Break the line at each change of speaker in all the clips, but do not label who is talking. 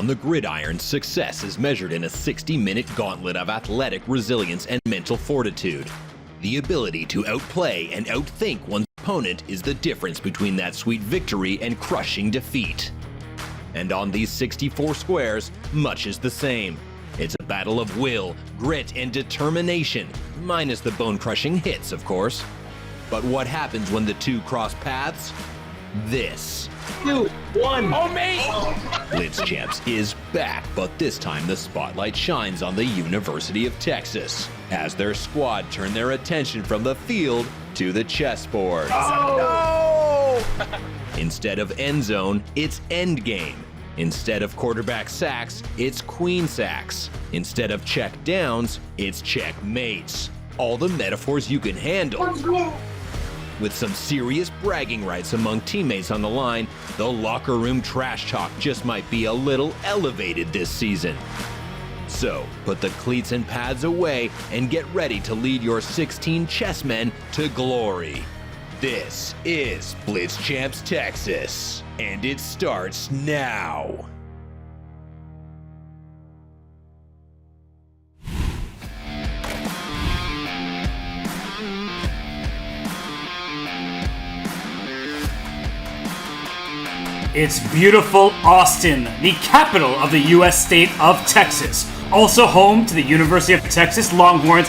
On the gridiron, success is measured in a 60-minute gauntlet of athletic resilience and mental fortitude. The ability to outplay and outthink one's opponent is the difference between that sweet victory and crushing defeat. And on these 64 squares, much is the same. It's a battle of will, grit, and determination, minus the bone-crushing hits, of course. But what happens when the two cross paths? This.
2, 1.
Oh, mate!
BlitzChamps is back, but this time the spotlight shines on the University of Texas as their squad turn their attention from the field to the chessboard.
Oh!
Instead of end zone, it's end game. Instead of quarterback sacks, it's queen sacks. Instead of check downs, it's checkmates. All the metaphors you can handle. With some serious bragging rights among teammates on the line, the locker room trash talk just might be a little elevated this season. So, put the cleats and pads away and get ready to lead your 16 chessmen to glory. This is BlitzChamps Texas, and it starts now.
It's beautiful Austin, the capital of the U.S. state of Texas. Also home to the University of Texas Longhorns,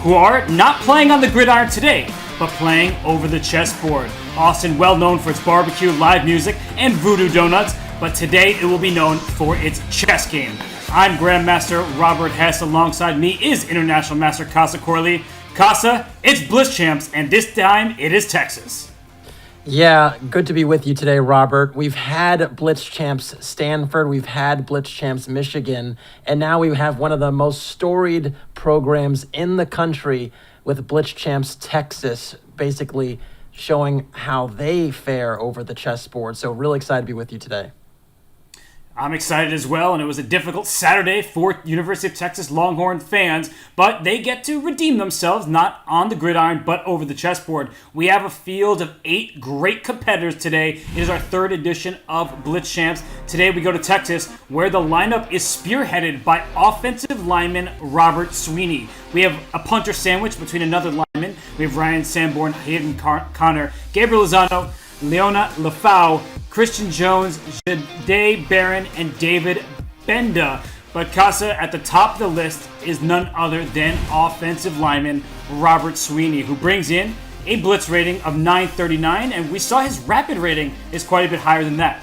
who are not playing on the gridiron today, but playing over the chessboard. Austin, well known for its barbecue, live music, and voodoo donuts, but today it will be known for its chess game. I'm Grandmaster Robert Hess. Alongside me is International Master Casa Corley. Casa, it's BlitzChamps, and this time it is Texas.
Yeah, good to be with you today, Robert. We've had BlitzChamps Stanford, we've had BlitzChamps Michigan, and now we have one of the most storied programs in the country with BlitzChamps Texas, basically showing how they fare over the chessboard. So really excited to be with you today.
I'm excited as well, and it was a difficult Saturday for University of Texas Longhorn fans, but they get to redeem themselves, not on the gridiron, but over the chessboard. We have a field of 8 great competitors today. It is our 3rd edition of BlitzChamps. Today we go to Texas, where the lineup is spearheaded by offensive lineman Robert Sweeney. We have a punter sandwich between another lineman. We have Ryan Sanborn, Hayden Connor, Gabriel Lozano, Liona, Lefau, Christian Jones, Jahdae, Barron, and David Gbenda. But Casa, at the top of the list, is none other than offensive lineman Robert Sweeney, who brings in a blitz rating of 939, and we saw his rapid rating is quite a bit higher than that.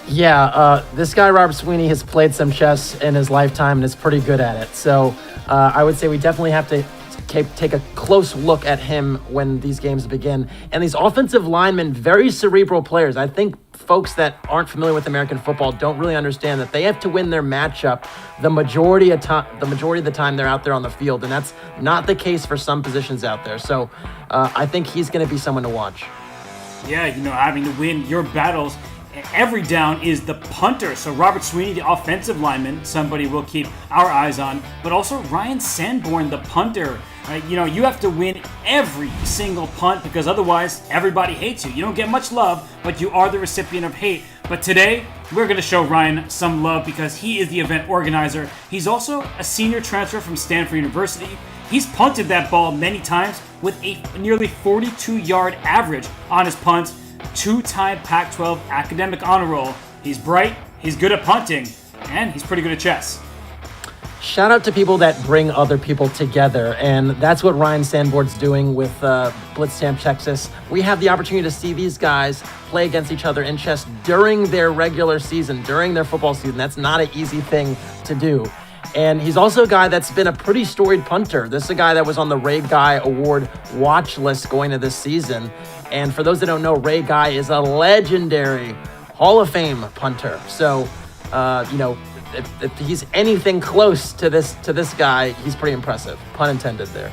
Yeah, this guy, Robert Sweeney, has played some chess in his lifetime and is pretty good at it. So I would say we definitely have to take a close look at him when these games begin. And these offensive linemen, very cerebral players. I think folks that aren't familiar with American football don't really understand that they have to win their matchup the majority of the time they're out there on the field, and that's not the case for some positions out there. So I think he's going to be someone to watch.
Yeah, having to win your battles every down is the punter. So Robert Sweeney, the offensive lineman, somebody we'll keep our eyes on, but also Ryan Sandborn, the punter. You have to win every single punt because otherwise everybody hates you. You don't get much love, but you are the recipient of hate. But today, we're going to show Ryan some love because he is the event organizer. He's also a senior transfer from Stanford University. He's punted that ball many times with a nearly 42-yard average on his punts. 2-time Pac-12 academic honor roll. He's bright, he's good at punting, and he's pretty good at chess.
Shout out to people that bring other people together, and that's what Ryan Sandborn's doing with BlitzChamps Texas. We have the opportunity to see these guys play against each other in chess during their regular season, during their football season. That's not an easy thing to do. And he's also a guy that's been a pretty storied punter. This is a guy that was on the Ray Guy Award watch list going into this season. And for those that don't know, Ray Guy is a legendary Hall of Fame punter. So, if he's anything close to this guy, he's pretty impressive. Pun intended there.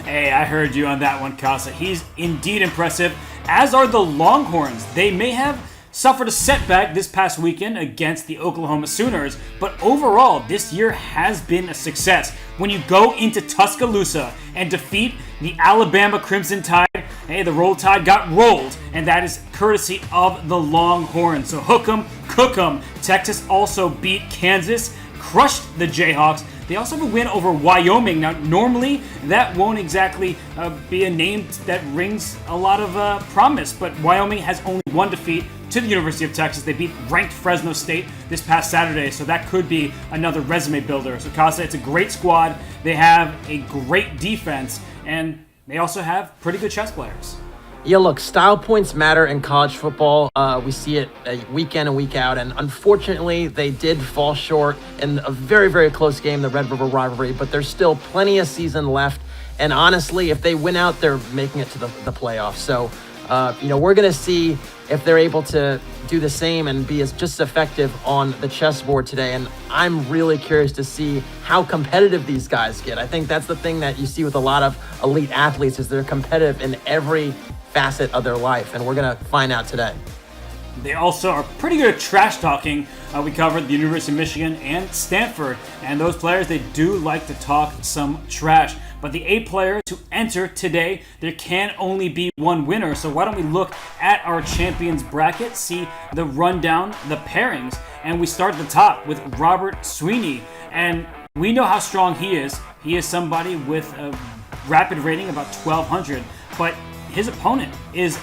Hey, I heard you on that one, Casa. He's indeed impressive, as are the Longhorns. They may have suffered a setback this past weekend against the Oklahoma Sooners, but overall, this year has been a success. When you go into Tuscaloosa and defeat the Alabama Crimson Tide, hey, the Roll Tide got rolled, and that is courtesy of the Longhorns. So hook 'em, cook 'em. Texas also beat Kansas, crushed the Jayhawks. They also have a win over Wyoming. Now, normally, that won't exactly be a name that rings a lot of promise, but Wyoming has only one defeat to the University of Texas. They beat ranked Fresno State this past Saturday, so that could be another resume builder. So, Casa, it's a great squad. They have a great defense, and they also have pretty good chess players.
Yeah, look, style points matter in college football. We see it week in and week out, and unfortunately, they did fall short in a very, very close game, the Red River rivalry, but there's still plenty of season left, and honestly, if they win out, they're making it to the playoffs. So, we're going to see if they're able to do the same and be just as effective on the chessboard today, and I'm really curious to see how competitive these guys get. I think that's the thing that you see with a lot of elite athletes is they're competitive in every facet of their life, and we're going to find out today.
They also are pretty good at trash talking. We covered the University of Michigan and Stanford, and those players, they do like to talk some trash. But the 8 players to enter today, there can only be one winner. So why don't we look at our champions bracket, see the rundown, the pairings, and we start at the top with Robert Sweeney. And we know how strong he is. He is somebody with a rapid rating about 1,200, but his opponent is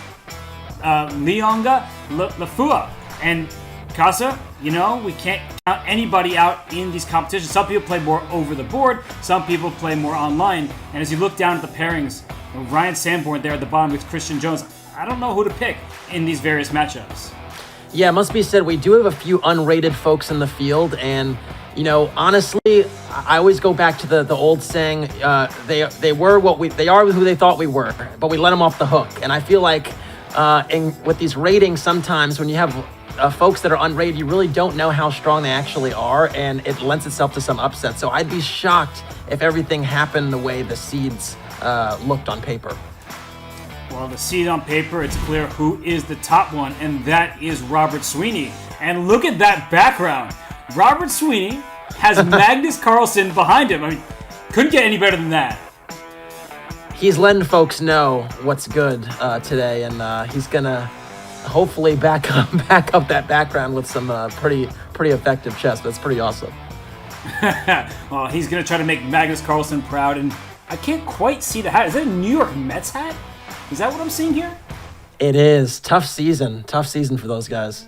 Liona Lefau. And Casa, we can't count anybody out in these competitions. Some people play more over the board, some people play more online. And as you look down at the pairings, Ryan Sanborn there at the bottom with Christian Jones, I don't know who to pick in these various matchups.
Yeah, it must be said, we do have a few unrated folks in the field, and honestly, I always go back to the old saying, they are who they thought we were, but we let them off the hook. And I feel like with these ratings, sometimes when you have folks that are unrated, you really don't know how strong they actually are, and it lends itself to some upset. So I'd be shocked if everything happened the way the seeds looked on paper.
Well, the seed on paper, it's clear who is the top one, and that is Robert Sweeney. And look at that background. Robert Sweeney has Magnus Carlsen behind him. I mean, couldn't get any better than that.
He's letting folks know what's good today, and he's gonna hopefully back up that background with some pretty effective chess. That's pretty awesome.
Well, he's gonna try to make Magnus Carlsen proud, and I can't quite see the hat. Is that a New York Mets hat? Is that what I'm seeing here?
It is. Tough season for those guys.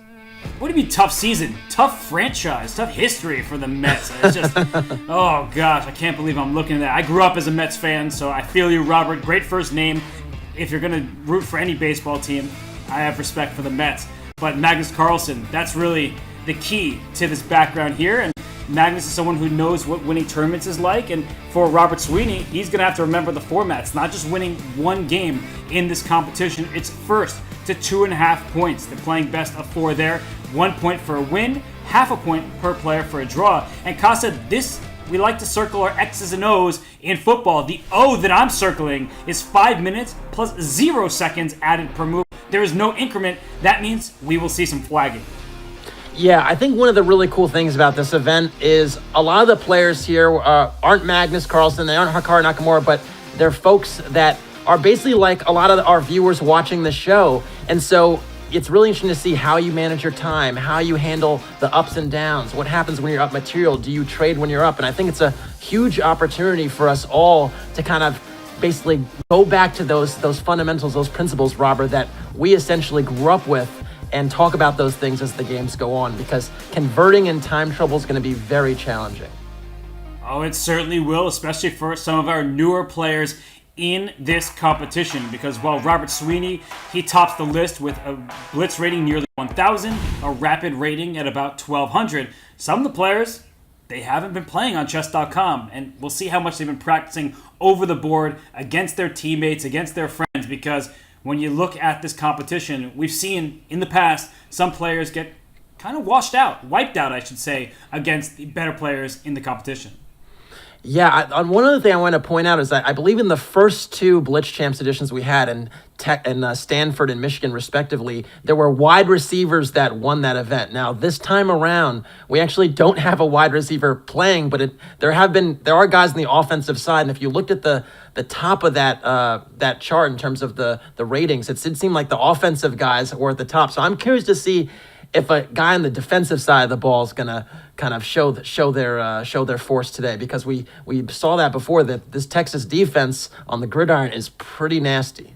What do you mean tough season? Tough franchise, tough history for the Mets. It's just, oh gosh, I can't believe I'm looking at that. I grew up as a Mets fan, so I feel you, Robert. Great first name. If you're going to root for any baseball team, I have respect for the Mets. But Magnus Carlsen, that's really the key to this background here. And Magnus is someone who knows what winning tournaments is like. And for Robert Sweeney, he's going to have to remember the formats, not just winning one game in this competition. It's first to 2.5 points. They're playing best of 4 there. 1 point for a win, half a point per player for a draw. And Casa, this, we like to circle our X's and O's in football. The O that I'm circling is 5 minutes plus 0 seconds added per move. There is no increment. That means we will see some flagging.
Yeah, I think one of the really cool things about this event is a lot of the players here aren't Magnus Carlsen, they aren't Hikaru Nakamura, but they're folks that are basically like a lot of our viewers watching the show. And so it's really interesting to see how you manage your time, how you handle the ups and downs, what happens when you're up material, do you trade when you're up? And I think it's a huge opportunity for us all to kind of basically go back to those fundamentals, those principles, Robert, that we essentially grew up with, and talk about those things as the games go on, because converting in time trouble is going to be very challenging.
Oh, it certainly will, especially for some of our newer players in this competition, because while Robert Sweeney, he tops the list with a blitz rating nearly 1,000, a rapid rating at about 1,200, some of the players, they haven't been playing on chess.com, and we'll see how much they've been practicing over the board against their teammates, against their friends, because when you look at this competition, we've seen in the past some players get kind of wiped out, I should say, against the better players in the competition.
Yeah, one other thing I want to point out is that I believe in the first two BlitzChamps editions we had in Stanford and Michigan, respectively, there were wide receivers that won that event. Now, this time around, we actually don't have a wide receiver playing, but there are guys on the offensive side, and if you looked at the top of that chart in terms of the ratings, it did seem like the offensive guys were at the top. So I'm curious to see if a guy on the defensive side of the ball is gonna kind of show their force today, because we saw that before, that this Texas defense on the Gridiron is pretty nasty.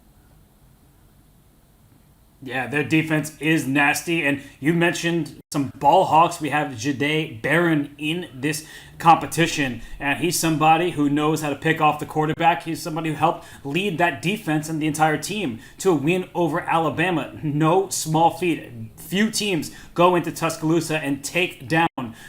Yeah, their defense is nasty, and you mentioned some ball hawks. We have Jahdae, Barron in this competition, and he's somebody who knows how to pick off the quarterback. He's somebody who helped lead that defense and the entire team to a win over Alabama. No small feat. Few teams go into Tuscaloosa and take down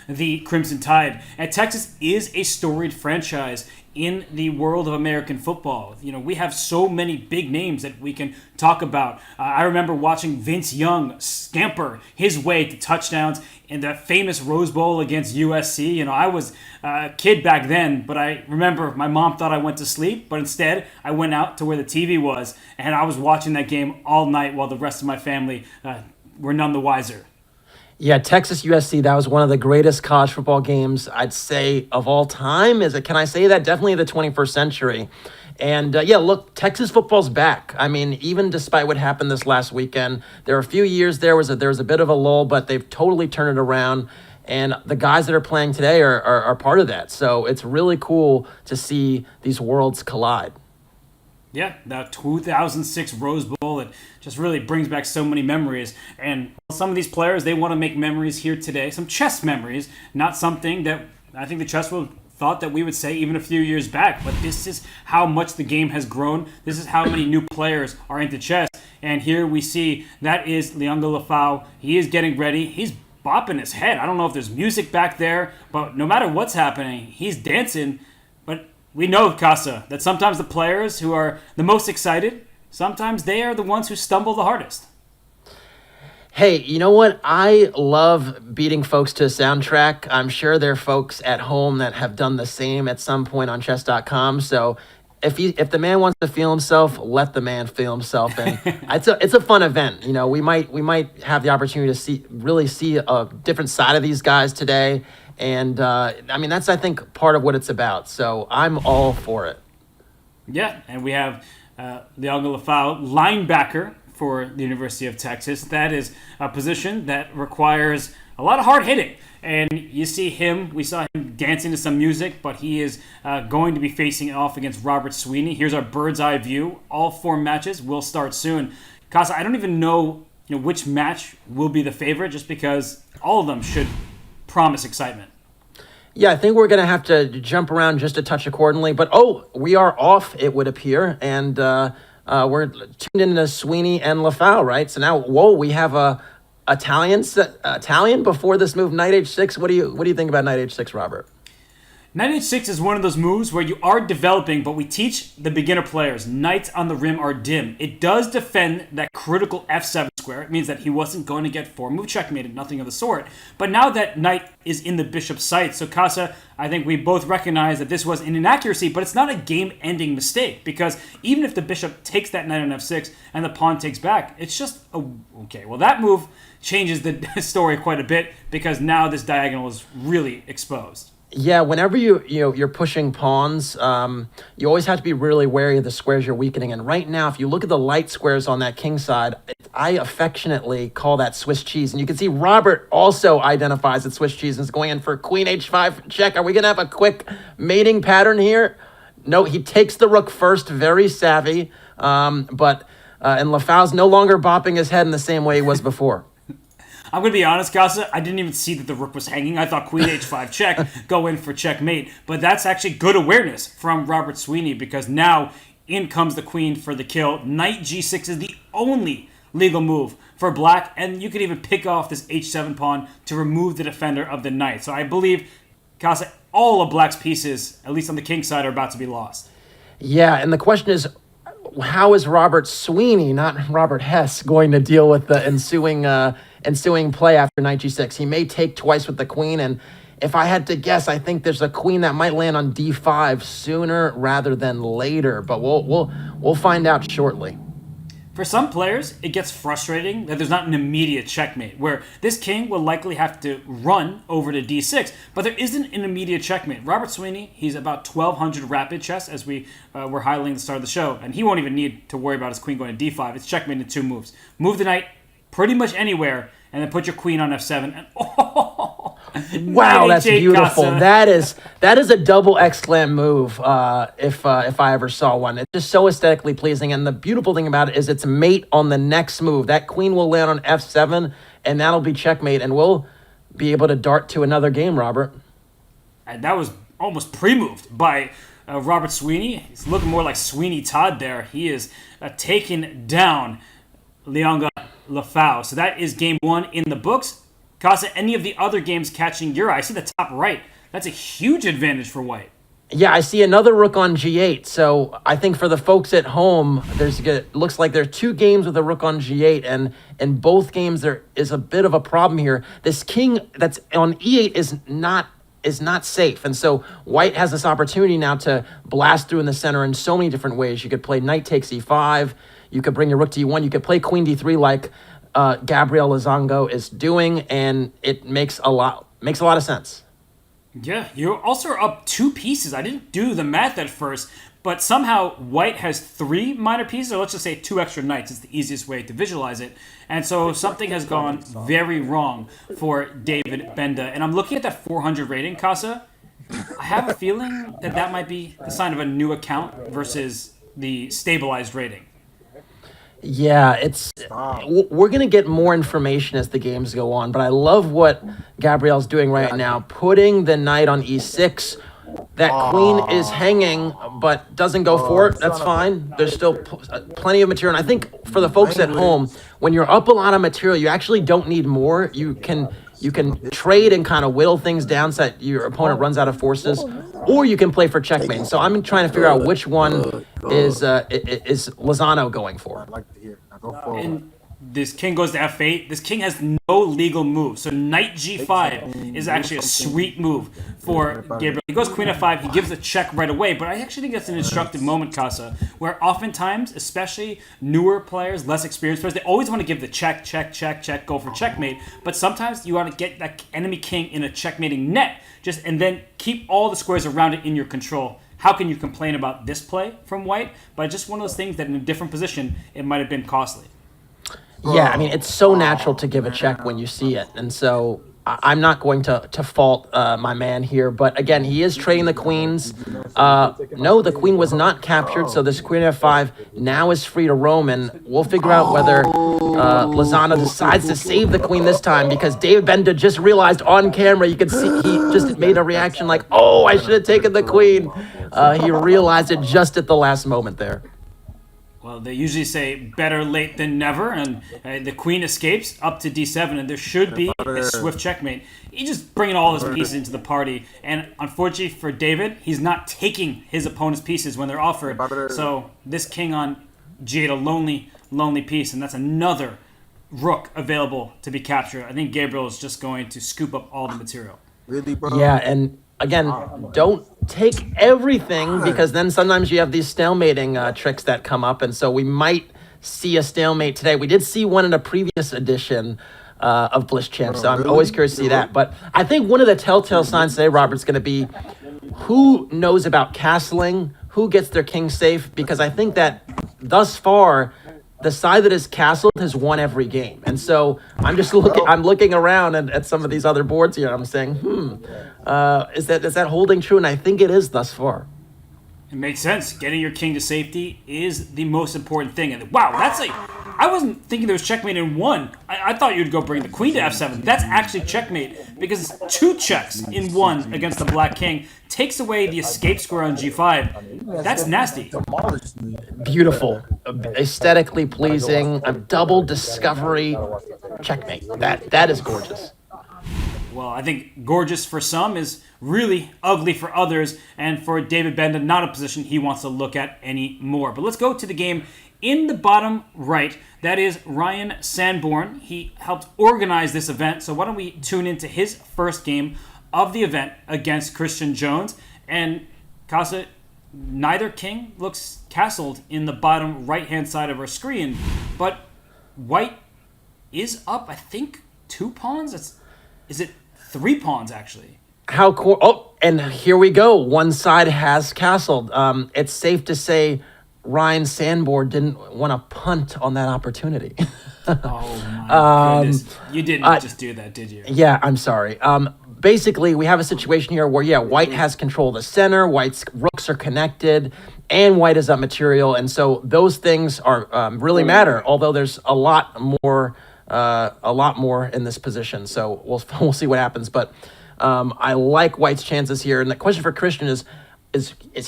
the Crimson Tide. And Texas is a storied franchise in the world of American football. You know, we have so many big names that we can talk about. I remember watching Vince Young scamper his way to touchdowns in that famous Rose Bowl against USC. You know, I was a kid back then, but I remember my mom thought I went to sleep, but instead I went out to where the TV was, and I was watching that game all night while the rest of my family were none the wiser.
Yeah, Texas USC, that was one of the greatest college football games, I'd say, of all time. Can I say that? Definitely the 21st century. And yeah, look, Texas football's back. I mean, even despite what happened this last weekend, there were a few years there was a bit of a lull, but they've totally turned it around. And the guys that are playing today are part of that. So it's really cool to see these worlds collide.
Yeah, the 2006 Rose Bowl, it just really brings back so many memories. And some of these players, they want to make memories here today, some chess memories, not something that I think the chess world thought that we would say even a few years back. But this is how much the game has grown. This is how many new players are into chess. And here we see that is Liona Lefau. He is getting ready. He's bopping his head. I don't know if there's music back there, but no matter what's happening, he's dancing. But we know, Casa, that sometimes the players who are the most excited, sometimes they are the ones who stumble the hardest.
Hey, you know what? I love beating folks to a soundtrack. I'm sure there are folks at home that have done the same at some point on chess.com. So if the man wants to feel himself, let the man feel himself. And it's a fun event. You know, we might have the opportunity to really see a different side of these guys today. And I mean, that's, I think, part of what it's about. So I'm all for it.
Yeah, and we have Liona Lefau, linebacker for the University of Texas. That is a position that requires a lot of hard hitting. And you see we saw him dancing to some music, but he is going to be facing off against Robert Sweeney. Here's our bird's eye view. All 4 matches will start soon. Casa, I don't even know which match will be the favorite, just because all of them should promise excitement.
Yeah, I think we're going to have to jump around just a touch accordingly. But, we are off, it would appear. And we're tuned into Sweeney and Lefau, right? So now, we have Italian before this move, Knight H6. What do you think about Knight H6, Robert?
Knight H6 is one of those moves where you are developing, but we teach the beginner players. Knights on the rim are dim. It does defend that critical F7 square. It means that he wasn't going to get 4-move checkmated, nothing of the sort. But now that Knight is in the bishop's sight, so Casa, I think we both recognize that this was an inaccuracy, but it's not a game-ending mistake, because even if the bishop takes that knight on F6 and the pawn takes back, it's just, okay, well, that move changes the story quite a bit, because now this diagonal is really exposed.
Yeah, whenever you're pushing pawns, you always have to be really wary of the squares you're weakening. And right now, if you look at the light squares on that king side, I affectionately call that Swiss cheese. And you can see Robert also identifies that Swiss cheese and is going in for queen h5 check. Are we going to have a quick mating pattern here? No, he takes the rook first, very savvy. And Lefau's no longer bopping his head in the same way he was before.
I'm going to be honest, Casa, I didn't even see that the rook was hanging. I thought queen h5 check, go in for checkmate. But that's actually good awareness from Robert Sweeney, because now in comes the queen for the kill. Knight g6 is the only legal move for black, and you could even pick off this h7 pawn to remove the defender of the knight. So I believe, Casa, all of black's pieces, at least on the king side, are about to be lost.
Yeah, and the question is, how is Robert Sweeney, not Robert Hess, going to deal with the ensuing play after knight g6? He may take twice with the queen, and if I had to guess, I think there's a queen that might land on d5 sooner rather than later, but we'll find out shortly.
For some players, it gets frustrating that there's not an immediate checkmate, where this king will likely have to run over to d6, but there isn't an immediate checkmate. Robert Sweeney, he's about 1,200 rapid chess, as we were highlighting at the start of the show, and he won't even need to worry about his queen going to d5. It's checkmate in 2 moves. Move the knight pretty much anywhere, and then put your queen on f7. And
wow, that's beautiful.
Casa.
That is a double exclam move. If I ever saw one, it's just so aesthetically pleasing. And the beautiful thing about it is it's mate on the next move. That queen will land on f7, and that'll be checkmate, and we'll be able to dart to another game, Robert.
And that was almost pre-moved by Robert Sweeney. He's looking more like Sweeney Todd there. He is taking down Liona Lefau. So that is game 1 in the books. Casa, any of the other games catching your eye? I see the top right. That's a huge advantage for white.
Yeah, I see another rook on g8. So I think for the folks at home, it looks like there are 2 games with a rook on g8, and in both games there is a bit of a problem here. This king that's on e8 is not safe, and so white has this opportunity now to blast through in the center in so many different ways. You could play knight takes e5. You could bring your rook to e1. You could play queen d3 like Gabriel Lozano is doing, and it makes a lot of sense.
Yeah, you're also up 2 pieces. I didn't do the math at first, but somehow white has 3 minor pieces, or let's just say 2 extra knights. It's the easiest way to visualize it. And so something has gone very wrong for David Gbenda. And I'm looking at that 400 rating, Casa. I have a feeling that might be the sign of a new account versus the stabilized rating.
Yeah, we're going to get more information as the games go on, but I love what Gabriel's doing right now, putting the knight on e6. That queen is hanging, but doesn't go for it. That's fine. There's still plenty of material. And I think for the folks at home, when you're up a lot of material, you actually don't need more. You can trade and kind of whittle things down so that your opponent runs out of forces, or you can play for checkmate. So I'm trying to figure out which one is Lozano going for.
And this king goes to f8. This king has no legal move. So knight g5 is actually a sweet move for Gabriel. He goes queen f5. He gives a check right away. But I actually think that's an instructive moment, Casa, where oftentimes, especially newer players, less experienced players, they always want to give the check, go for checkmate. But sometimes you want to get that enemy king in a checkmating net, and then keep all the squares around it in your control. How can you complain about this play from white? But just one of those things that in a different position, it might have been costly.
Yeah, I mean, it's so natural to give a check when you see it. And so I'm not going to fault my man here. But again, he is trading the queens. No, the queen was not captured. So this queen f5 now is free to roam. And we'll figure out whether Lozano decides to save the queen this time, because David Gbenda just realized on camera, you could see he just made a reaction like, oh, I should have taken the queen. He realized it just at the last moment there.
Well, they usually say better late than never, and the queen escapes up to d7, and there should be a swift checkmate. He's just bringing all his pieces into the party, and unfortunately for David, he's not taking his opponent's pieces when they're offered. So this king on g8, a lonely piece, and that's another rook available to be captured. I think Gabriel is just going to scoop up all the material.
Yeah, and again, don't take everything, because then sometimes you have these stalemating tricks that come up, and so we might see a stalemate today. We did see one in a previous edition of BlitzChamps, so I'm always curious to see that. But I think one of the telltale signs today, Robert, is going to be who knows about castling, who gets their king safe, because I think that thus far, the side that is castled has won every game. And so I'm just looking around at some of these other boards here. I'm saying, is that holding true? And I think it is thus far.
It makes sense. Getting your king to safety is the most important thing. And wow, I wasn't thinking there was checkmate in 1. I thought you'd go bring the queen to f7. That's actually checkmate, because it's 2 checks in 1 against the black king. Takes away the escape square on g5. That's nasty.
Beautiful. Aesthetically pleasing. A double discovery checkmate. That is gorgeous.
Well, I think gorgeous for some is really ugly for others, and for David Gbenda, not a position he wants to look at anymore. But let's go to the game in the bottom right. That is Ryan Sandborn. He helped organize this event, so why don't we tune into his first game of the event against Christian Jones. And Casa, neither king looks castled in the bottom right-hand side of our screen, but white is up, I think, 2 pawns? Is it 3 pawns, actually?
How cool. Oh, and here we go. One side has castled. It's safe to say Ryan Sanborn didn't want to punt on that opportunity.
Oh, my goodness. You didn't just do that, did you?
Yeah, I'm sorry. Basically, we have a situation here where, white has control of the center, white's rooks are connected, and white is up material. And so those things are really matter, although there's a lot more in this position. So we'll see what happens. But I like white's chances here. And the question for Christian is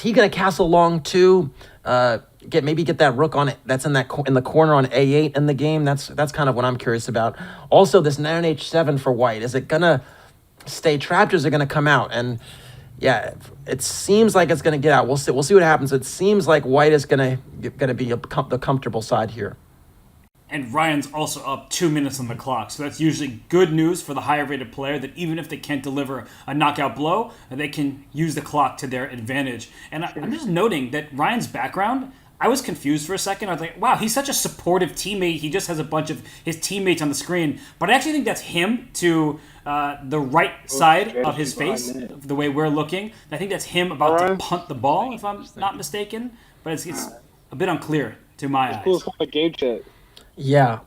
he going to castle long too? Get that rook on it that's in the corner on a8 in the game. That's kind of what I'm curious about. Also, this knight on h7 for white, is it gonna stay trapped or is it gonna come out? And it seems like it's gonna get out. We'll see what happens. It seems like white is gonna be the comfortable side here.
And Ryan's also up 2 minutes on the clock. So that's usually good news for the higher rated player, that even if they can't deliver a knockout blow, they can use the clock to their advantage. And I'm just noting that Ryan's background, I was confused for a second. I was like, wow, he's such a supportive teammate. He just has a bunch of his teammates on the screen. But I actually think that's him to the right side of his face, the way we're looking. I think that's him about to punt the ball, if I'm not mistaken. But it's a bit unclear to my eyes.
Cool, it's like a game chat.
Yeah,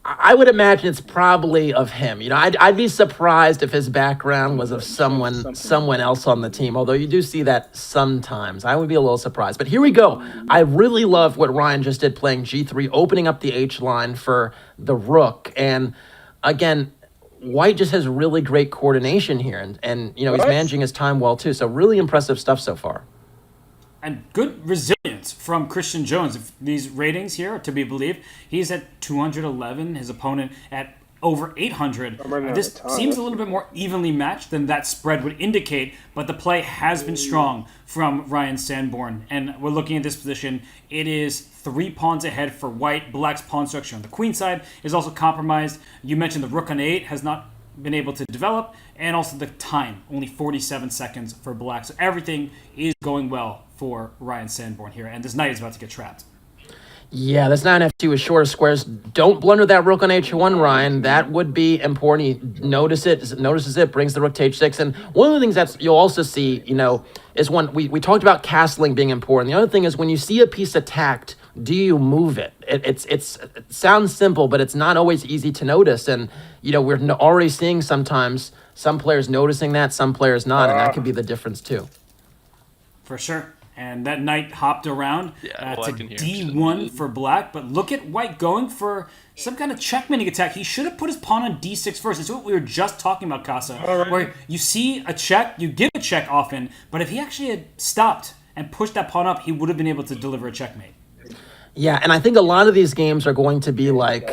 I would imagine it's probably of him. I'd be surprised if his background was of someone else on the team. Although you do see that sometimes, I would be a little surprised. But here we go. I really love what Ryan just did, playing g3, opening up the h line for the rook. And again, white just has really great coordination here, and he's managing his time well too. So really impressive stuff so far.
And good resilience from Christian Jones. If these ratings here are to be believed, he's at 211, his opponent at over 800. This seems a little bit more evenly matched than that spread would indicate, but the play has been strong from Ryan Sanborn. And we're looking at this position. It is 3 pawns ahead for white. Black's pawn structure on the queen side is also compromised. You mentioned the rook on 8 has not been able to develop, and also the time, only 47 seconds for black. So everything is going well for Ryan Sanborn here, and this knight is about to get trapped.
Yeah, this knight on f2 is short of squares. Don't blunder that rook on h1, Ryan. That would be important. He notices it, brings the rook to h6. And one of the things that you'll also see, is when we talked about castling being important. The other thing is when you see a piece attacked, do you move it? It sounds simple, but it's not always easy to notice. And, we're already seeing sometimes some players noticing that, some players not, and that could be the difference too.
For sure. And that knight hopped around to d1 for black. But look at white going for some kind of checkmating attack. He should have put his pawn on d6 first. It's what we were just talking about, Casa. Where you see a check, you give a check often. But if he actually had stopped and pushed that pawn up, he would have been able to deliver a checkmate.
Yeah, and I think a lot of these games are going to be like,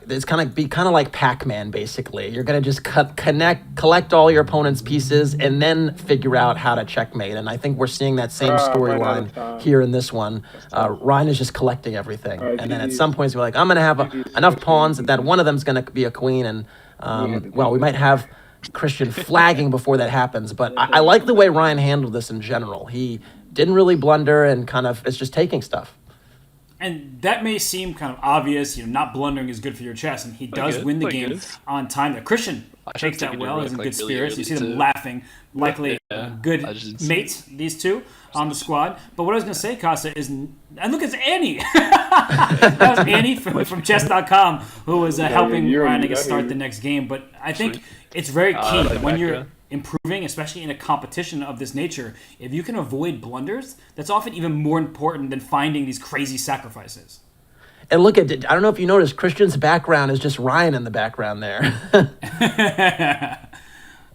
it's kind of like Pac-Man, basically. You're going to just collect all your opponent's pieces and then figure out how to checkmate. And I think we're seeing that same storyline here in this one. Ryan is just collecting everything. And then at some points, we're like, I'm going to have enough pawns that one of them's going to be a queen. And, we might have Christian flagging before that happens. But I like the way Ryan handled this in general. He didn't really blunder and kind of is just taking stuff.
And that may seem kind of obvious, not blundering is good for your chess, and he does win the game on time. Christian takes that well, he's in good spirits. You see them laughing, likely good mates, these two, on the squad. But what I was going to say, Casa, is, and look, it's Annie. That was Annie from chess.com, who was helping Ryan to start the next game. But I think it's very key when you're improving, especially in a competition of this nature. If you can avoid blunders, that's often even more important than finding these crazy sacrifices.
And look at, I don't know if you noticed, Christian's background is just Ryan in the background there.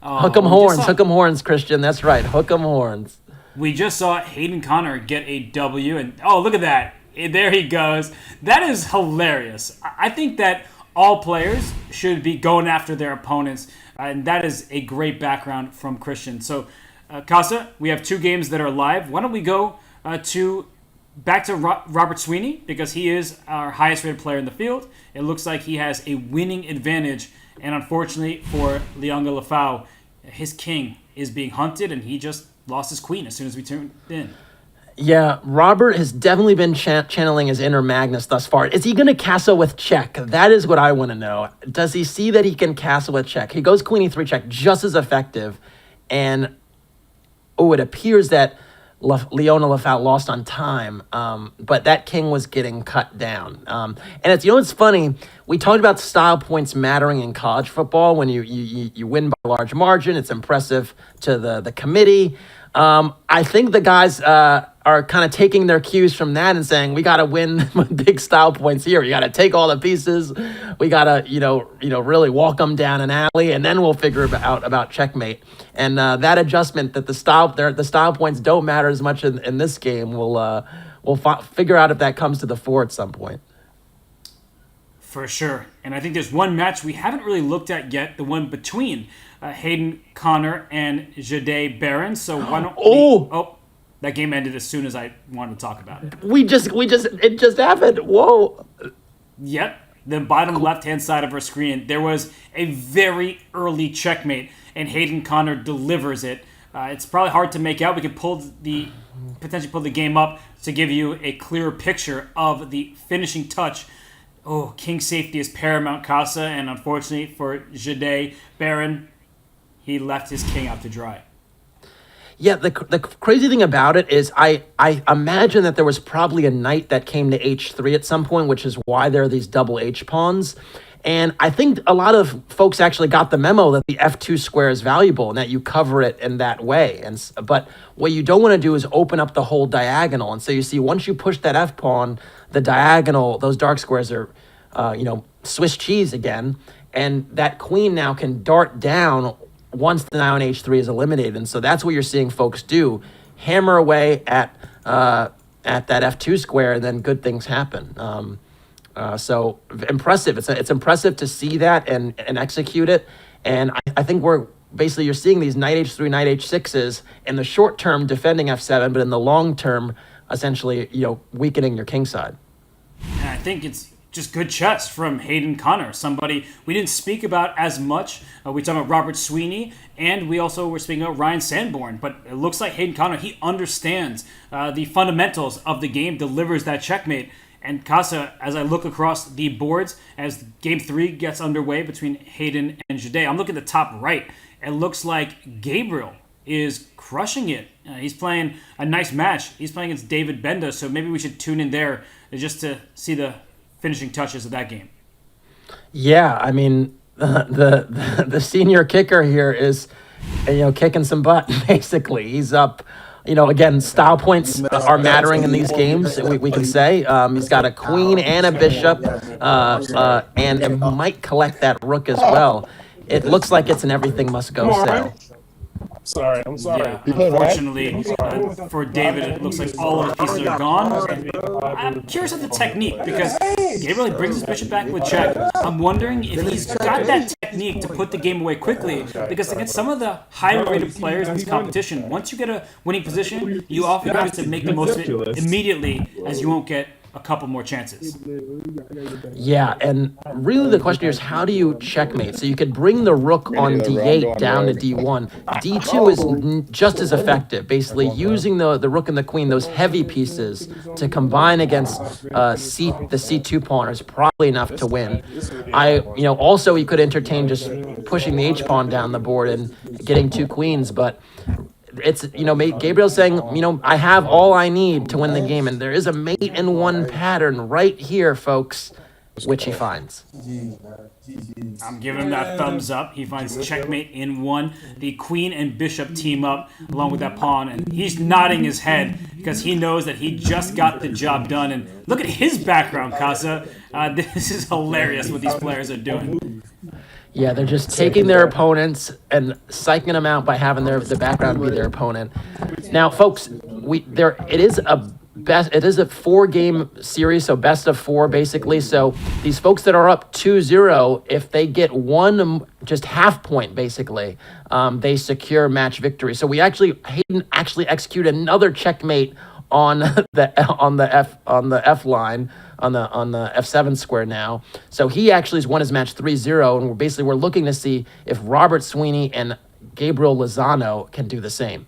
Hook 'em horns, Christian. That's right, hook 'em horns.
We just saw Hayden Connor get a W, and look at that. There he goes. That is hilarious. I think that all players should be going after their opponents, and that is a great background from Christian. So, Casa, we have 2 games that are live. Why don't we go back to Robert Sweeney, because he is our highest rated player in the field. It looks like he has a winning advantage, And unfortunately for Lefau, his king is being hunted, and he just lost his queen as soon as we turned in.
Yeah, Robert has definitely been channeling his inner Magnus thus far. Is he going to castle with check? That is what I want to know. Does he see that he can castle with check? He goes queen e3 check, just as effective. And, it appears that Leona Lefau lost on time, but that king was getting cut down. And it's funny. We talked about style points mattering in college football. When you win by a large margin, it's impressive to the committee. I think the guys are kind of taking their cues from that and saying, we got to win big style points here. We got to take all the pieces. We got to, really walk them down an alley, and then we'll figure out about checkmate. And that adjustment that the style points don't matter as much in this game, we'll figure out if that comes to the fore at some point.
For sure. And I think there's one match we haven't really looked at yet, the one between Hayden, Connor, and Jahdae, Barron. So why don't that game ended as soon as I wanted to talk about it.
It just happened. Whoa.
Yep. The bottom left-hand side of our screen, there was a very early checkmate, and Hayden Connor delivers it. It's probably hard to make out. We could potentially pull the game up to give you a clearer picture of the finishing touch. Oh, king safety is paramount, Casa, and unfortunately for Jahdae, Barron, he left his king out to dry.
Yeah, the crazy thing about it is I imagine that there was probably a knight that came to h3 at some point, which is why there are these double h pawns. And I think a lot of folks actually got the memo that the f2 square is valuable and that you cover it in that way. But what you don't want to do is open up the whole diagonal. And so you see, once you push that f pawn, the diagonal, those dark squares are, Swiss cheese again. And that queen now can dart down once the knight on h3 is eliminated. And so that's what you're seeing folks do. Hammer away at that f2 square, and then good things happen. So impressive. It's impressive to see that and execute it. And I think you're seeing these knight h3, knight h6s in the short term defending f7, but in the long term, essentially, weakening your king side.
And I think it's just good chess from Hayden Connor, somebody we didn't speak about as much. We talked about Robert Sweeney, and we also were speaking about Ryan Sandborn. But it looks like Hayden Connor, he understands the fundamentals of the game, delivers that checkmate. And Casa, as I look across the boards, as Game 3 gets underway between Hayden and Jahdae, I'm looking at the top right. It looks like Gabriel is crushing it. He's playing a nice match. He's playing against David Gbenda, so maybe we should tune in there just to see the finishing touches of that game.
Yeah, I mean, the senior kicker here is, kicking some butt, basically. He's up. Again, style points are mattering in these games, we can say. He's got a queen and a bishop, and it might collect that rook as well. It looks like it's an everything must go sell.
I'm sorry.
Yeah, unfortunately, for David, it looks like all of the pieces are gone. I'm curious of the technique, because Gabriel brings his bishop back with check. I'm wondering if he's got that technique to put the game away quickly, because against some of the higher rated players in this competition, once you get a winning position, you often have to make the most of it immediately, as you won't get a couple more chances.
Yeah, and really the question here is, how do you checkmate? So you could bring the rook on d8 down to d1. d2 is just as effective, basically using the rook and the queen, those heavy pieces, to combine against the c2 pawn is probably enough to win. Also you could entertain just pushing the h pawn down the board and getting two queens, but it's, Gabriel's saying, I have all I need to win the game, and there is a mate in one pattern right here, folks, which he finds.
I'm giving him that thumbs up. He finds checkmate in one. The queen and bishop team up along with that pawn, and he's nodding his head because he knows that he just got the job done. And look at his background, Casa. This is hilarious what these players are doing.
Yeah, they're just taking their opponents and psyching them out by having the background be their opponent. Now, folks, it is a 4-game series, so best of 4 basically. So these folks that are up 2-0, if they get one just half point basically, they secure match victory. So Hayden actually executed another checkmate on the F line on the F7 square now. So he actually has won his match 3-0, and we're looking to see if Robert Sweeney and Gabriel Lozano can do the same.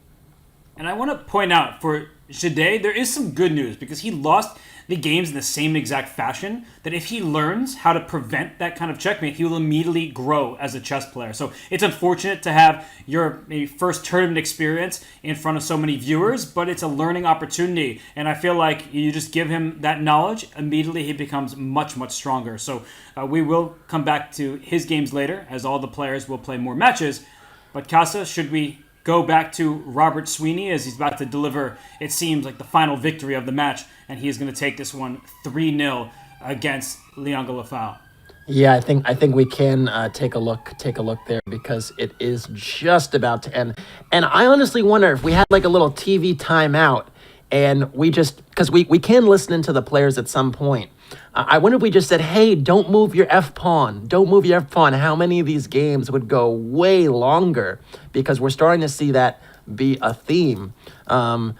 And I want to point out for Jahdae, there is some good news because he lost the games in the same exact fashion, that if he learns how to prevent that kind of checkmate, he will immediately grow as a chess player. So it's unfortunate to have your maybe first tournament experience in front of so many viewers, but it's a learning opportunity. And I feel like you just give him that knowledge, immediately he becomes much, much stronger. So we will come back to his games later, as all the players will play more matches. But Casa, should we go back to Robert Sweeney as he's about to deliver, it seems like, the final victory of the match, and he is going to take this one 3-0 against Liona Lefau.
Yeah, I think we can take a look there, because it is just about to end. And I honestly wonder if we had like a little TV timeout, and because we can listen into the players at some point. I wonder if we just said, hey, don't move your F-pawn. Don't move your F-pawn. How many of these games would go way longer? Because we're starting to see that be a theme. I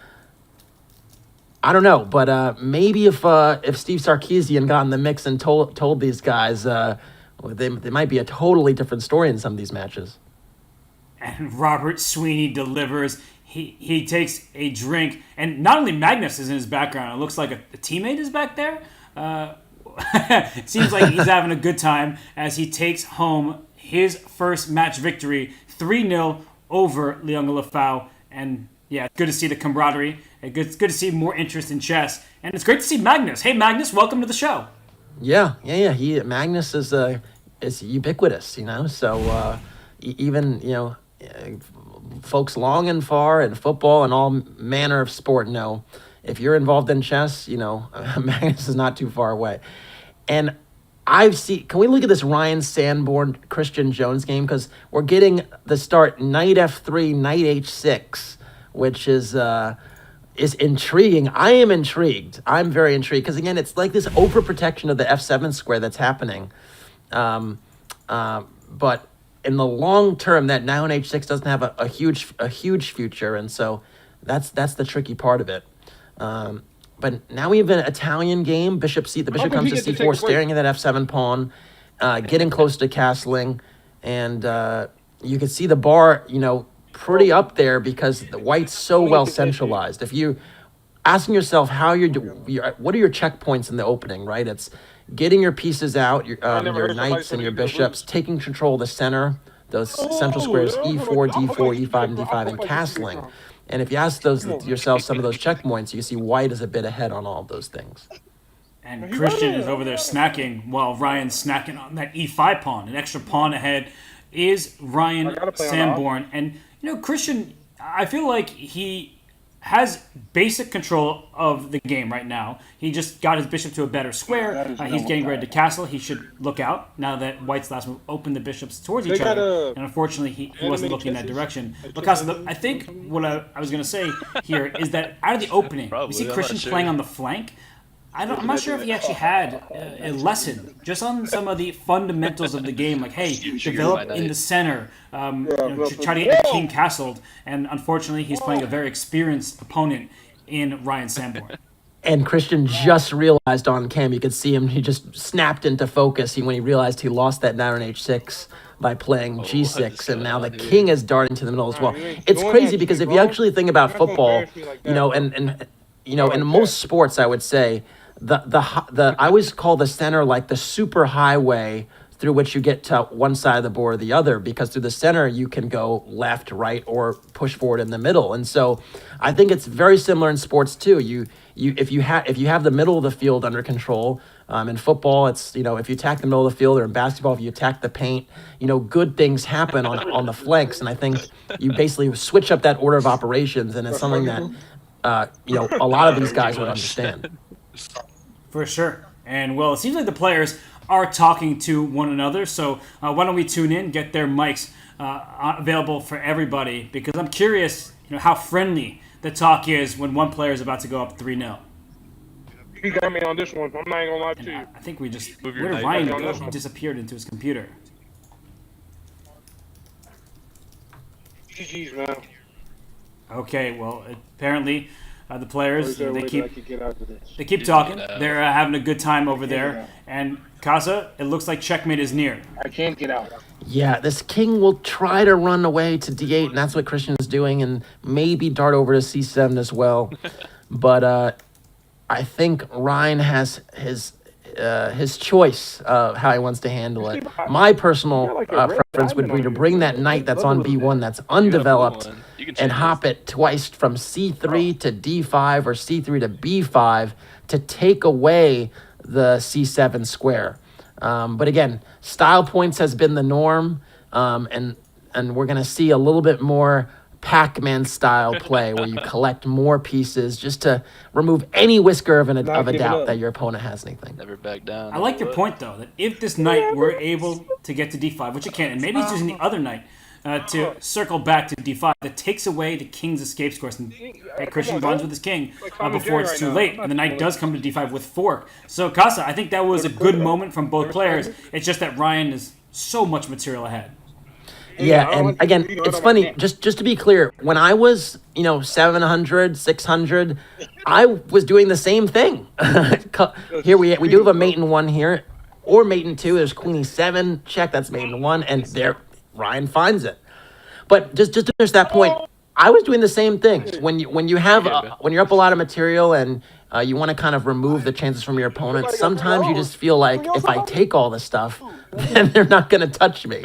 don't know, but maybe if Steve Sarkisian got in the mix and told these guys, they might be a totally different story in some of these matches.
And Robert Sweeney delivers. He takes a drink, and not only Magnus is in his background, it looks like a teammate is back there. It seems like he's having a good time as he takes home his first match victory, 3-0 over Liona Lefau. And yeah, it's good to see the camaraderie. It's good to see more interest in chess, and it's great to see Magnus. Hey, Magnus, welcome to the show.
Yeah. Magnus is ubiquitous, So even folks long and far in football and all manner of sport know, if you're involved in chess, Magnus is not too far away. And can we look at this Ryan Sandborn, Christian Jones game? Because we're getting the start knight F3, knight H6, which is intriguing. I am intrigued. I'm very intrigued. Because again, it's like this overprotection of the F7 square that's happening. But in the long term, that knight on H6 doesn't have a huge future. And so that's the tricky part of it. But now we have an Italian game. The bishop comes to c4, staring at that f7 pawn, getting close to castling, and you can see the bar, pretty up there because the white's so well centralized. If you asking yourself what are your checkpoints in the opening, right? It's getting your pieces out, your knights and your bishops, taking control of the center, those central squares, e4, d4, e5, and d5, and castling. And if you ask yourself some of those checkpoints, you see white is a bit ahead on all of those things.
And Christian is over there snacking while Ryan's snacking on that e5 pawn. An extra pawn ahead is Ryan Sanborn. And, Christian, I feel like he has basic control of the game right now. He just got his bishop to a better square. He's getting ready to castle. He should look out now that white's last move opened the bishops towards each other. And unfortunately, he wasn't looking in that direction. But I think what I was going to say here is that out of the opening, we see Christian playing on the flank. I'm not sure if he actually had a lesson just on some of the fundamentals of the game, like, hey, develop in the center, try to get your king castled, and unfortunately he's playing a very experienced opponent in Ryan Sanborn.
And Christian just realized on cam, you could see him, he just snapped into focus when he realized he lost that knight on h6 by playing g6, and now the king is darting to the middle as well. It's crazy because if you actually think about football, and in most sports, I would say, I always call the center like the super highway through which you get to one side of the board or the other, because through the center you can go left, right, or push forward in the middle. And so I think it's very similar in sports too. If you have the middle of the field under control, in football it's if you attack the middle of the field, or in basketball if you attack the paint, good things happen on the flanks. And I think you basically switch up that order of operations, and it's something that a lot of these guys would understand.
For sure. And, well, it seems like the players are talking to one another, so why don't we tune in, get their mics available for everybody, because I'm curious how friendly the talk is when one player is about to go up 3-0.
He got me on this one. I'm not even gonna lie to you.
I think where did Ryan go? He disappeared into his computer.
GG's, man.
Okay, well, apparently The players,
Is there a
they
way
keep
that I could get out of this?
they keep talking. They're having a good time over there. And Casa, it looks like checkmate is near.
I can't get out.
Yeah, this king will try to run away to d8, and that's what Christian's doing, and maybe dart over to c7 as well. But I think Ryan has his choice of how he wants to handle it. My personal preference would be to bring that knight that's on b1 that's undeveloped and hop it twice from c3 to d5 or c3 to b5 to take away the c7 square. But again, style points has been the norm, and we're going to see a little bit more Pac-Man style play where you collect more pieces just to remove any whisker of a doubt that your opponent has anything.
Never back down.
I like your point, though, that if this knight were able to get to d5, which it can, and maybe he's using the other knight to circle back to d5, that takes away the king's escape scores. And Christian runs with his king before it's too late, and the knight does come to d5 with fork. So, Casa, I think that was a good moment from both players. It's just that Ryan is so much material ahead.
Yeah, and again, it's funny, just to be clear, when I was, 700, 600, I was doing the same thing. Here we do have a mate in 1 here, or mate in 2, there's queen e7, check, that's mate in 1, and there, Ryan finds it. But just to finish that point, I was doing the same thing. When you're up a lot of material and you want to kind of remove the chances from your opponent, sometimes you just feel like if I take all this stuff, then they're not going to touch me.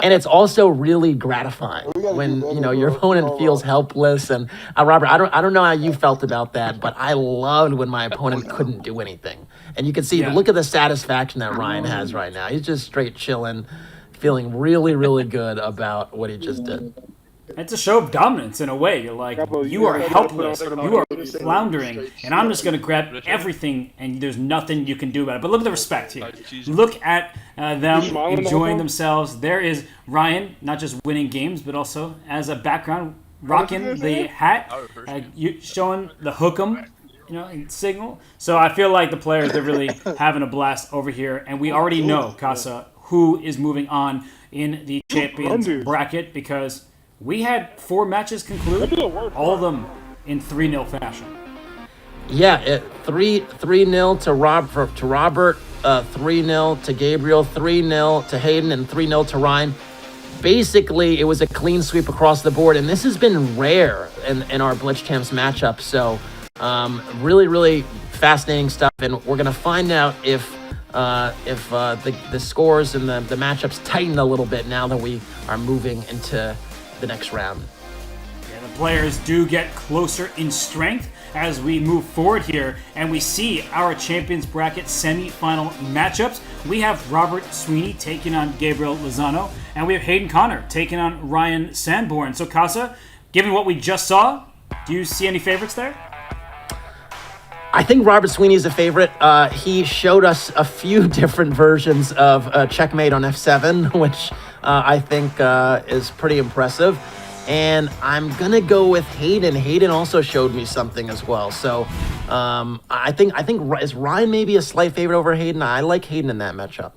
And it's also really gratifying when your opponent feels helpless. And Robert, I don't know how you felt about that, but I loved when my opponent couldn't do anything. And you can see, look at the satisfaction that Ryan has right now. He's just straight chilling, feeling really, really good about what he just did.
It's a show of dominance in a way. You're like, you are helpless, you are floundering, and I'm just going to grab everything, and there's nothing you can do about it. But look at the respect here. Look at them enjoying themselves. There is Ryan, not just winning games, but also as a background, rocking the hat, showing the hook'em, signal. So I feel like the players, they're really having a blast over here, and we already know, Casa, who is moving on in the champions bracket, because we had 4 matches conclude, all of them in 3-0 fashion.
Yeah, 3-0 to Robert, 3-0 to Gabriel, 3-0 to Hayden, and 3-0 to Ryan. Basically, it was a clean sweep across the board, and this has been rare in our BlitzChamps matchup. So, really, really fascinating stuff, and we're gonna find out if the scores and the matchups tighten a little bit now that we are moving into the next round.
Yeah, the players do get closer in strength as we move forward here, and we see our champions bracket semi-final matchups. We have Robert Sweeney taking on Gabriel Lozano, and we have Hayden Connor taking on Ryan Sandborn. So, Casa, given what we just saw, do you see any favorites there?
I think Robert Sweeney is a favorite. He showed us a few different versions of checkmate on f7, which I think is pretty impressive. And I'm going to go with Hayden. Hayden also showed me something as well. So I think is Ryan maybe a slight favorite over Hayden? I like Hayden in that matchup.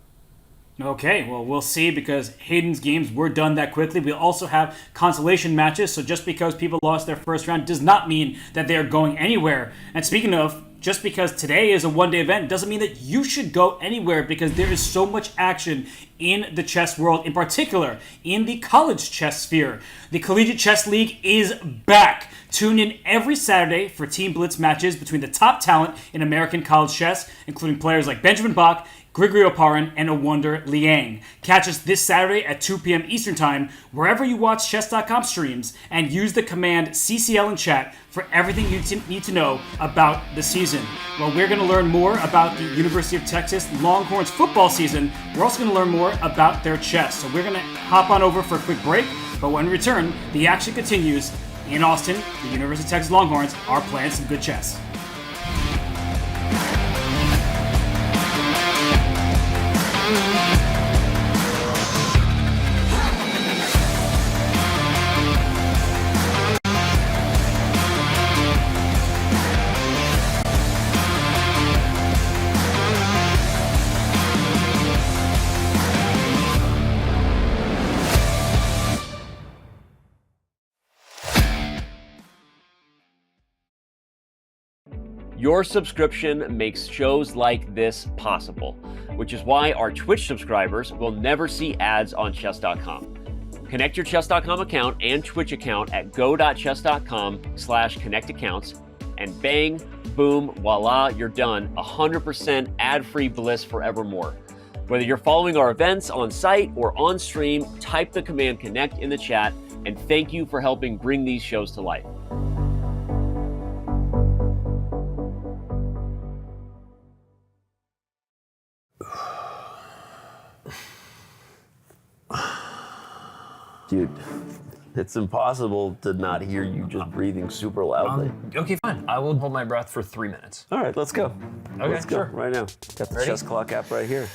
Okay, well, we'll see, because Hayden's games were done that quickly. We also have consolation matches, so just because people lost their first round does not mean that they are going anywhere. And speaking of, just because today is a one-day event doesn't mean that you should go anywhere, because there is so much action in the chess world, in particular in the college chess sphere. The Collegiate Chess League is back. Tune in every Saturday for Team Blitz matches between the top talent in American college chess, including players like Benjamin Bach, Grigorio Parrin, and a wonder Liang. Catch us this Saturday at 2 p.m. Eastern Time, wherever you watch Chess.com streams, and use the command CCL in chat for everything you need to know about the season. Well, we're going to learn more about the University of Texas Longhorns football season. We're also going to learn more about their chess. So we're going to hop on over for a quick break, but when we return, the action continues in Austin. The University of Texas Longhorns are playing some good chess.
Your subscription makes shows like this possible, which is why our Twitch subscribers will never see ads on Chess.com. Connect your Chess.com account and Twitch account at go.chess.com/connectaccounts, and bang, boom, voila, you're done. 100% ad-free bliss forevermore. Whether you're following our events on site or on stream, type the command connect in the chat, and thank you for helping bring these shows to life.
Dude, it's impossible to not hear you just breathing super loudly.
Okay, fine. I will hold my breath for 3 minutes.
All right, let's go.
Okay,
Let's go
sure.
right now. Got the
Ready?
chess clock app right here.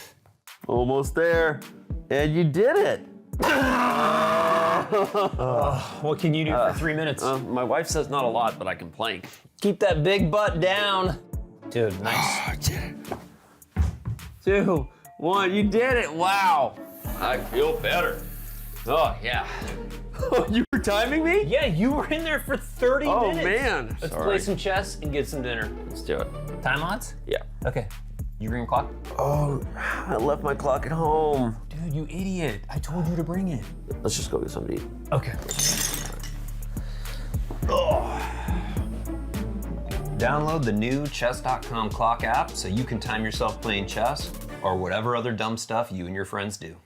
Almost there. And you did it.
What can you do for 3 minutes?
My wife says not a lot, but I can plank.
Keep that big butt down. Dude, nice.
2, 1, you did it. Wow. I feel better. Oh, yeah. You were timing me?
Yeah, you were in there for 30
Oh,
minutes.
man.
Let's
Sorry.
play some chess and get some dinner.
Let's do it.
Time odds?
Yeah.
Okay. You bring a clock?
Oh, I left my clock at home.
Dude, you idiot. I told you to bring it.
Let's just go get something to eat.
Okay. Download the new Chess.com clock app so you can time yourself playing chess or whatever other dumb stuff you and your friends do.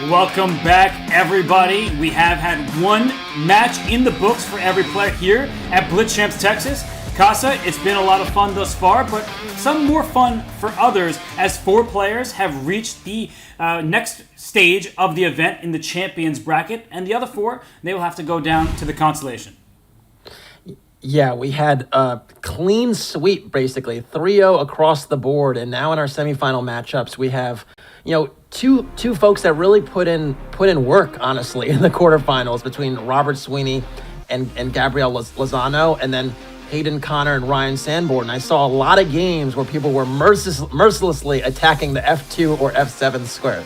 Welcome back, everybody. We have had one match in the books for every player here at BlitzChamps, Texas. Casa, it's been a lot of fun thus far, but some more fun for others as 4 players have reached the next stage of the event in the champions bracket, and the other 4, they will have to go down to the consolation.
Yeah, we had a clean sweep, basically, 3-0 across the board, and now in our semifinal matchups, we have, two folks that really put in work, honestly, in the quarterfinals between Robert Sweeney and Gabriel Lozano, and then Hayden, Connor, and Ryan Sanborn. And I saw a lot of games where people were mercilessly attacking the F2 or F7 square.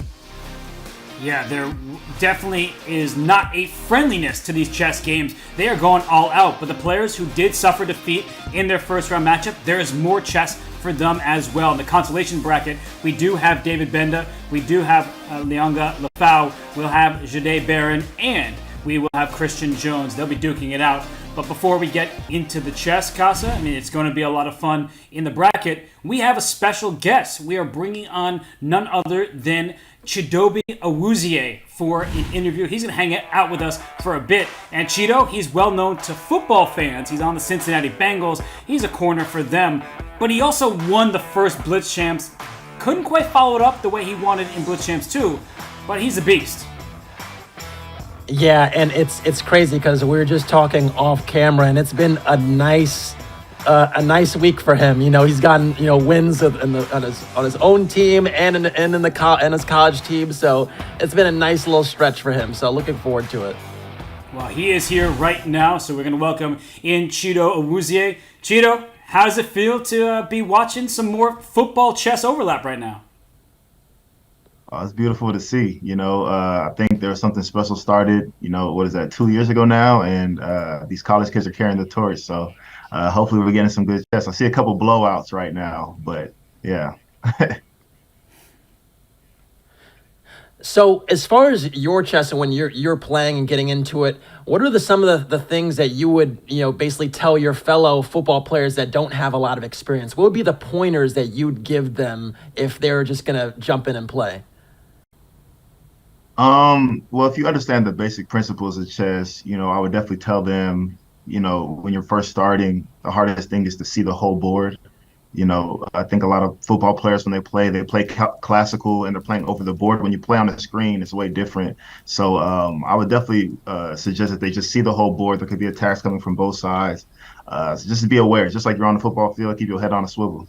Yeah, there definitely is not a friendliness to these chess games. They are going all out, but the players who did suffer defeat in their first round matchup, there is more chess for them as well. In the consolation bracket, we do have Gbenda, we do have Liona, Lefau, we'll have Jahdae, Barron, and we will have Christian Jones. They'll be duking it out. But before we get into the chess, Casa, it's going to be a lot of fun in the bracket. We have a special guest. We are bringing on none other than Chidobe Awuzie for an interview. He's going to hang out with us for a bit. And Chido, he's well known to football fans. He's on the Cincinnati Bengals. He's a corner for them. But he also won the first BlitzChamps. Couldn't quite follow it up the way he wanted in BlitzChamps 2, but he's a beast.
Yeah, and it's crazy because we were just talking off camera, and it's been a nice week for him. He's gotten wins on his own team and in his college team. So it's been a nice little stretch for him. So looking forward to it.
Well, he is here right now, so we're going to welcome in Chido Awuzie. Chido, how does it feel to be watching some more football chess overlap right now?
It's beautiful to see. I think there was something special started, 2 years ago now, and these college kids are carrying the torch. So hopefully we're getting some good chess. I see a couple blowouts right now, but yeah.
So as far as your chess and when you're playing and getting into it, what are some of the things that you would basically tell your fellow football players that don't have a lot of experience? What would be the pointers that you'd give them if they're just gonna jump in and play?
Well, if you understand the basic principles of chess, I would definitely tell them, when you're first starting, the hardest thing is to see the whole board. I think a lot of football players, when they play classical and they're playing over the board. When you play on the screen, it's way different. So I would definitely suggest that they just see the whole board. There could be attacks coming from both sides. So just to be aware, just like you're on the football field, keep your head on a swivel.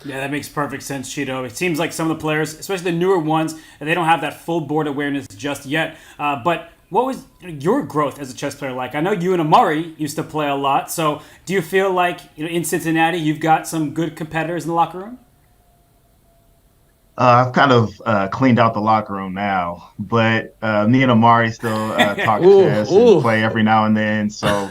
Yeah, that makes perfect sense, Chido. It seems like some of the players, especially the newer ones, they don't have that full board awareness just yet. But what was your growth as a chess player like? I know you and Amari used to play a lot. So do you feel like in Cincinnati you've got some good competitors in the locker room?
I've kind of cleaned out the locker room now, but me and Amari still talk chess and play every now and then. So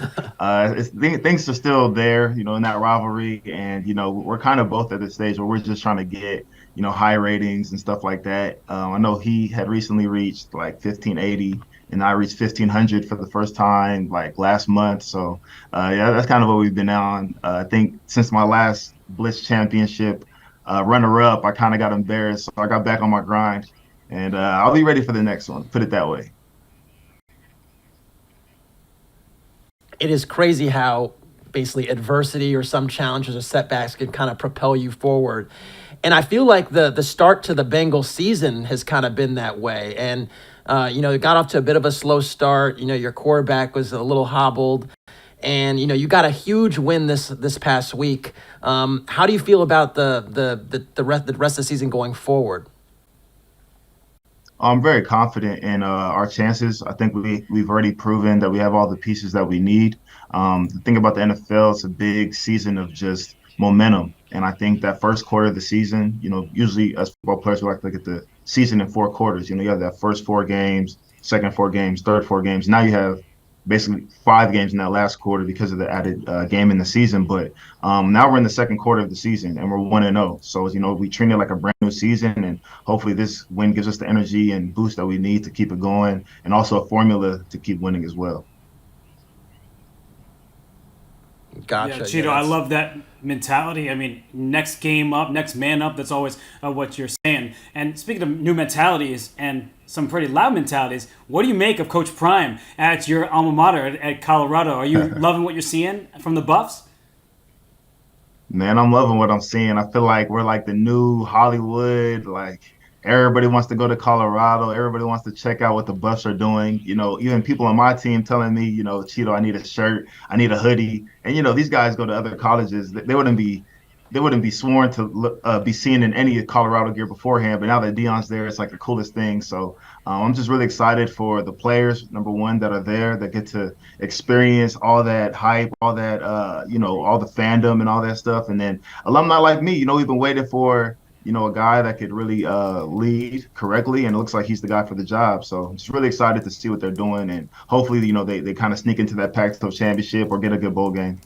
things are still there, in that rivalry. And, we're kind of both at the stage where we're just trying to get, high ratings and stuff like that. I know he had recently reached like 1580, and I reached 1500 for the first time like last month. So, yeah, that's kind of what we've been on. I think since my last Blitz championship, runner-up, I kind of got embarrassed, so I got back on my grind, and I'll be ready for the next one, put it that way.
It is crazy how basically adversity or some challenges or setbacks can kind of propel you forward. And I feel like the start to the Bengals season has kind of been that way. And, it got off to a bit of a slow start. Your quarterback was a little hobbled. And you got a huge win this past week. How do you feel about the rest of the season going forward?
I'm very confident in our chances. I think we've already proven that we have all the pieces that we need. The thing about the NFL, it's a big season of just momentum, and I think that first quarter of the season, usually as football players, we like to look at the season in 4 quarters. You have that first 4 games, second 4 games, third 4 games. Now you have basically 5 games in that last quarter because of the added game in the season. But now we're in the second quarter of the season and we're 1-0. So, we treat it like a brand new season, and hopefully this win gives us the energy and boost that we need to keep it going, and also a formula to keep winning as well.
Gotcha.
Yeah, Chido, I love that mentality. I mean, next game up, next man up, that's always what you're saying. And speaking of new mentalities and some pretty loud mentalities, what do you make of Coach Prime at your alma mater at Colorado? Are you loving what you're seeing from the Buffs?
Man, I'm loving what I'm seeing. I feel like we're like the new Hollywood. Like, everybody wants to go to Colorado. Everybody wants to check out what the Buffs are doing. Even people on my team telling me, Chido, I need a shirt, I need a hoodie. And these guys go to other colleges. They wouldn't be sworn to be seen in any Colorado gear beforehand. But now that Deion's there, it's like the coolest thing. So I'm just really excited for the players, number one, that are there, that get to experience all that hype, all that, all the fandom and all that stuff. And then alumni like me, we've been waiting for, a guy that could really lead correctly, and it looks like he's the guy for the job. So I'm just really excited to see what they're doing, and hopefully, they kind of sneak into that Pac-12 championship or get a good bowl game.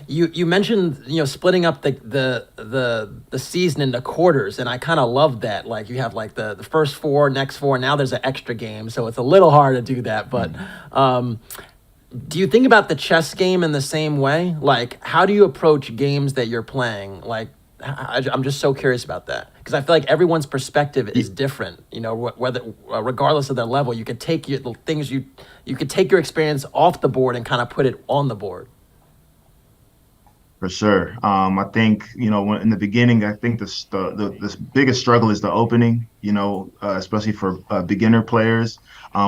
You mentioned splitting up the season into quarters, and I kind of love that. Like, you have like the first 4, next 4. Now there's an extra game, so it's a little hard to do that. But Do you think about the chess game in the same way? Like, how do you approach games that you're playing? Like, I'm just so curious about that because I feel like everyone's perspective is different. You know, whether regardless of their level, you could take the things you could take your experience off the board and kind of put it on the board.
For sure. I think, when in the beginning, I think the biggest struggle is the opening, especially for beginner players,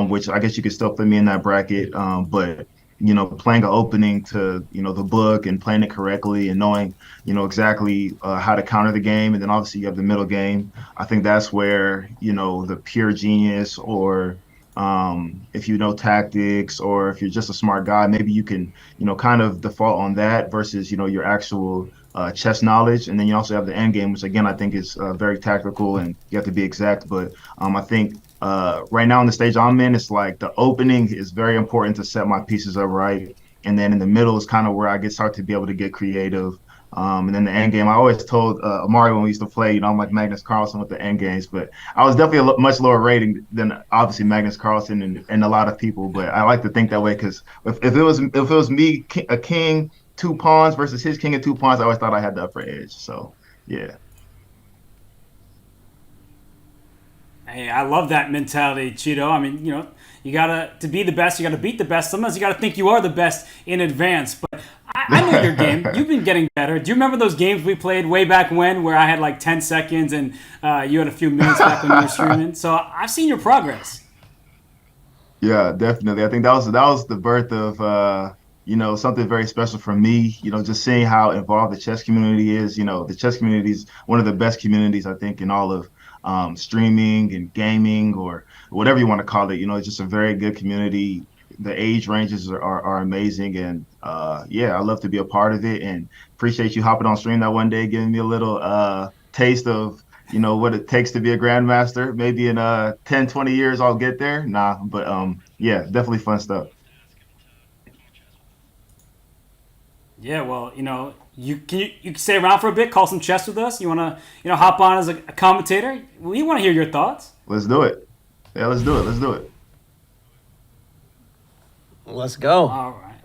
which I guess you could still put me in that bracket. But, playing an opening to, the book and playing it correctly and knowing, exactly how to counter the game. And then obviously you have the middle game. I think that's where, the pure genius or if you know tactics or if you're just a smart guy, maybe you can, kind of default on that versus, your actual chess knowledge. And then you also have the end game, which again, I think is very tactical and you have to be exact. But I think right now in the stage I'm in, it's like the opening is very important to set my pieces up right. And then in the middle is kind of where I start to be able to get creative. And then the end game, I always told Amari when we used to play, I'm like Magnus Carlsen with the end games, but I was definitely a much lower rating than obviously Magnus Carlsen and a lot of people. But I like to think that way because if it was me, a king, 2 pawns versus his king and 2 pawns, I always thought I had the upper edge. So yeah.
Hey, I love that mentality, Cheeto. I mean, you to be the best, you gotta beat the best. Sometimes you gotta think you are the best in advance. But I know your game. You've been getting better. Do you remember those games we played way back when where I had like 10 seconds and you had a few minutes back when you were streaming? So I've seen your progress.
Yeah, definitely. I think that was the birth of something very special for me. Just seeing how involved the chess community is. The chess community is one of the best communities I think in all of streaming and gaming or whatever you want to call it. It's just a very good community. The age ranges are amazing, and I love to be a part of it. And appreciate you hopping on stream that one day, giving me a little taste of what it takes to be a grandmaster. Maybe in 10, 20 years I'll get there. Nah, but definitely fun stuff.
Yeah, well, you can stay around for a bit, call some chess with us. You want to hop on as a commentator? We want to hear your thoughts.
Let's do it. Yeah, let's do it.
Let's go.
All right.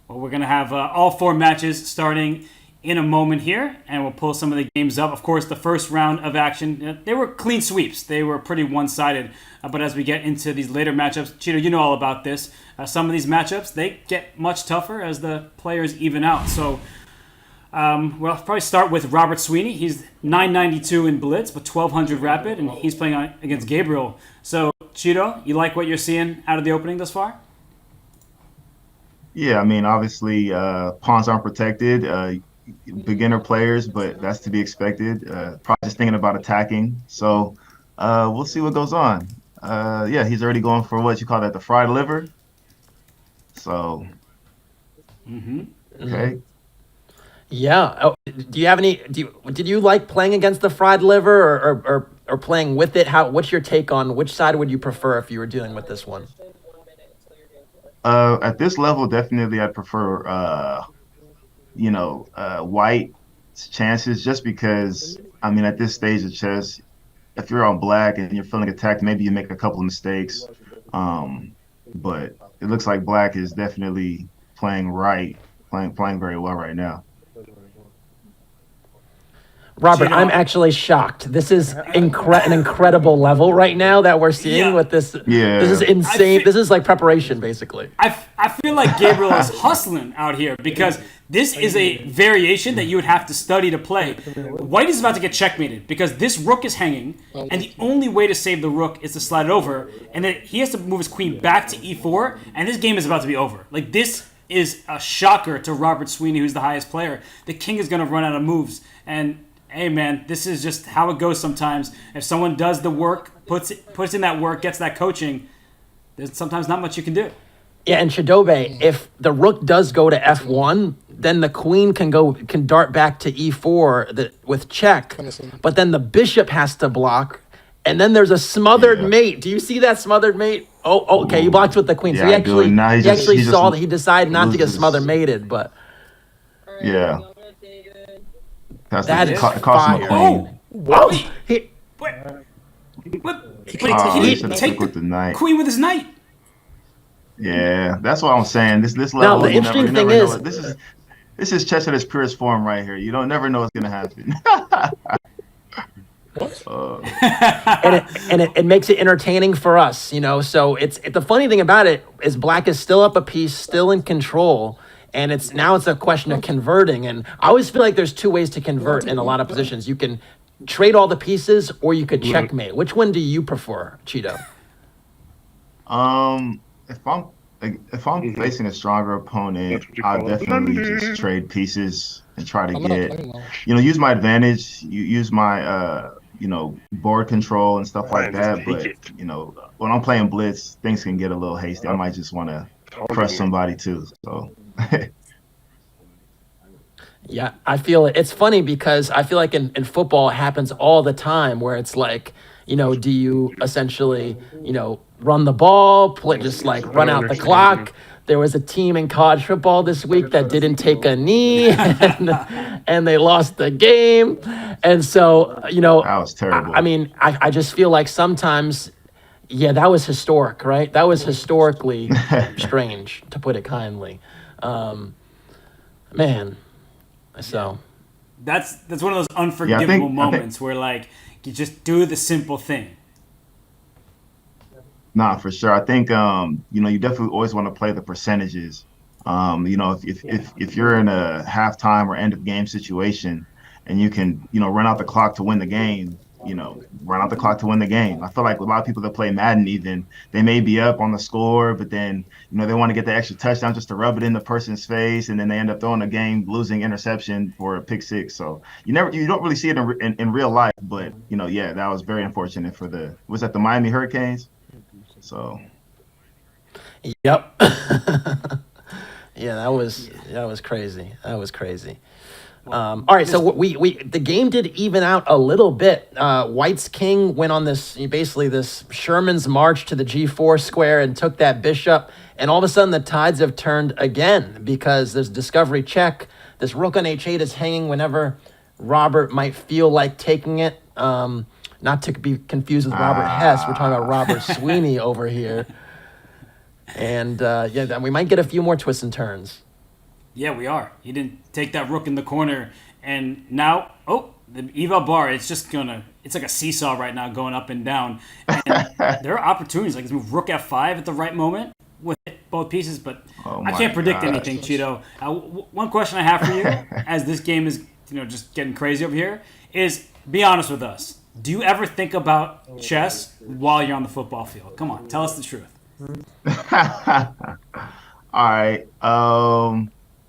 Well, we're going to have all 4 matches starting in a moment here, and we'll pull some of the games up. Of course, the first round of action, they were clean sweeps. They were pretty one-sided. But as we get into these later matchups, Cheeto, you know all about this. Some of these matchups, they get much tougher as the players even out. So we'll probably start with Robert Sweeney. He's 992 in Blitz, but 1200 Rapid, and he's playing against Gabriel. So, Cheeto, you like what you're seeing out of the opening thus far?
Yeah, I mean, obviously, pawns aren't protected. Beginner players, but that's to be expected. Probably just thinking about attacking. So we'll see what goes on. He's already going for what you call that, the fried liver. So, okay.
Yeah. Oh, do you have any? Did you like playing against the fried liver or playing with it? What's your take on which side would you prefer if you were dealing with this one?
At this level, definitely I'd prefer white's chances, just because I mean at this stage of chess, if you're on black and you're feeling attacked, maybe you make a couple of mistakes. But it looks like black is definitely playing very well right now.
Robert, I'm actually shocked. This is an incredible level right now that we're seeing with this.
Yeah.
This is insane. This is like preparation, basically.
I feel like Gabriel is hustling out here because this is a variation that you would have to study to play. White is about to get checkmated because this rook is hanging, and the only way to save the rook is to slide it over, and then he has to move his queen back to e4, and this game is about to be over. Like, this is a shocker to Robert Sweeney, who's the highest player. The king is going to run out of moves, and hey man, this is just how it goes sometimes. If someone does the work, puts in that work, gets that coaching, there's sometimes not much you can do.
Yeah, and Jahdae, if the rook does go to f1, then the queen can dart back to e4 with check, but then the bishop has to block, and then there's a smothered mate. Do you see that smothered mate? Oh, okay, he blocked with the queen. So he actually saw that he decided not to get smothered mated, but
yeah.
That is
fire.
Whoa!
He
take
queen with his knight.
Yeah, that's what I'm saying. This
Now,
level,
the interesting
you
thing
never know
is,
it. This is chess at its purest form right here. You don't never know what's gonna happen.
it makes it entertaining for us, So the funny thing about it is Black is still up a piece, still in control, and it's a question of converting. And I always feel like there's two ways to convert in a lot of positions. You can trade all the pieces, or you could checkmate. Which one do you prefer, Cheeto?
If I'm facing a stronger opponent, I'll definitely just trade pieces and try to get, use my advantage, use my board control and stuff like that. But when I'm playing Blitz, things can get a little hasty. I might just want to crush somebody too. So.
Yeah, I feel it. It's funny because I feel like in football it happens all the time where it's like, do you essentially, run the ball, just like run out the clock? There was a team in college football this week that didn't take a knee and they lost the game. And so,
that was terrible.
I just feel like sometimes, that was historic, right? That was historically strange, to put it kindly. Man. So
that's one of those unforgivable moments where like you just do the simple thing.
Nah, for sure. I think you definitely always want to play the percentages. If you're in a halftime or end of game situation and you can, run out the clock to win the game, run out the clock to win the game. I feel like a lot of people that play Madden, even they may be up on the score, but then they want to get the extra touchdown just to rub it in the person's face, and then they end up throwing a game losing interception for a pick six. So you don't really see it in real life, but that was very unfortunate was that the Miami Hurricanes? So.
Yep. Yeah, that was crazy. That was crazy. All right, so the game did even out a little bit. White's king went on this Sherman's march to the G4 square and took that bishop, and all of a sudden the tides have turned again because there's discovery check. This rook on h8 is hanging whenever Robert might feel like taking it. Not to be confused with Robert Hess. We're talking about Robert Sweeney over here. And we might get a few more twists and turns.
Yeah, we are. He didn't take that rook in the corner, and now, the eval bar, it's like a seesaw right now going up and down. And there are opportunities, like this move rook f5 at the right moment with both pieces, but I can't predict anything, Cheeto. One question I have for you, as this game is just getting crazy over here, is be honest with us. Do you ever think about chess while you're on the football field? Come on, tell us the truth.
All right.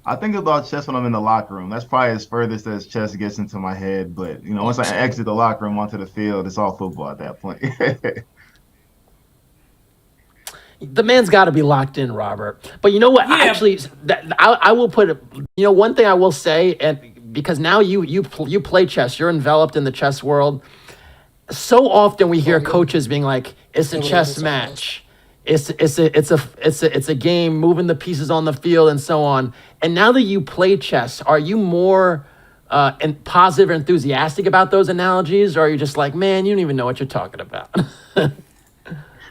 I think about chess when I'm in the locker room. That's probably as furthest as chess gets into my head. But once I exit the locker room onto the field, it's all football at that point.
The man's got to be locked in, Robert. But you know what?
Yeah.
Actually, I will put it. One thing I will say, and because now you play chess, you're enveloped in the chess world. So often we hear coaches being like, "It's a chess match. It's a game, moving the pieces on the field and so on." And now that you play chess, are you more and positive or enthusiastic about those analogies, or are you just like, man, you don't even know what you're talking about?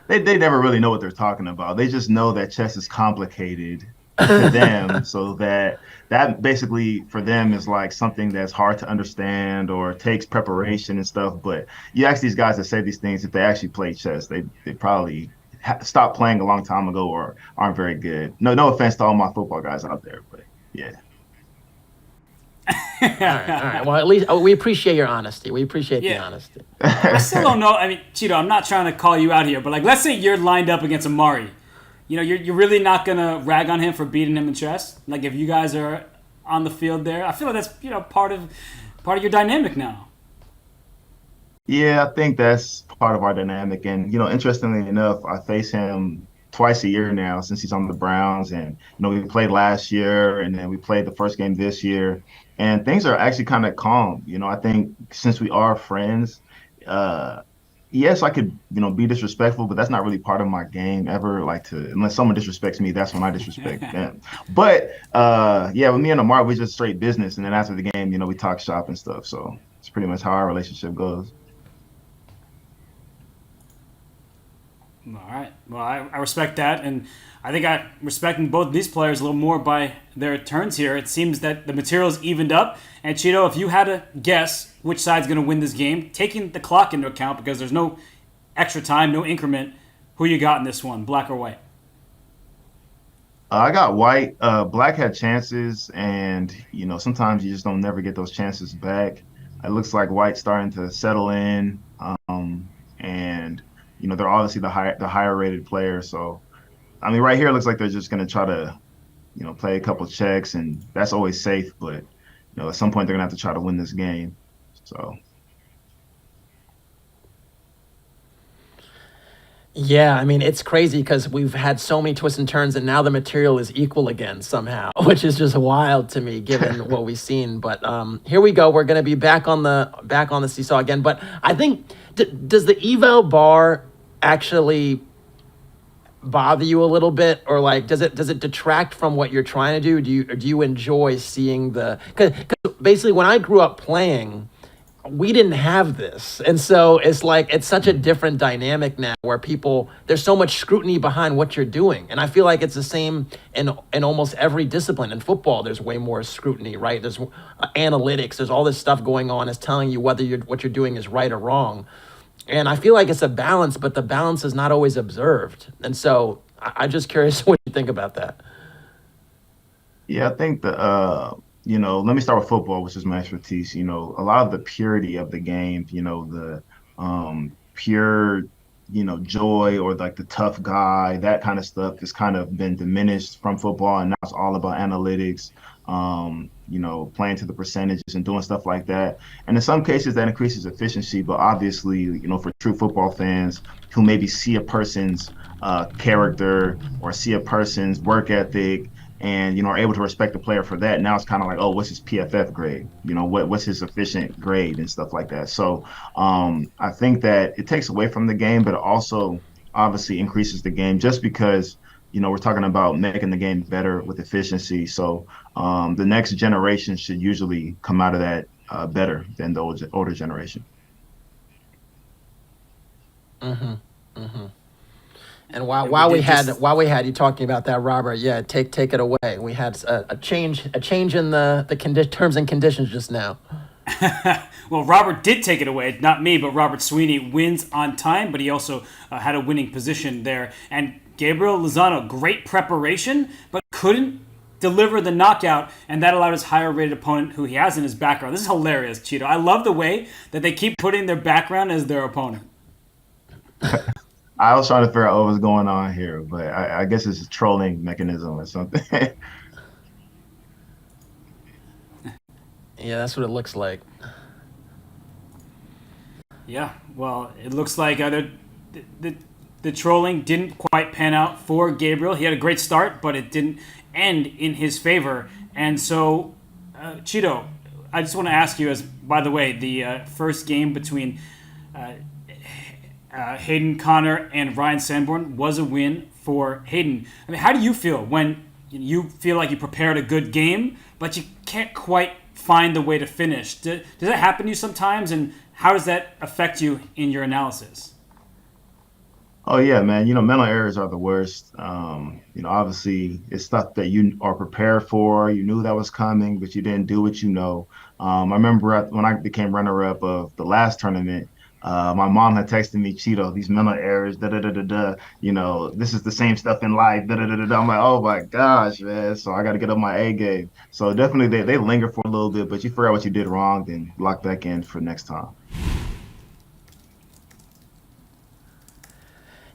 They never really know what they're talking about. They just know that chess is complicated to them, so that basically for them is like something that's hard to understand or takes preparation and stuff. But you ask these guys that say these things, if they actually play chess, they probably stopped playing a long time ago or aren't very good. No offense to all my football guys out there, but yeah.
All right. Well, at least we appreciate your honesty. We appreciate the honesty.
I still don't know. I mean, Cheeto, I'm not trying to call you out here, but like, let's say you're lined up against Amari. You're really not gonna rag on him for beating him in chess. Like, if you guys are on the field there, I feel like that's part of your dynamic now.
Yeah, I think that's part of our dynamic. And, interestingly enough, I face him twice a year now since he's on the Browns. And, we played last year and then we played the first game this year. And things are actually kind of calm. I think since we are friends, yes, I could, be disrespectful, but that's not really part of my game ever. Unless someone disrespects me, that's when I disrespect them. But, with me and Amar, we're just straight business. And then after the game, we talk shop and stuff. So it's pretty much how our relationship goes.
All right. Well, I respect that, and I think I'm respecting both these players a little more by their turns here. It seems that the material's evened up. And Cheeto, if you had to guess which side's going to win this game, taking the clock into account because there's no extra time, no increment, who you got in this one, black or white?
I got white. Black had chances, and sometimes you just don't never get those chances back. It looks like white's starting to settle in, and they're obviously the higher rated player. So I mean, right here it looks like they're just going to try to play a couple checks, and that's always safe. But at some point they're gonna have to try to win this game. So.
Yeah, I mean, it's crazy because we've had so many twists and turns, and now the material is equal again somehow, which is just wild to me given what we've seen. But here we go. We're going to be back on the seesaw again. But I think does the eval bar actually bother you a little bit, or like does it detract from what you're trying to do? Do you enjoy seeing the? Because basically, when I grew up playing, we didn't have this. And so it's like, it's such a different dynamic now where there's so much scrutiny behind what you're doing. And I feel like it's the same in almost every discipline. In football, there's way more scrutiny, right? There's analytics, there's all this stuff going on is telling you whether what you're doing is right or wrong. And I feel like it's a balance, but the balance is not always observed. And so I'm just curious what you think about that.
Yeah, I think let me start with football, which is my expertise. A lot of the purity of the game, the pure, joy, or like the tough guy, that kind of stuff has kind of been diminished from football. And now it's all about analytics, playing to the percentages and doing stuff like that. And in some cases that increases efficiency, but obviously, for true football fans who maybe see a person's character or see a person's work ethic, and are able to respect the player for that. Now it's kind of like, oh, what's his PFF grade? What's his efficient grade and stuff like that. So I think that it takes away from the game, but it also obviously increases the game just because we're talking about making the game better with efficiency. So the next generation should usually come out of that better than the older generation.
Mm-hmm. Mm-hmm. And while we had you talking about that, Robert, yeah, take it away. We had a change in the terms and conditions just now.
Well, Robert did take it away, not me, but Robert Sweeney wins on time, but he also had a winning position there. And Gabriel Lozano, great preparation, but couldn't deliver the knockout, and that allowed his higher-rated opponent, who he has in his background. This is hilarious, Cheeto. I love the way that they keep putting their background as their opponent.
I was trying to figure out what was going on here, but I guess it's a trolling mechanism or something.
Yeah, that's what it looks like.
Yeah, well, it looks like the trolling didn't quite pan out for Gabriel. He had a great start, but it didn't end in his favor. And so, Cheeto, I just want to ask you, as by the way, the first game between Hayden Connor and Ryan Sanborn was a win for Hayden. I mean, how do you feel when you feel like you prepared a good game, but you can't quite find the way to finish? Does that happen to you sometimes, and how does that affect you in your analysis?
Oh yeah, man. Mental errors are the worst. Obviously it's stuff that you are prepared for. You knew that was coming, but you didn't do what you know. I remember when I became runner-up of the last tournament, my mom had texted me, Cheeto, these mental errors, this is the same stuff in life, I'm like, oh my gosh, man. So I got to get up my A game. So definitely they linger for a little bit, but you figure out what you did wrong, then lock back in for next time.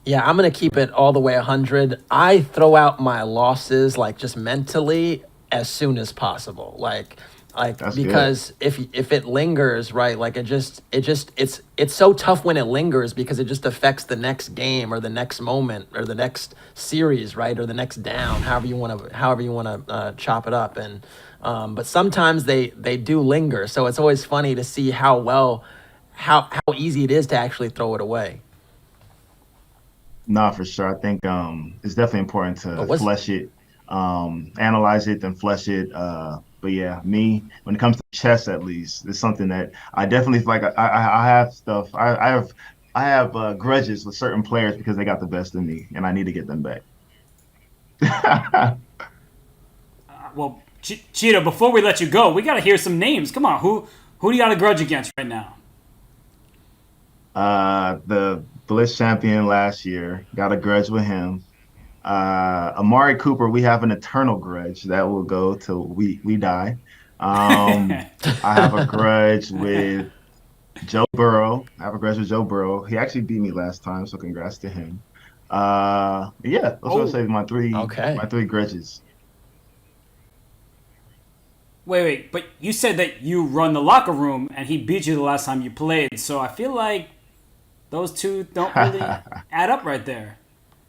Yeah, I'm going to keep it all the way 100. I throw out my losses, like, just mentally as soon as possible. Like
That's
because if it lingers, right, like it's so tough when it lingers because it just affects the next game or the next moment or the next series, right, or the next down, however you want to chop it up. And but sometimes they do linger, so it's always funny to see how easy it is to actually throw it away.
No, for sure. I think it's definitely important to flesh it, analyze it, then flesh it. But yeah, when it comes to chess, at least, it's something that I definitely feel like I have stuff. I grudges with certain players because they got the best of me, and I need to get them back.
Well, Cheeto, before we let you go, we got to hear some names. Come on, who do you got a grudge against right now?
The Blitz champion last year, got a grudge with him. Amari Cooper, we have an eternal grudge that will go till we die. I have a grudge with Joe Burrow. He actually beat me last time, so congrats to him. Yeah, those are say my three grudges.
Wait, but you said that you run the locker room and he beat you the last time you played, so I feel like those two don't really add up right there.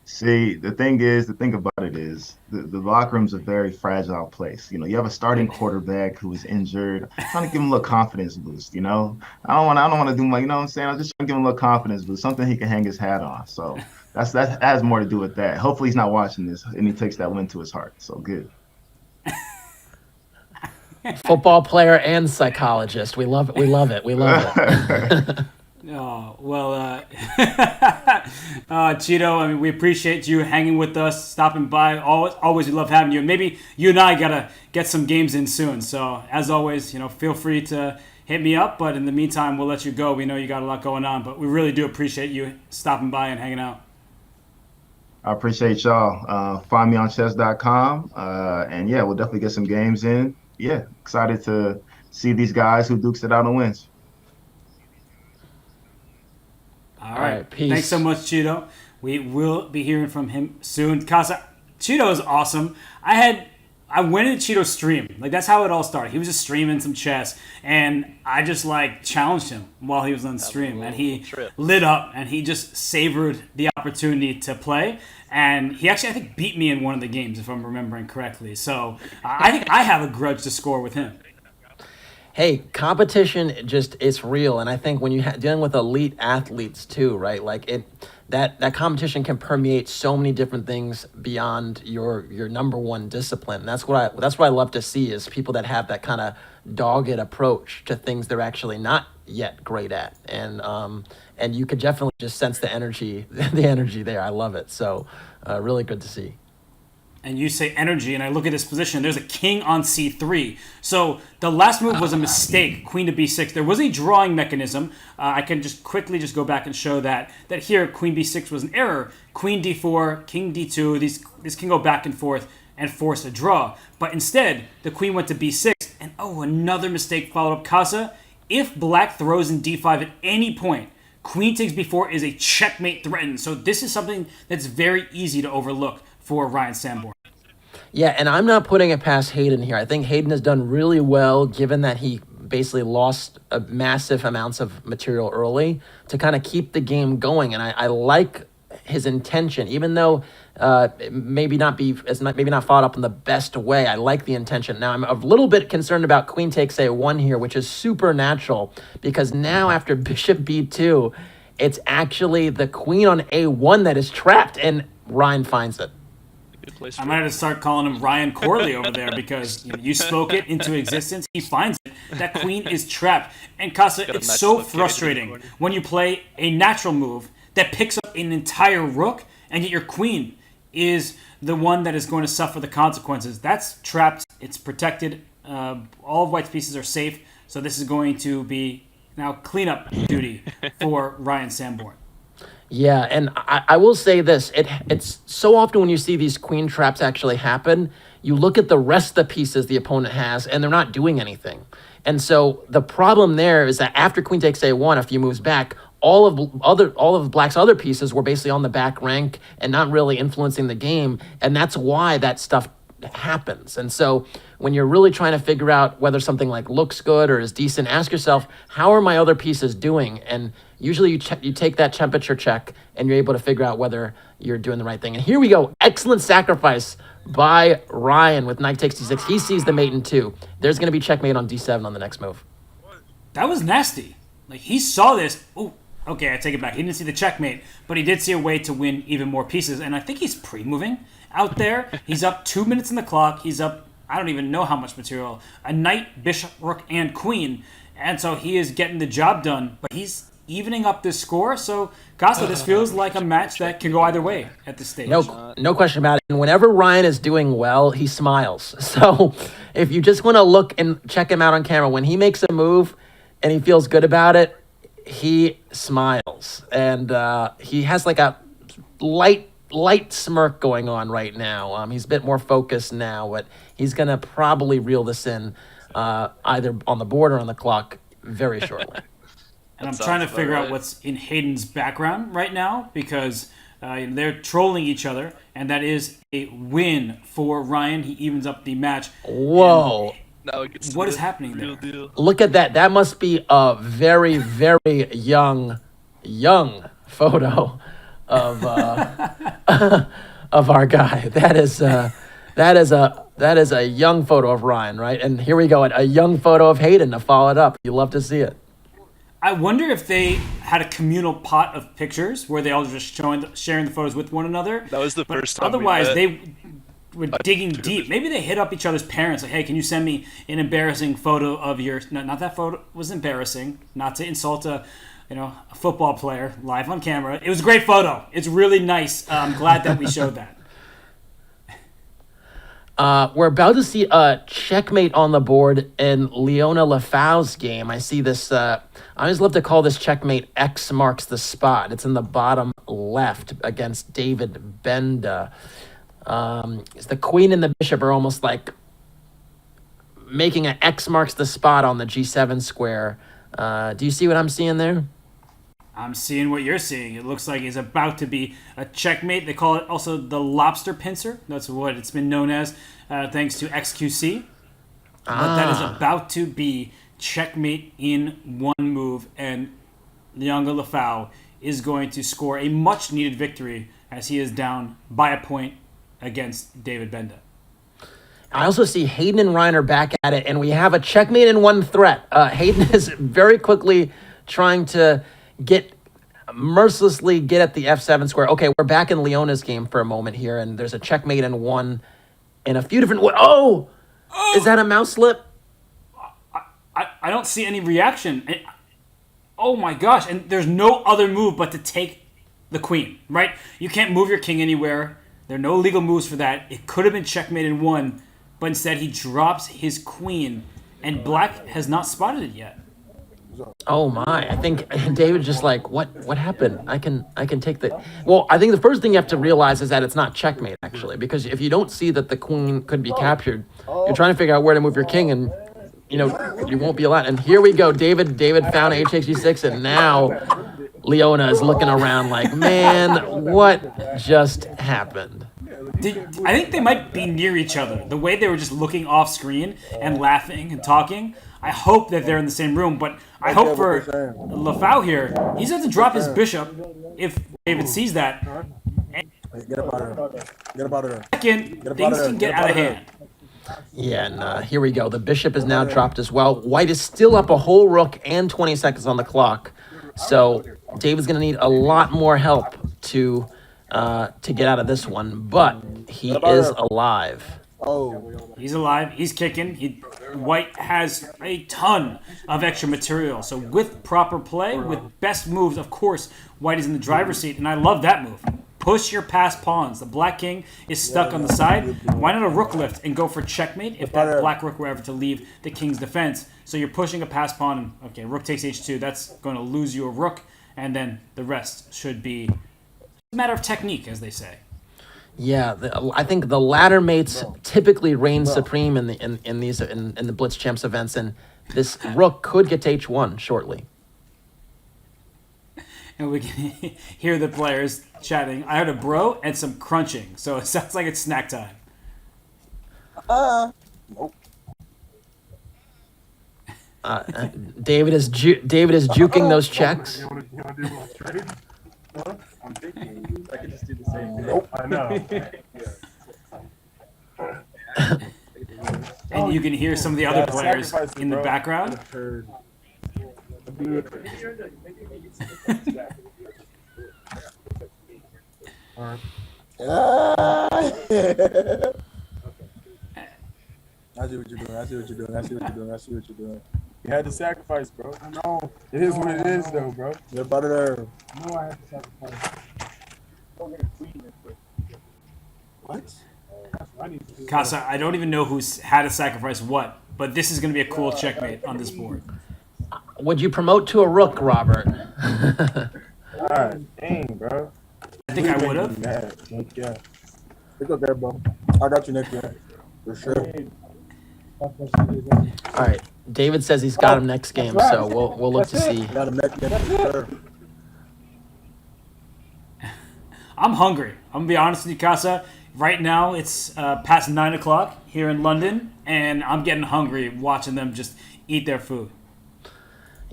See, the thing about it is the locker room's a very fragile place. You have a starting quarterback who is injured. I'm trying to give him a little confidence boost, I don't want to do my, what I'm saying? I'm just trying to give him a little confidence boost, something he can hang his hat on. So that has more to do with that. Hopefully he's not watching this and he takes that win to his heart. So good.
Football player and psychologist. We love it.
Oh, well, Cheeto, I mean, we appreciate you hanging with us, stopping by. Always we love having you. Maybe you and I got to get some games in soon. So, as always, feel free to hit me up. But in the meantime, we'll let you go. We know you got a lot going on, but we really do appreciate you stopping by and hanging out.
I appreciate y'all. Find me on chess.com. And, yeah, we'll definitely get some games in. Yeah, excited to see these guys who dukes it out and wins.
All right.
Peace.
Thanks so much, Cheeto. We will be hearing from him soon. Casa, Cheeto is awesome. I went into Cheeto's stream. Like, that's how it all started. He was just streaming some chess, and I just, challenged him while he was on stream. And he lit up, and he just savored the opportunity to play. And he actually, I think, beat me in one of the games, if I'm remembering correctly. So I think I have a grudge to score with him.
Hey, competition it's real, and I think when you're dealing with elite athletes too, right? That competition can permeate so many different things beyond your number one discipline. That's what I love to see is people that have that kind of dogged approach to things they're actually not yet great at, and you could definitely just sense the energy there. I love it. So really good to see.
And you say energy, and I look at this position. There's a king on c3. So the last move was a mistake, queen to b6. There was a drawing mechanism. I can just quickly go back and show that here, queen b6 was an error. Queen d4, king d2. This can go back and forth and force a draw. But instead, the queen went to b6, and another mistake followed up. Casa, if black throws in d5 at any point, queen takes b4 is a checkmate threatened. So this is something that's very easy to overlook for Ryan Sanborn.
Yeah, and I'm not putting it past Hayden here. I think Hayden has done really well, given that he basically lost a massive amounts of material early to kind of keep the game going. And I like his intention, even though maybe not followed up in the best way. I like the intention. Now I'm a little bit concerned about queen takes a1 here, which is supernatural because now after bishop b2, it's actually the queen on a1 that is trapped, and Ryan finds it.
I might have to start calling him Ryan Corley over there because you spoke it into existence. He finds it. That queen is trapped. And Casa, it's so frustrating when you play a natural move that picks up an entire rook, and yet your queen is the one that is going to suffer the consequences. That's trapped. It's protected. All of White's pieces are safe. So this is going to be now cleanup duty for Ryan Sanborn.
Yeah, and I will say this. It's so often when you see these queen traps actually happen, you look at the rest of the pieces the opponent has, and they're not doing anything. And so the problem there is that after queen takes a1, a few moves back, all of black's other pieces were basically on the back rank and not really influencing the game, and that's why that stuff happens. And so when you're really trying to figure out whether something looks good or is decent, ask yourself, how are my other pieces doing? And usually you take that temperature check and you're able to figure out whether you're doing the right thing. And here we go. Excellent sacrifice by Ryan with knight takes d6. He sees the mate in 2. There's going to be checkmate on d7 on the next move.
That was nasty. He saw this. Oh, okay, I take it back. He didn't see the checkmate, but he did see a way to win even more pieces. And I think he's pre-moving out there. He's up 2 minutes on the clock. He's up, I don't even know how much material. A knight, bishop, rook, and queen. And so he is getting the job done, but he's evening up this score. So, Costa, this feels like a match that can go either way at this stage.
No question about it. And whenever Ryan is doing well, he smiles. So if you just want to look and check him out on camera, when he makes a move and he feels good about it, he smiles. And he has like a light smirk going on right now. He's a bit more focused now, but he's going to probably reel this in either on the board or on the clock very shortly.
And I'm trying to figure out what's in Hayden's background right now because they're trolling each other, and that is a win for Ryan. He evens up the match.
Whoa.
What is happening there?
Look at that. That must be a very, very young photo of of our guy. That is a young photo of Ryan, right? And here we go, a young photo of Hayden to follow it up. You love to see it.
I wonder if they had a communal pot of pictures where they all just sharing the photos with one another.
That was the first time.
Otherwise, they were digging deep. Maybe they hit up each other's parents like, "Hey, can you send me an embarrassing photo of your?" Not that photo was embarrassing. Not to insult a football player live on camera. It was a great photo. It's really nice. I'm glad that we showed that.
We're about to see a checkmate on the board in Liona Lefau's game. I see this. I always love to call this checkmate X marks the spot. It's in the bottom left against David Gbenda. The queen and the bishop are almost like making an X marks the spot on the G7 square. Do you see what I'm seeing there?
I'm seeing what you're seeing. It looks like it's about to be a checkmate. They call it also the lobster pincer. That's what it's been known as, thanks to XQC. But that is about to be checkmate in one move, and Liona Lefau is going to score a much-needed victory as he is down by a point against David Gbenda.
I also see Hayden and Ryan are back at it, and we have a checkmate in one threat. Hayden is very quickly trying to mercilessly get at the F7 square. Okay, we're back in Leona's game for a moment here, and there's a checkmate in one in a few different ways. Oh! Is that a mouse slip?
I don't see any reaction. Oh my gosh, and there's no other move but to take the queen, right? You can't move your king anywhere. There are no legal moves for that. It could have been checkmate in one, but instead he drops his queen, and black has not spotted it yet.
Oh my! I think David's just like, what happened? I can take the. Well, I think the first thing you have to realize is that it's not checkmate actually, because if you don't see that the queen could be captured, you're trying to figure out where to move your king, and you won't be allowed. And here we go. David found HHG6, and now Liona is looking around like, man, what just happened?
I think they might be near each other. The way they were just looking off screen and laughing and talking. I hope that they're in the same room, but I hope for Lefau here, he's going to drop his bishop if David sees that.
Get up out of there. Get up out of there.
Second, things can get out of hand.
Yeah, and here we go. The bishop is now dropped as well. White is still up a whole rook and 20 seconds on the clock. So David's going to need a lot more help to get out of this one, but he is alive.
Oh,
he's alive. He's kicking. White has a ton of extra material. So with proper play, with best moves, of course, White is in the driver's seat, and I love that move. Push your passed pawns. The black king is stuck on the side. Why not a rook lift and go for checkmate if that black rook were ever to leave the king's defense? So you're pushing a passed pawn. Okay, rook takes h2. That's going to lose you a rook, and then the rest should be a matter of technique, as they say.
Yeah, I think the ladder mates typically reign supreme in the BlitzChamps events, and this rook could get to h1 shortly.
And we can hear the players chatting. I heard a bro and some crunching, so it sounds like it's snack time.
nope.
David is juking those checks.
You want to do a little trade? I'm thinking I could just do the same thing. Nope. I know.
And you can hear some of the other players in the background.
I see what you're doing.
You had to sacrifice, bro. I know. It is what it is, though, bro. Get up out of there. No, I had to sacrifice. Don't get a queen real quick. What?
Casa, I don't even know who's had to sacrifice what, but this is going to be a cool checkmate on this board.
Would you promote to a rook, Robert?
God dang, bro.
I think I would have.
Yeah. It's okay, bro. I got you next game. For sure.
All right. David says he's got him next game, so we'll look to see.
Got him next game. For sure.
I'm hungry. I'm going to be honest with you, Casa. Right now, it's past 9 o'clock here in London, and I'm getting hungry watching them just eat their food.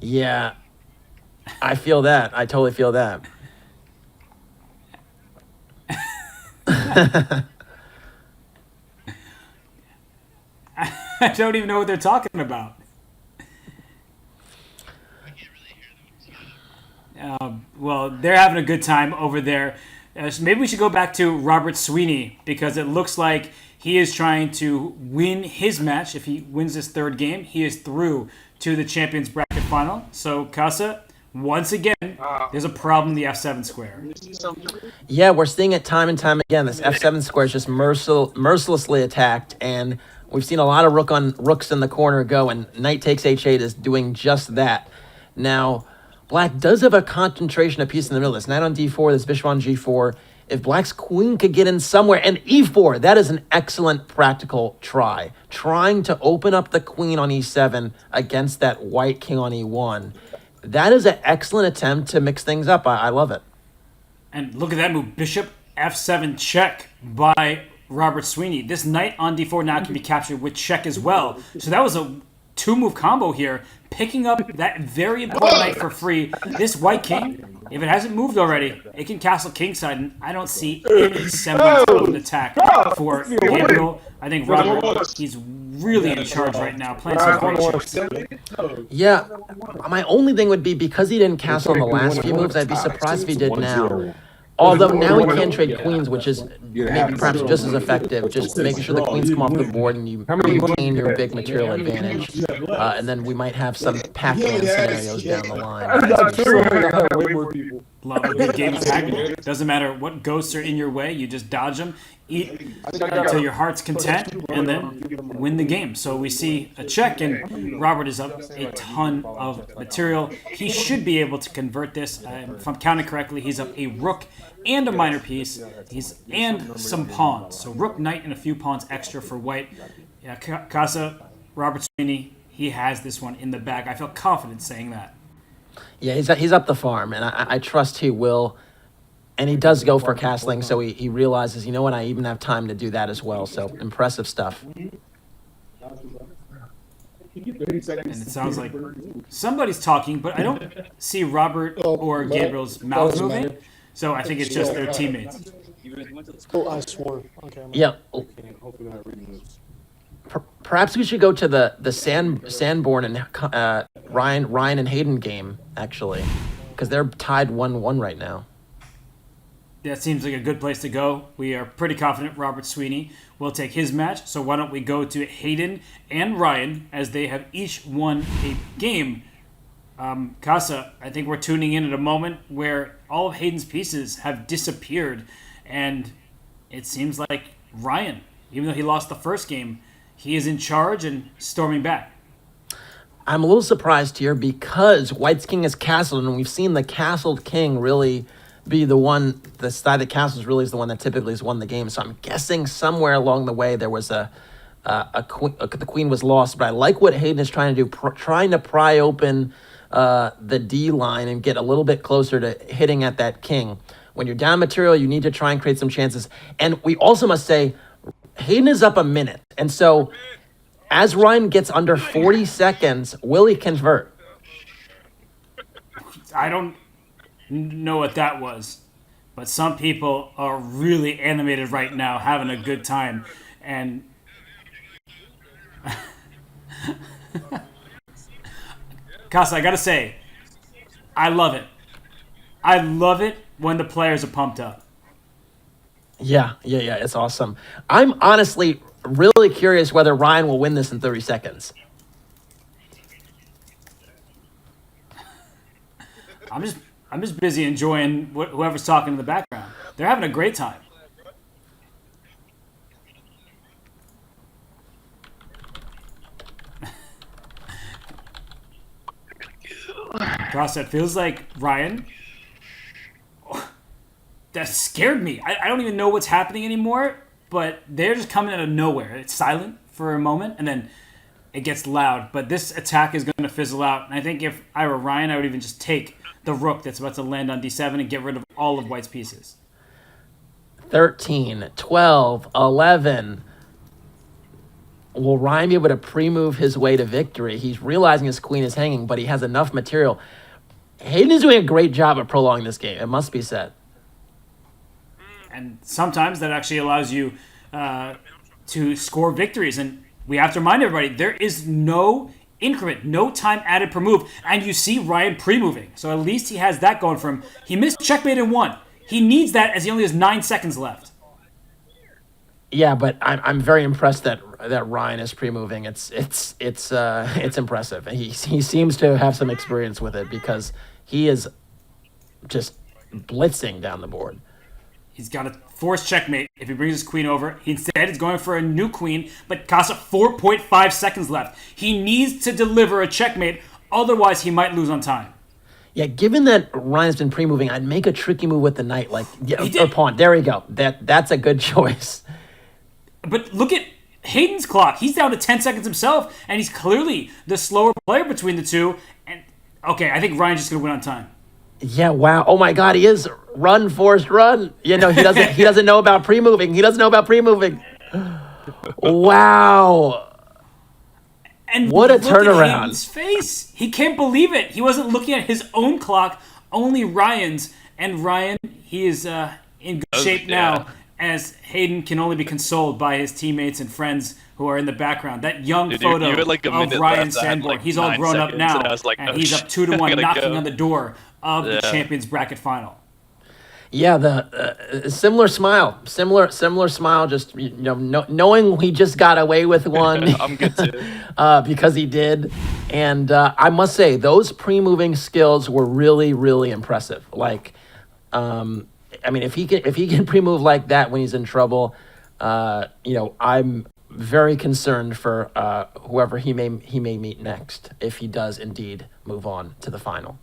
Yeah. I feel that. I totally feel that.
I don't even know what they're talking about. Well, they're having a good time over there. So maybe we should go back to Robert Sweeney, because it looks like he is trying to win his match. If he wins this third game, he is through to the Champions Bracket Final. So, Casa, once again, there's a problem in the F7 square.
Yeah, we're seeing it time and time again. This F7 square is just mercilessly attacked, and we've seen a lot of rooks in the corner go, and knight takes h8 is doing just that. Now, Black does have a concentration of piece in the middle. This knight on d4, this bishop on g4. If Black's queen could get in somewhere, and e4, that is an excellent practical try. Trying to open up the queen on e7 against that white king on e1. That is an excellent attempt to mix things up. I love it.
And look at that move. Bishop f7 check by Robert Sweeney. This knight on d4 now can be captured with check as well. So that was a two-move combo here, picking up that very important knight for free. This white king, if it hasn't moved already, it can castle kingside, and I don't see any semblance of an attack for Gabriel. I think Robert, he's really in charge right now, playing some great chess.
Yeah, my only thing would be, because he didn't castle in the last few moves, I'd be surprised if he did now. Although now he can trade queens, which is maybe perhaps just as effective, just making sure the queens come off the board and you maintain your big material advantage. And then we might have some pack-in scenarios down the line.
Love a good game of tag. Doesn't matter what ghosts are in your way, you just dodge them, eat until your heart's content, and then win the game. So we see a check, and Robert is up a ton of material. He should be able to convert this. If I'm counting correctly, he's up a rook and a minor piece, and some pawns. So rook, knight, and a few pawns extra for white. Yeah, Casa, Robert Sweeney, he has this one in the bag. I feel confident saying that.
Yeah, he's up the farm, and I trust he will. And he does go for castling, so he realizes, you know what, I even have time to do that as well. So impressive stuff.
And it sounds like somebody's talking, but I don't see Robert or Gabriel's mouth moving. So I think it's just their teammates.
Oh, I swore. Okay.
Yeah. Perhaps we should go to the Sandborn and Ryan and Hayden game, actually, because they're tied 1-1 right now.
That seems like a good place to go. We are pretty confident Robert Sweeney will take his match. So why don't we go to Hayden and Ryan, as they have each won a game. Casa, I think we're tuning in at a moment where all of Hayden's pieces have disappeared. And it seems like Ryan, even though he lost the first game, he is in charge and storming back.
I'm a little surprised here because White's king is castled, and we've seen the castled king really be the side that castles really is the one that typically has won the game. So I'm guessing somewhere along the way there was the queen was lost. But I like what Hayden is trying to do, trying to pry open the D line and get a little bit closer to hitting at that king. When you're down material, you need to try and create some chances. And we also must say, Hayden is up a minute. And so as Ryan gets under 40 seconds, will he convert?
I don't know what that was, but some people are really animated right now, having a good time. And Casa, I gotta say, I love it. I love it when the players are pumped up.
Yeah, it's awesome. I'm honestly really curious whether Ryan will win this in 30 seconds.
I'm just busy enjoying whoever's talking in the background. They're having a great time. Crossset feels like Ryan. Oh, that scared me. I don't even know what's happening anymore, but they're just coming out of nowhere. It's silent for a moment, and then it gets loud. But this attack is going to fizzle out. And I think if I were Ryan, I would even just take the rook that's about to land on d7 and get rid of all of White's pieces.
13, 12, 11. Will Ryan be able to pre-move his way to victory? He's realizing his queen is hanging, but he has enough material. Hayden is doing a great job of prolonging this game, it must be said.
And sometimes that actually allows you to score victories. And we have to remind everybody, there is no increment, no time added per move. And you see Ryan pre-moving. So at least he has that going for him. He missed checkmate in 1. He needs that as he only has 9 seconds left.
Yeah, but I'm very impressed that Ryan is pre-moving. It's impressive. He seems to have some experience with it because he is just blitzing down the board.
He's got a forced checkmate if he brings his queen over. He instead is going for a new queen, but costs 4.5 seconds left. He needs to deliver a checkmate, otherwise he might lose on time.
Yeah, given that Ryan's been pre-moving, I'd make a tricky move with the knight, like or pawn. There we go. That's a good choice.
But look at Hayden's clock. He's down to 10 seconds himself, and he's clearly the slower player between the two. And okay, I think Ryan's just gonna win on time.
Yeah, wow. Oh my God, he is run, Forrest, run. You know, he doesn't know about pre-moving. He doesn't know about pre-moving. Wow.
And
what a
look
turnaround.
At Hayden's face. He can't believe it. He wasn't looking at his own clock, only Ryan's. And Ryan, he is in good shape now, as Hayden can only be consoled by his teammates and friends who are in the background. That young photo of Ryan Sandborn. He's all grown up now, and he's up 2-1, knocking on the door of the Champions Bracket Final.
Yeah, the similar smile, similar smile. Just knowing he just got away with one.
I'm good too.
Because he did, and I must say those pre-moving skills were really, really impressive. Like, I mean, if he can pre-move like that when he's in trouble, I'm very concerned for whoever he may meet next if he does indeed move on to the final.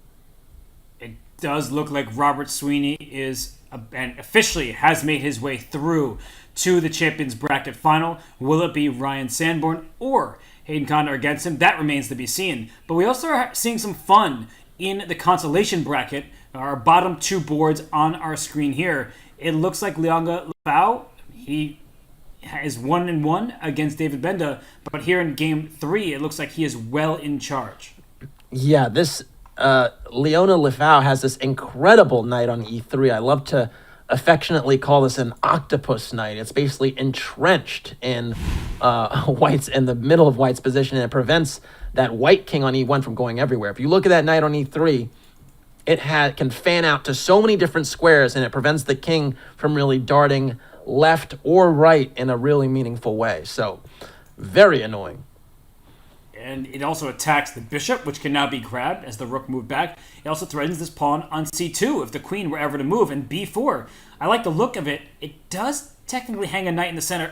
It does look like Robert Sweeney is and officially has made his way through to the Champions Bracket Final. Will it be Ryan Sandborn or Hayden Condor against him? That remains to be seen. But we also are seeing some fun in the Consolation Bracket. Our bottom 2 boards on our screen here. It looks like Lefau, he is 1-1 against David Gbenda, but here in game 3, it looks like he is well in charge.
Yeah, this Liona Lefau has this incredible knight on e3. I love to affectionately call this an octopus knight. It's basically entrenched in White's in the middle of White's position, and it prevents that white king on e1 from going everywhere. If you look at that knight on e3, it can fan out to so many different squares, and it prevents the king from really darting left or right in a really meaningful way. So, very annoying.
And it also attacks the bishop, which can now be grabbed as the rook moved back. It also threatens this pawn on c2 if the queen were ever to move. And b4, I like the look of it. It does technically hang a knight in the center.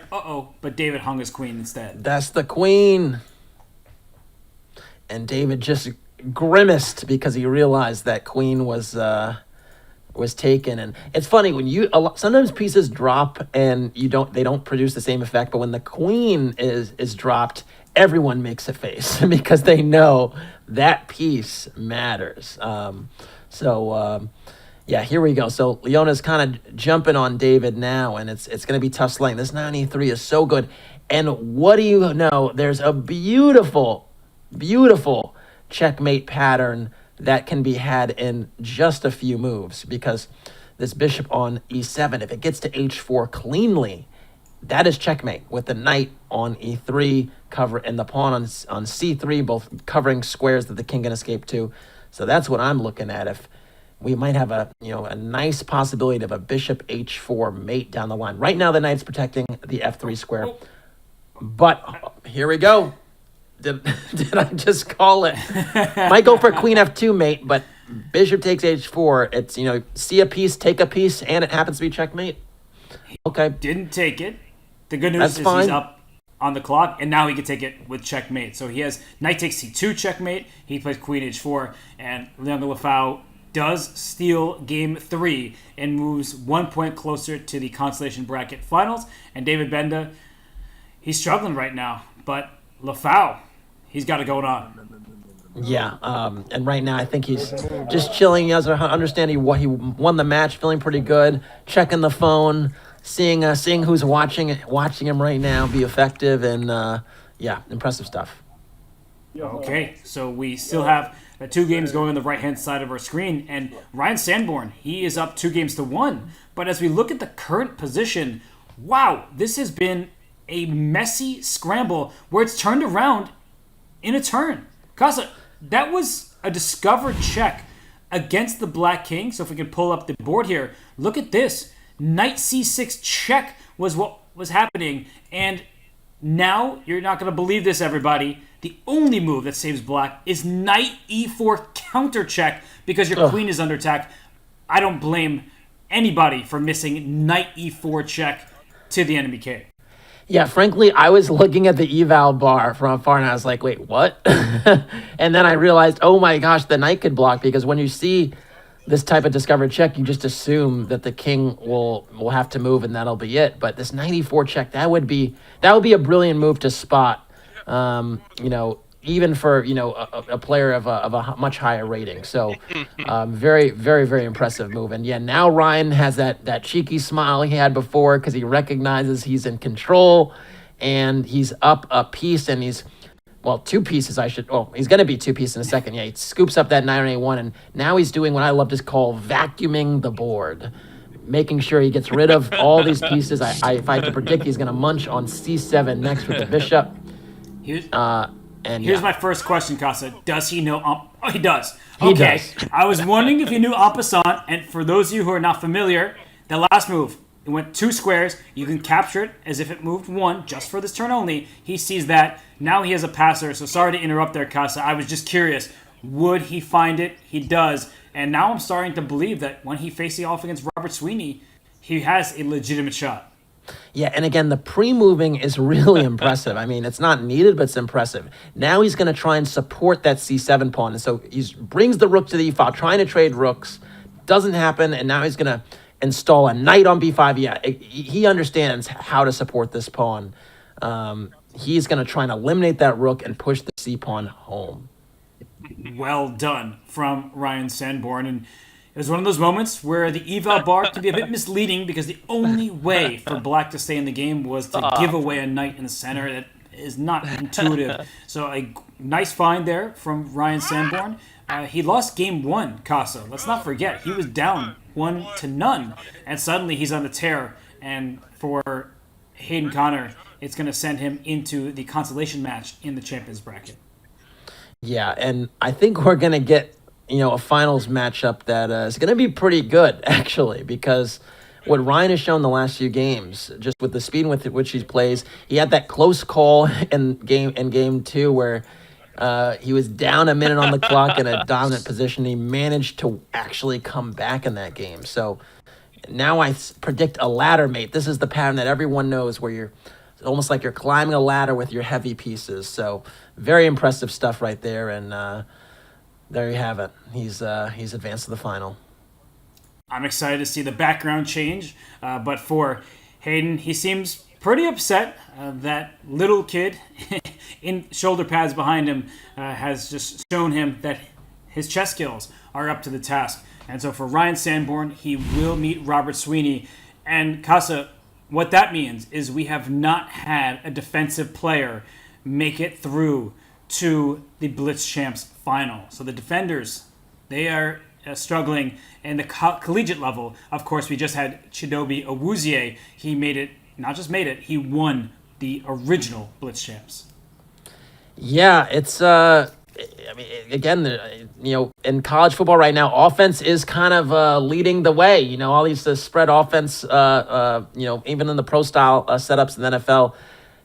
But David hung his queen instead.
That's the queen. And David just grimaced because he realized that queen was taken. And it's funny when sometimes pieces drop and they don't produce the same effect, but when the queen is dropped, everyone makes a face because they know that piece matters. Yeah, here we go. So Leona's kind of jumping on David now, and it's going to be tough sledding. This 9e3 is so good. And what do you know? There's a beautiful, beautiful checkmate pattern that can be had in just a few moves, because this bishop on e7, if it gets to h4 cleanly, that is checkmate with the knight on e3 and the pawn on c3, both covering squares that the king can escape to. So that's what I'm looking at. If we might have a nice possibility of a bishop h4 mate down the line. Right now the knight's protecting the f3 square, but here we go. Did I just call it? Might go for queen f2 mate, but bishop takes h4, it's, see a piece, take a piece, and it happens to be checkmate. Okay.
Didn't take it. The good news
That's
is
fine.
he's up on the clock, and now he can take it with checkmate. So he has knight takes c2 checkmate. He plays queen h4, and Lefau does steal game 3 and moves 1 point closer to the Consolation bracket finals. And David Gbenda, he's struggling right now, but Lefau, he's got it going on.
Yeah, and right now I think he's just chilling. He has an understanding what he won the match, feeling pretty good, checking the phone, seeing who's watching him right now be effective, and impressive stuff.
Okay, so we still have 2 games going on the right-hand side of our screen, and Ryan Sandborn, he is up 2-1. But as we look at the current position, wow, this has been a messy scramble where it's turned around in a turn. Casa, that was a discovered check against the Black King. So if we can pull up the board here, look at this. Knight c6 check was what was happening. And now, you're not going to believe this, everybody. The only move that saves Black is knight e4 counter check because your queen is under attack. I don't blame anybody for missing knight e4 check to the enemy king.
Yeah, frankly, I was looking at the eval bar from afar, and I was like, wait, what? And then I realized, oh my gosh, the knight could block, because when you see this type of discovered check, you just assume that the king will have to move, and that'll be it. But this 94 check, that would be a brilliant move to spot, even for a player of a much higher rating. So very, very, very impressive move. And yeah, now Ryan has that cheeky smile he had before because he recognizes he's in control, and he's up a piece, and he's 2 pieces. He's going to be 2 pieces in a second. Yeah, he scoops up that knight on a1, and now he's doing what I love to call vacuuming the board, making sure he gets rid of all these pieces. If I had to predict, he's going to munch on c7 next with the bishop.
Here's my first question, Casa. Does he know? He does.
He does.
I was wondering if he knew en passant. And for those of you who are not familiar, the last move, it went 2 squares. You can capture it as if it moved 1, just for this turn only. He sees that. Now he has a passer. So sorry to interrupt there, Casa. I was just curious. Would he find it? He does. And now I'm starting to believe that when he faces off against Robert Sweeney, he has a legitimate shot.
Yeah, and again, the pre-moving is really impressive. I mean, it's not needed, but it's impressive. Now he's going to try and support that c7 pawn. And so he brings the rook to the e-file, trying to trade rooks. Doesn't happen, and now he's going to install a knight on b5. Yeah, he understands how to support this pawn. He's going to try and eliminate that rook and push the c-pawn home.
Well done from Ryan Sanborn. And it was one of those moments where the eval bar can be a bit misleading because the only way for Black to stay in the game was to give away a knight in the center. That is not intuitive. So a nice find there from Ryan Sanborn. He lost game 1, Casa. Let's not forget, he was down 1-0, and suddenly he's on the tear. And for Hayden Connor, it's going to send him into the consolation match in the Champions bracket.
Yeah, and I think we're going to get a finals matchup that is going to be pretty good, actually, because what Ryan has shown the last few games, just with the speed with which he plays, he had that close call in game 2 where he was down a minute on the clock in a dominant position. He managed to actually come back in that game. So now I predict a ladder mate. This is the pattern that everyone knows, where you're almost like you're climbing a ladder with your heavy pieces. So very impressive stuff right there, and there you have it. He's advanced to the final.
I'm excited to see the background change, but for Hayden, he seems pretty upset. That little kid in shoulder pads behind him has just shown him that his chess skills are up to the task. And so for Ryan Sanborn, he will meet Robert Sweeney. And Casa, what that means is we have not had a defensive player make it through to the BlitzChamps final. So the defenders, they are struggling. And the collegiate level, of course, we just had Chidobe Awuzie. He made it, not just made it, he won the original BlitzChamps.
Yeah, it's again, in college football right now, offense is kind of leading the way. All these spread offense, even in the pro style setups in the NFL.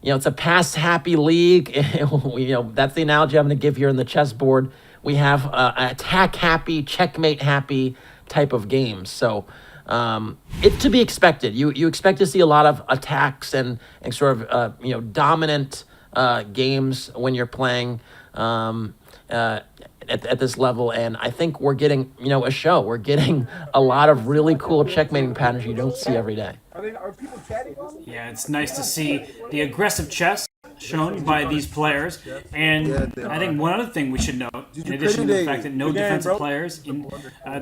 It's a pass-happy league. That's the analogy I'm going to give here in the chessboard. we have attack happy, checkmate happy type of games. So it's to be expected. You expect to see a lot of attacks and sort of dominant games when you're playing at this level, and I think we're getting a show. We're getting a lot of really cool checkmating patterns you don't see every day.
Yeah, it's nice to see the aggressive chess shown by these players, and I think one other thing we should note, in addition to the fact that no defensive players in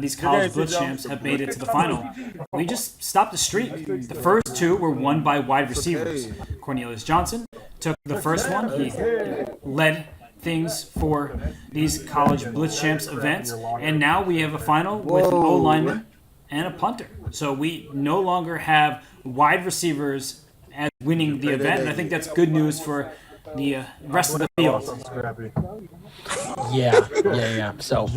these college BlitzChamps have made it to the final, we just stopped the streak. The first two were won by wide receivers. Cornelius Johnson took the first one. He led things for these college BlitzChamps events, and now we have a final with an O-lineman and a punter. So we no longer have wide receivers as winning the event, and I think that's good news for the rest of the field.
Yeah. So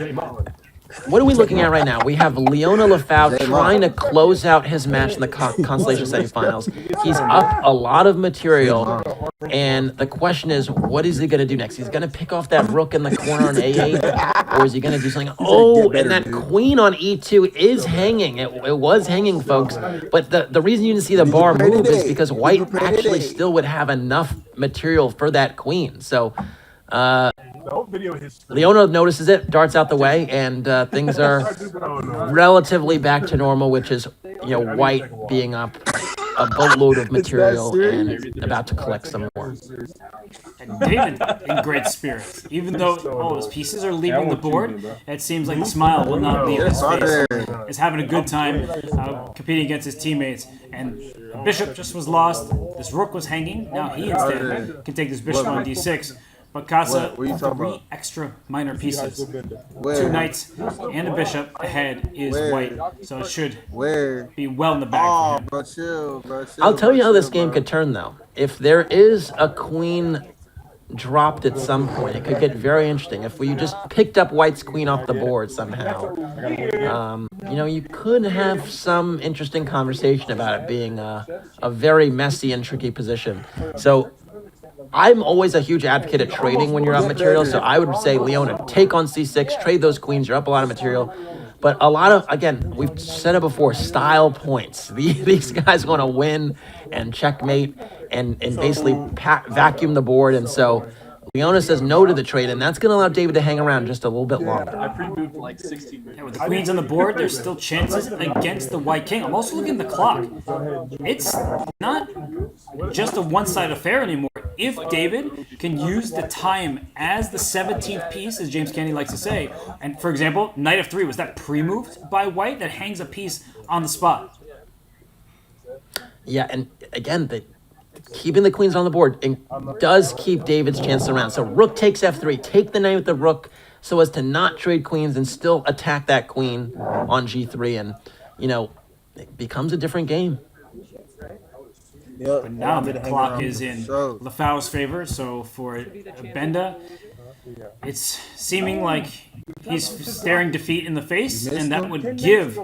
what are we looking at right now? We have Leona Lefau trying to close out his match in the Consolation semifinals. He's up a lot of material, and the question is, what is he going to do next? He's going to pick off that rook in the corner on A8, or is he going to do something? Oh, and that queen on E2 is hanging. It was hanging, folks. But the reason you didn't see the bar move is because white actually still would have enough material for that queen. So Leona notices it, darts out the way, and things are relatively back to normal, which is, white being up a boatload of material and about to collect some more.
And David in great spirits. Even though all his pieces are leaving the board, it seems like the smile will not leave his face. He's having a good time competing against his teammates. And a bishop just was lost. This rook was hanging. Now he instead can take this bishop on D6. But Casa, 3 extra minor pieces. 2 knights and a bishop ahead is white. So it should be well in the bag for him.
I'll tell you how this game could turn, though. If there is a queen dropped at some point, it could get very interesting. If we just picked up white's queen off the board somehow, you could have some interesting conversation about it being a very messy and tricky position. So I'm always a huge advocate of trading when you're up material, so I would say, Leona, take on C6, trade those queens, you're up a lot of material. But a lot of, again, we've said it before, style points. These guys want to win and checkmate and basically vacuum the board, and so Leona says no to the trade, and that's going to allow David to hang around just a little bit longer.
I pre-moved like 16 minutes. Yeah, with the queens on the board, there's still chances against the white king. I'm also looking at the clock. It's not just a one-sided affair anymore. If David can use the time as the 17th piece, as James Kennedy likes to say, and for example, knight of 3, was that pre-moved by white? That hangs a piece on the spot.
Yeah, and again, keeping the queens on the board does keep David's chance around. So rook takes F3, take the knight with the rook so as to not trade queens and still attack that queen on G3, and, it becomes a different game.
But now the clock is in Lefau's favor, so for Gbenda, it's seeming like he's staring defeat in the face, and that would give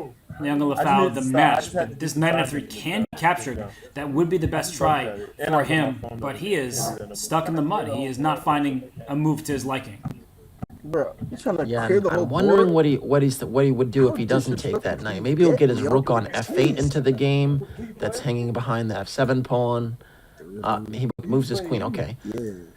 young Lefau the match. But this knight F3 can be captured. That would be the best try for him, but he is stuck in the mud. He is not finding a move to his liking.
Yeah, I'm wondering what he would do if he doesn't take that knight. Maybe he'll get his rook on F8 into the game. That's hanging behind the F7 pawn. He moves his queen. Okay.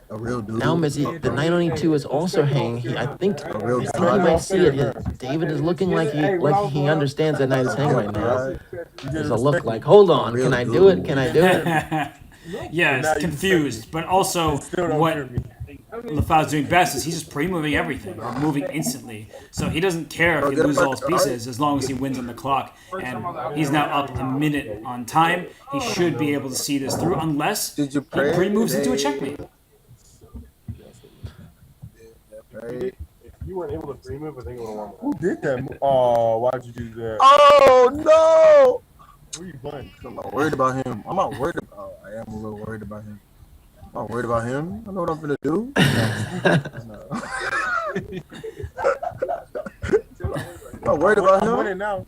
Now the knight on E2 is also hanging. I think he might see it. David is looking like he understands that knight is hanging right now. There's a look like, hold on, can I do it? Can I do it?
Yeah, it's confused, but also what Lefau's doing best is he's just pre-moving everything, or moving instantly. So he doesn't care if he loses all his pieces as long as he wins on the clock. And he's now up a minute on time. He should be able to see this through unless he pre-moves into a checkmate.
If you weren't able to pre-move, I think it would have won. Who did that? Oh, why'd you do that? Oh, no! Who are you playing? I'm not worried about him. I'm not worried about I am a little worried about him. I'm not worried about him. I know what I'm going to do. I'm not worried about him. I'm winning now.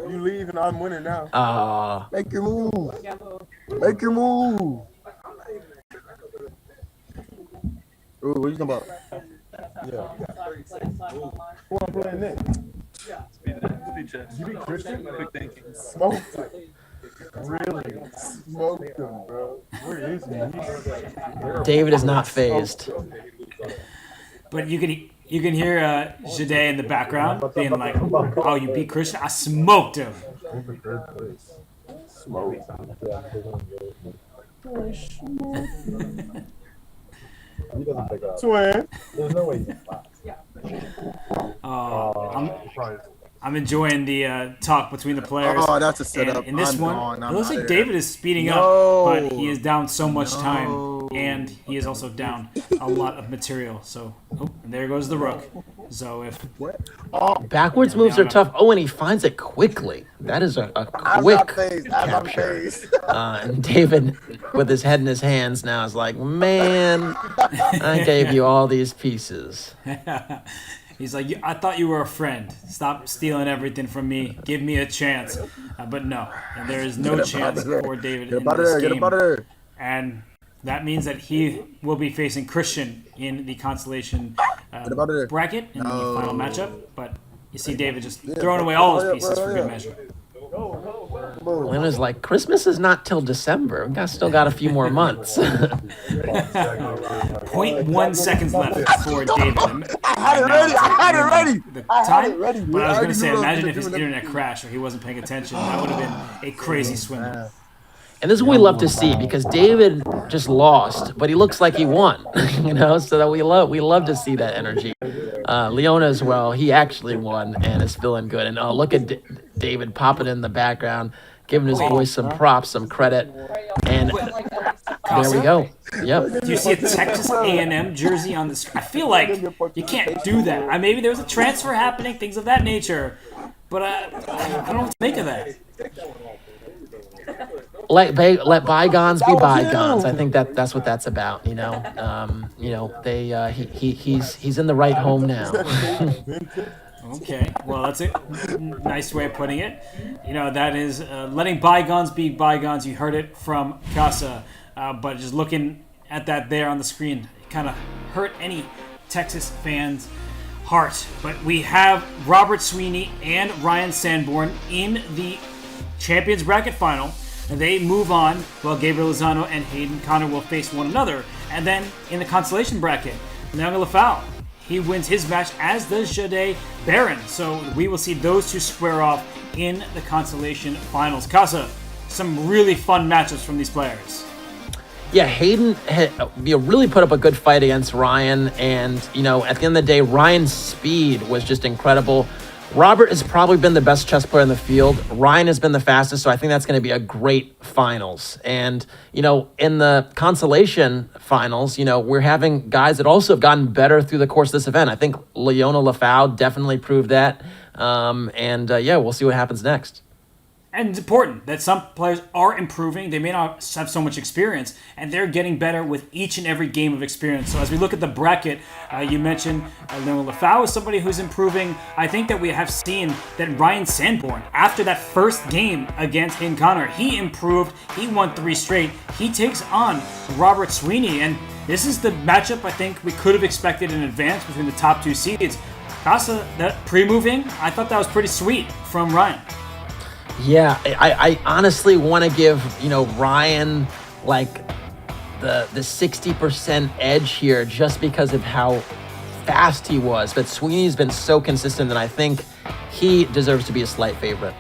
You leave and I'm winning now. Make your move. Make your move. Ooh, what are you talking about? Yeah. Who I'm playing next? You beat Christian? Smoked him. Really smoked him, bro. Where is he?
David is not phased.
But you can hear Jahdae in the background being like, "Oh, you beat Christian? I smoked him."
Swing.
There's no way he's
I'm enjoying the talk between the players.
Oh, that's a setup.
And in this
I'm
one,
gone. I'm
it looks
out
like
of
David is speeding
No.
up, but he is down so much time, and he is also down a lot of material. So, and there goes the rook. So if
Backwards moves are tough. Oh, and he finds it quickly. That is a quick capture. And David, with his head in his hands now, is like, man, I gave you all these pieces.
He's like, I thought you were a friend. Stop stealing everything from me. Give me a chance. But no, and there is no chance for David in this game. And that means that he will be facing Christian in the Consolation bracket in the final matchup. But you see David just throwing away all his pieces for good measure.
Leona's like, Christmas is not till December. We still got a few more months.
0.1 seconds left for David.
I had it ready.
The time? But I was going to say, imagine if his internet crashed or he wasn't paying attention. That would have been a crazy swim.
And this is what we love to see, because David just lost, but he looks like he won, so that we love to see that energy. Liona as well, he actually won and is feeling good. And look at David popping in the background, giving his boys some props, some credit. And there we go. Yep.
Do you see a Texas A&M jersey on the screen? I feel like you can't do that. Maybe there was a transfer happening, things of that nature, but I don't know what to make of that.
Let bygones be bygones. I think that's what that's about. He's in the right home now.
Okay, well, that's a nice way of putting it. That is letting bygones be bygones. You heard it from Casa, but just looking at that there on the screen, it kind of hurt any Texas fans' heart. But we have Robert Sweeney and Ryan Sandborn in the Champions Bracket Final. They move on while Gabriel, Lozano, and Hayden Connor will face one another. And then in the Consolation Bracket, Lefau, he wins his match, as does Jahdae Barron. So we will see those two square off in the Consolation Finals. Casa, some really fun matchups from these players.
Yeah, Hayden really put up a good fight against Ryan. And, at the end of the day, Ryan's speed was just incredible. Robert has probably been the best chess player in the field. Ryan has been the fastest, so I think that's going to be a great finals. And, in the Consolation Finals, we're having guys that also have gotten better through the course of this event. I think Leona Lefau definitely proved that. We'll see what happens next.
And it's important that some players are improving. They may not have so much experience, and they're getting better with each and every game of experience. So as we look at the bracket, you mentioned Leona Lefau is somebody who's improving. I think that we have seen that Ryan Sandborn, after that first game against Hayden Connor, he improved. He won 3 straight. He takes on Robert Sweeney, and this is the matchup I think we could have expected in advance between the top 2 seeds. Casa, that pre-moving, I thought that was pretty sweet from Ryan.
Yeah, I honestly want to give, Ryan like the 60% edge here just because of how fast he was. But Sweeney's been so consistent that I think he deserves to be a slight favorite.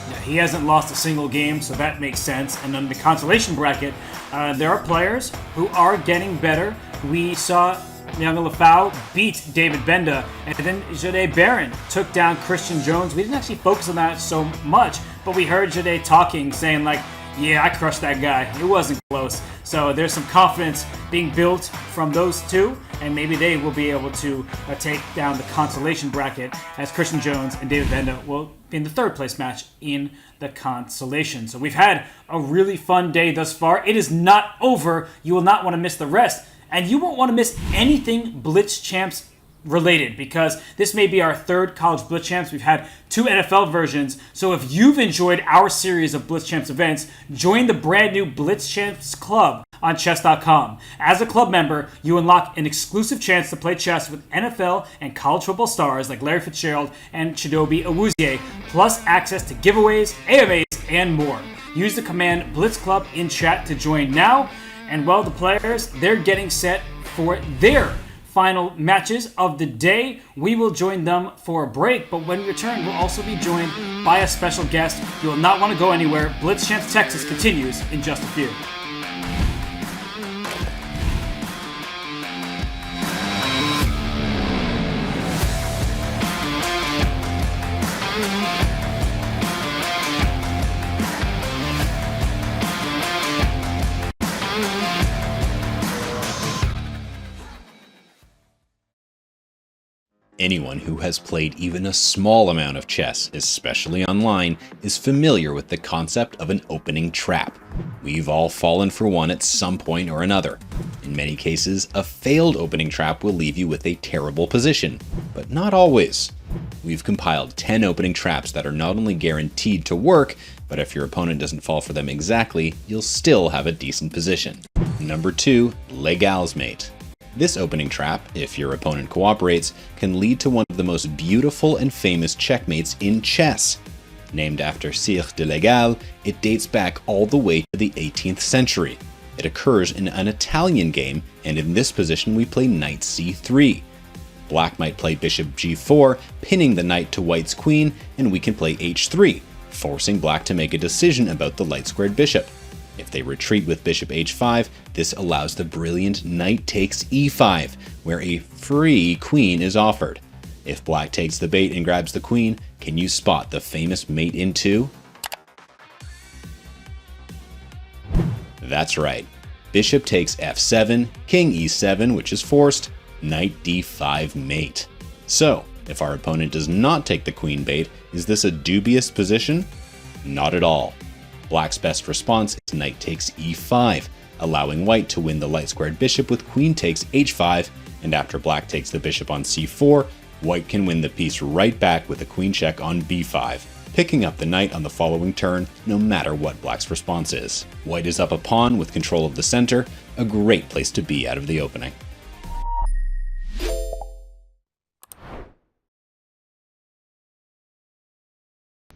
Yeah, he hasn't lost a single game, so that makes sense. And then the Consolation bracket, there are players who are getting better. We saw Lefau beat David Gbenda, and then Jahdae Barron took down Christian Jones. We didn't actually focus on that so much, but we heard Jahdae talking, saying like, yeah, I crushed that guy. It wasn't close. So there's some confidence being built from those two, and maybe they will be able to take down the Consolation bracket, as Christian Jones and David Gbenda will be in the 3rd place match in the Consolation. So we've had a really fun day thus far. It is not over. You will not want to miss the rest. And you won't want to miss anything BlitzChamps related, because this may be our 3rd college BlitzChamps. We've had 2 NFL versions. So if you've enjoyed our series of BlitzChamps events, join the brand new BlitzChamps Club on Chess.com. As a club member, you unlock an exclusive chance to play chess with NFL and college football stars like Larry Fitzgerald and Chidobe Awuzie, plus access to giveaways, AMAs, and more. Use the command Blitz Club in chat to join now. And well, the players, they're getting set for their final matches of the day. We will join them for a break, but when we return, we'll also be joined by a special guest. You will not want to go anywhere. BlitzChamps Texas continues in just a few.
Anyone who has played even a small amount of chess, especially online, is familiar with the concept of an opening trap. We've all fallen for one at some point or another. In many cases, a failed opening trap will leave you with a terrible position, but not always. We've compiled 10 opening traps that are not only guaranteed to work, but if your opponent doesn't fall for them exactly, you'll still have a decent position. Number 2, Legal's Mate. This opening trap, if your opponent cooperates, can lead to one of the most beautiful and famous checkmates in chess. Named after Sire de Legal, it dates back all the way to the 18th century. It occurs in an Italian game, and in this position we play knight c3. Black might play bishop g4, pinning the knight to white's queen, and we can play h3, forcing black to make a decision about the light-squared bishop. If they retreat with bishop h5, this allows the brilliant knight takes e5, where a free queen is offered. If black takes the bait and grabs the queen, can you spot the famous mate in 2? That's right. Bishop takes f7, king e7, which is forced, knight d5 mate. So, if our opponent does not take the queen bait, is this a dubious position? Not at all. Black's best response is knight takes e5, allowing white to win the light-squared bishop with queen takes h5, and after black takes the bishop on c4, white can win the piece right back with a queen check on b5, picking up the knight on the following turn no matter what black's response is. White is up a pawn with control of the center, a great place to be out of the opening.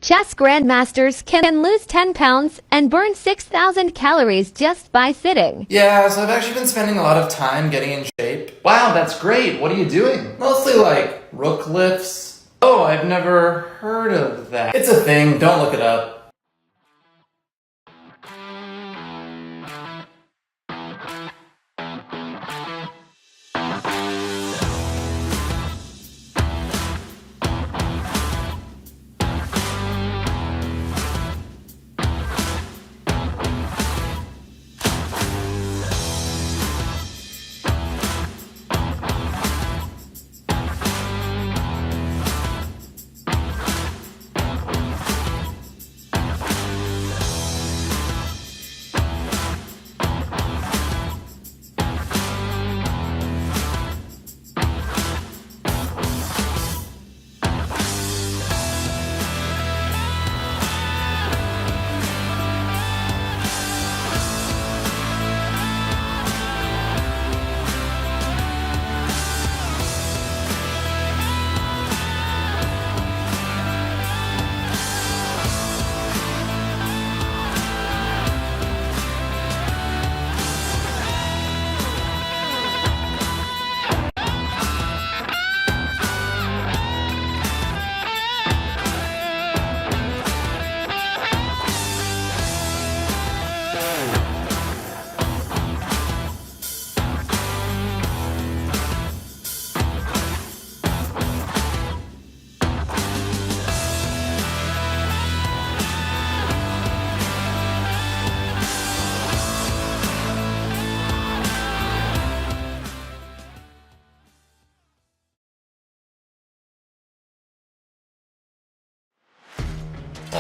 Chess grandmasters can lose 10 pounds and burn 6,000 calories just by sitting.
Yeah, so I've actually been spending a lot of time getting in shape. Wow, that's great. What are you doing? Mostly like rook lifts. Oh, I've never heard of that. It's a thing. Don't look it up.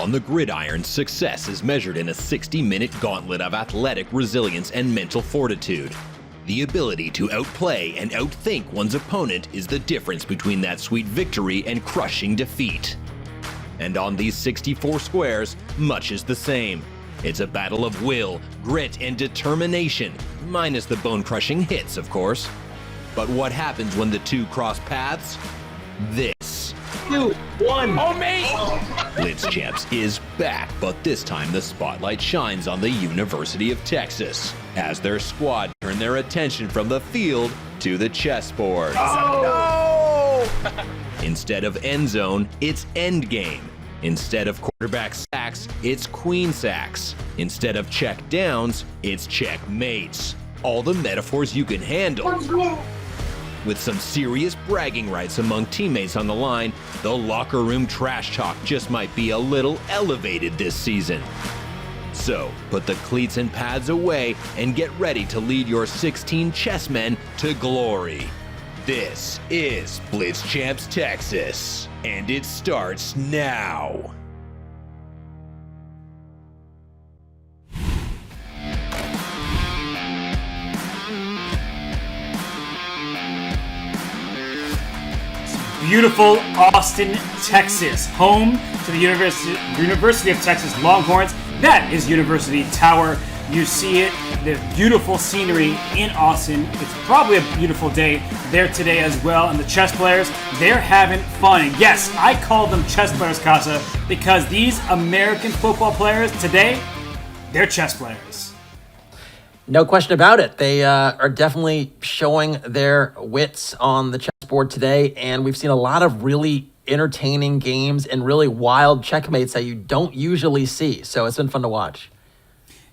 On the gridiron, success is measured in a 60-minute gauntlet of athletic resilience and mental fortitude. The ability to outplay and outthink one's opponent is the difference between that sweet victory and crushing defeat. And on these 64 squares, much is the same. It's a battle of will, grit, and determination, minus the bone-crushing hits, of course. But what happens when the two cross paths? This.
2, 1. Oh, mate!
BlitzChamps is back, but this time the spotlight shines on the University of Texas as their squad turn their attention from the field to the chessboard.
Oh!
Instead of end zone, it's end game. Instead of quarterback sacks, it's queen sacks. Instead of check downs, it's checkmates. All the metaphors you can handle. With some serious bragging rights among teammates on the line, the locker room trash talk just might be a little elevated this season. So, put the cleats and pads away and get ready to lead your 16 chessmen to glory. This is BlitzChamps Texas, and it starts now.
Beautiful Austin, Texas, home to the University of Texas Longhorns. That is University Tower. You see it, the beautiful scenery in Austin. It's probably a beautiful day there today as well. And the chess players, they're having fun. And yes, I call them chess players, Casa, because these American football players today, they're chess players.
No question about it. They are definitely showing their wits on the chessboard today, and we've seen a lot of really entertaining games and really wild checkmates that you don't usually see. So it's been fun to watch.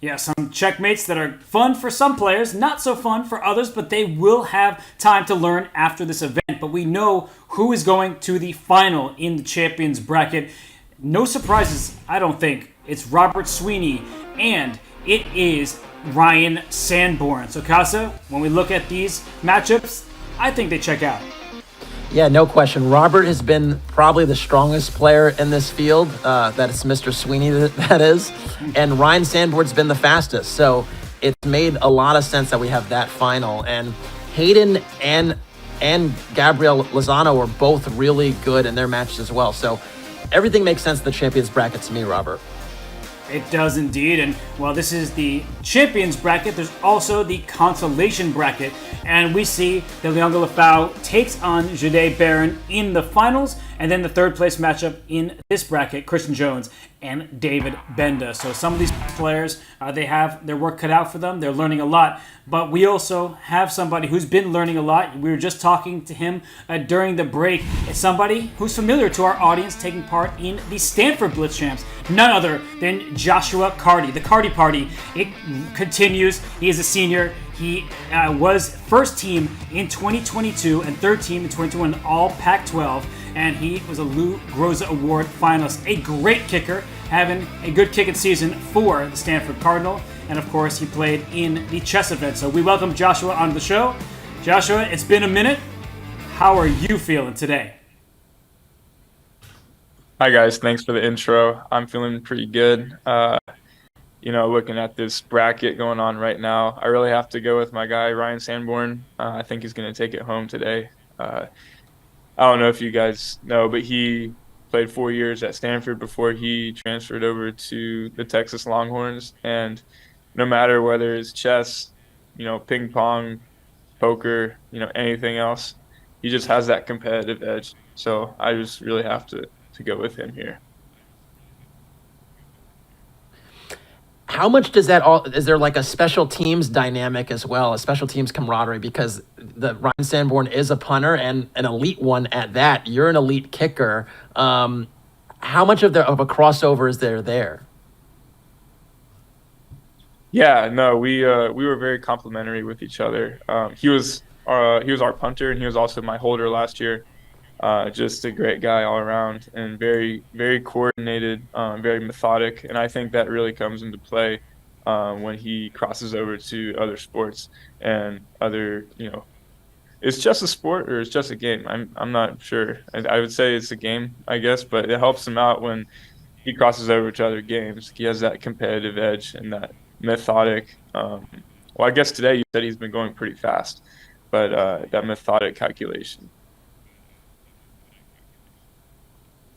Yeah, some checkmates that are fun for some players, not so fun for others, but they will have time to learn after this event. But we know who is going to the final in the champions bracket. No surprises, I don't think. It's Robert Sweeney, and it is Ryan Sandborn. So, Casa, when we look at these matchups, I think they check out.
Yeah, no question. Robert has been probably the strongest player in this field. That is Mr. Sweeney, that is. And Ryan Sandborn's been the fastest. So it's made a lot of sense that we have that final. And Hayden and Gabriel Lozano were both really good in their matches as well. So everything makes sense in the champions bracket to me, Robert.
It does indeed, and while this is the champions bracket, there's also the consolation bracket, and we see that Lefau takes on Jahdae Barron in the finals, and then the third place matchup in this bracket, Christian Jones and David Gbenda. So some of these players, they have their work cut out for them. They're learning a lot, but we also have somebody who's been learning a lot. We were just talking to him during the break. It's somebody who's familiar to our audience, taking part in the Stanford BlitzChamps, none other than Joshua Carty. The Carty Party, it continues. He is a senior. He was first team in 2022 and third team in 2021 in all Pac-12, and he was a Lou Groza Award finalist. A great kicker, having a good kicking season for the Stanford Cardinal, and of course he played in the chess event. So we welcome Joshua onto the show. Joshua, it's been a minute. How are you feeling today?
Hi guys, thanks for the intro. I'm feeling pretty good. Looking at this bracket going on right now, I really have to go with my guy, Ryan Sandborn. I think he's going to take it home today. I don't know if you guys know, but he played 4 years at Stanford before he transferred over to the Texas Longhorns. And no matter whether it's chess, ping pong, poker, anything else, he just has that competitive edge. So I just really have to go with him here.
How much does that all, is there like a special teams dynamic as well, a special teams camaraderie, because the Ryan Sandborn is a punter and an elite one at that. You're an elite kicker. How much of a crossover is there?
Yeah, no, we were very complimentary with each other. He was our punter, and he was also my holder last year. Just a great guy all around, and very, very coordinated, very methodic. And I think that really comes into play when he crosses over to other sports and other, is chess a sport or is just a game? I'm not sure. I would say it's a game, I guess, but it helps him out when he crosses over to other games. He has that competitive edge and that methodic. Well, I guess today you said he's been going pretty fast, but that methodic calculation.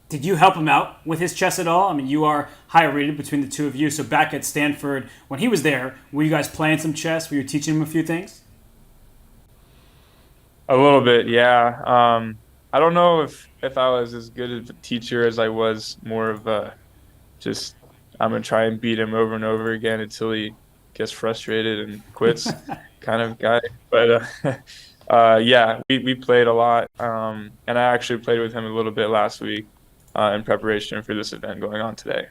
Did you help him out with his chess at all? I mean, you are higher rated between the two of you. So back at Stanford, when he was there, were you guys playing some chess? Were you teaching him a few things?
A little bit, yeah. I don't know if I was as good of a teacher as I was more of a just I'm gonna try and beat him over and over again until he gets frustrated and quits kind of guy. But yeah, we played a lot, and I actually played with him a little bit last week in preparation for this event going on today.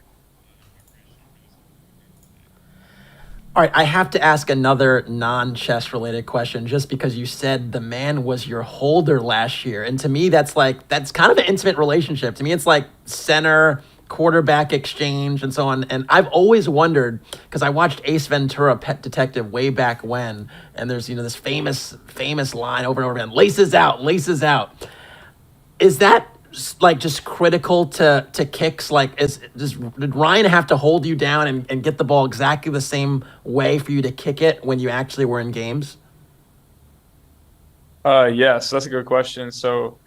All right, I have to ask another non-chess related question just because you said the man was your holder last year. And to me, that's kind of an intimate relationship. To me, it's like center, quarterback exchange and so on. And I've always wondered, because I watched Ace Ventura, Pet Detective, way back when, and there's, this famous line over and over again, laces out, laces out. Is that like just critical to kicks? Like, did Ryan have to hold you down and get the ball exactly the same way for you to kick it when you actually were in games?
Yes, that's a good question. So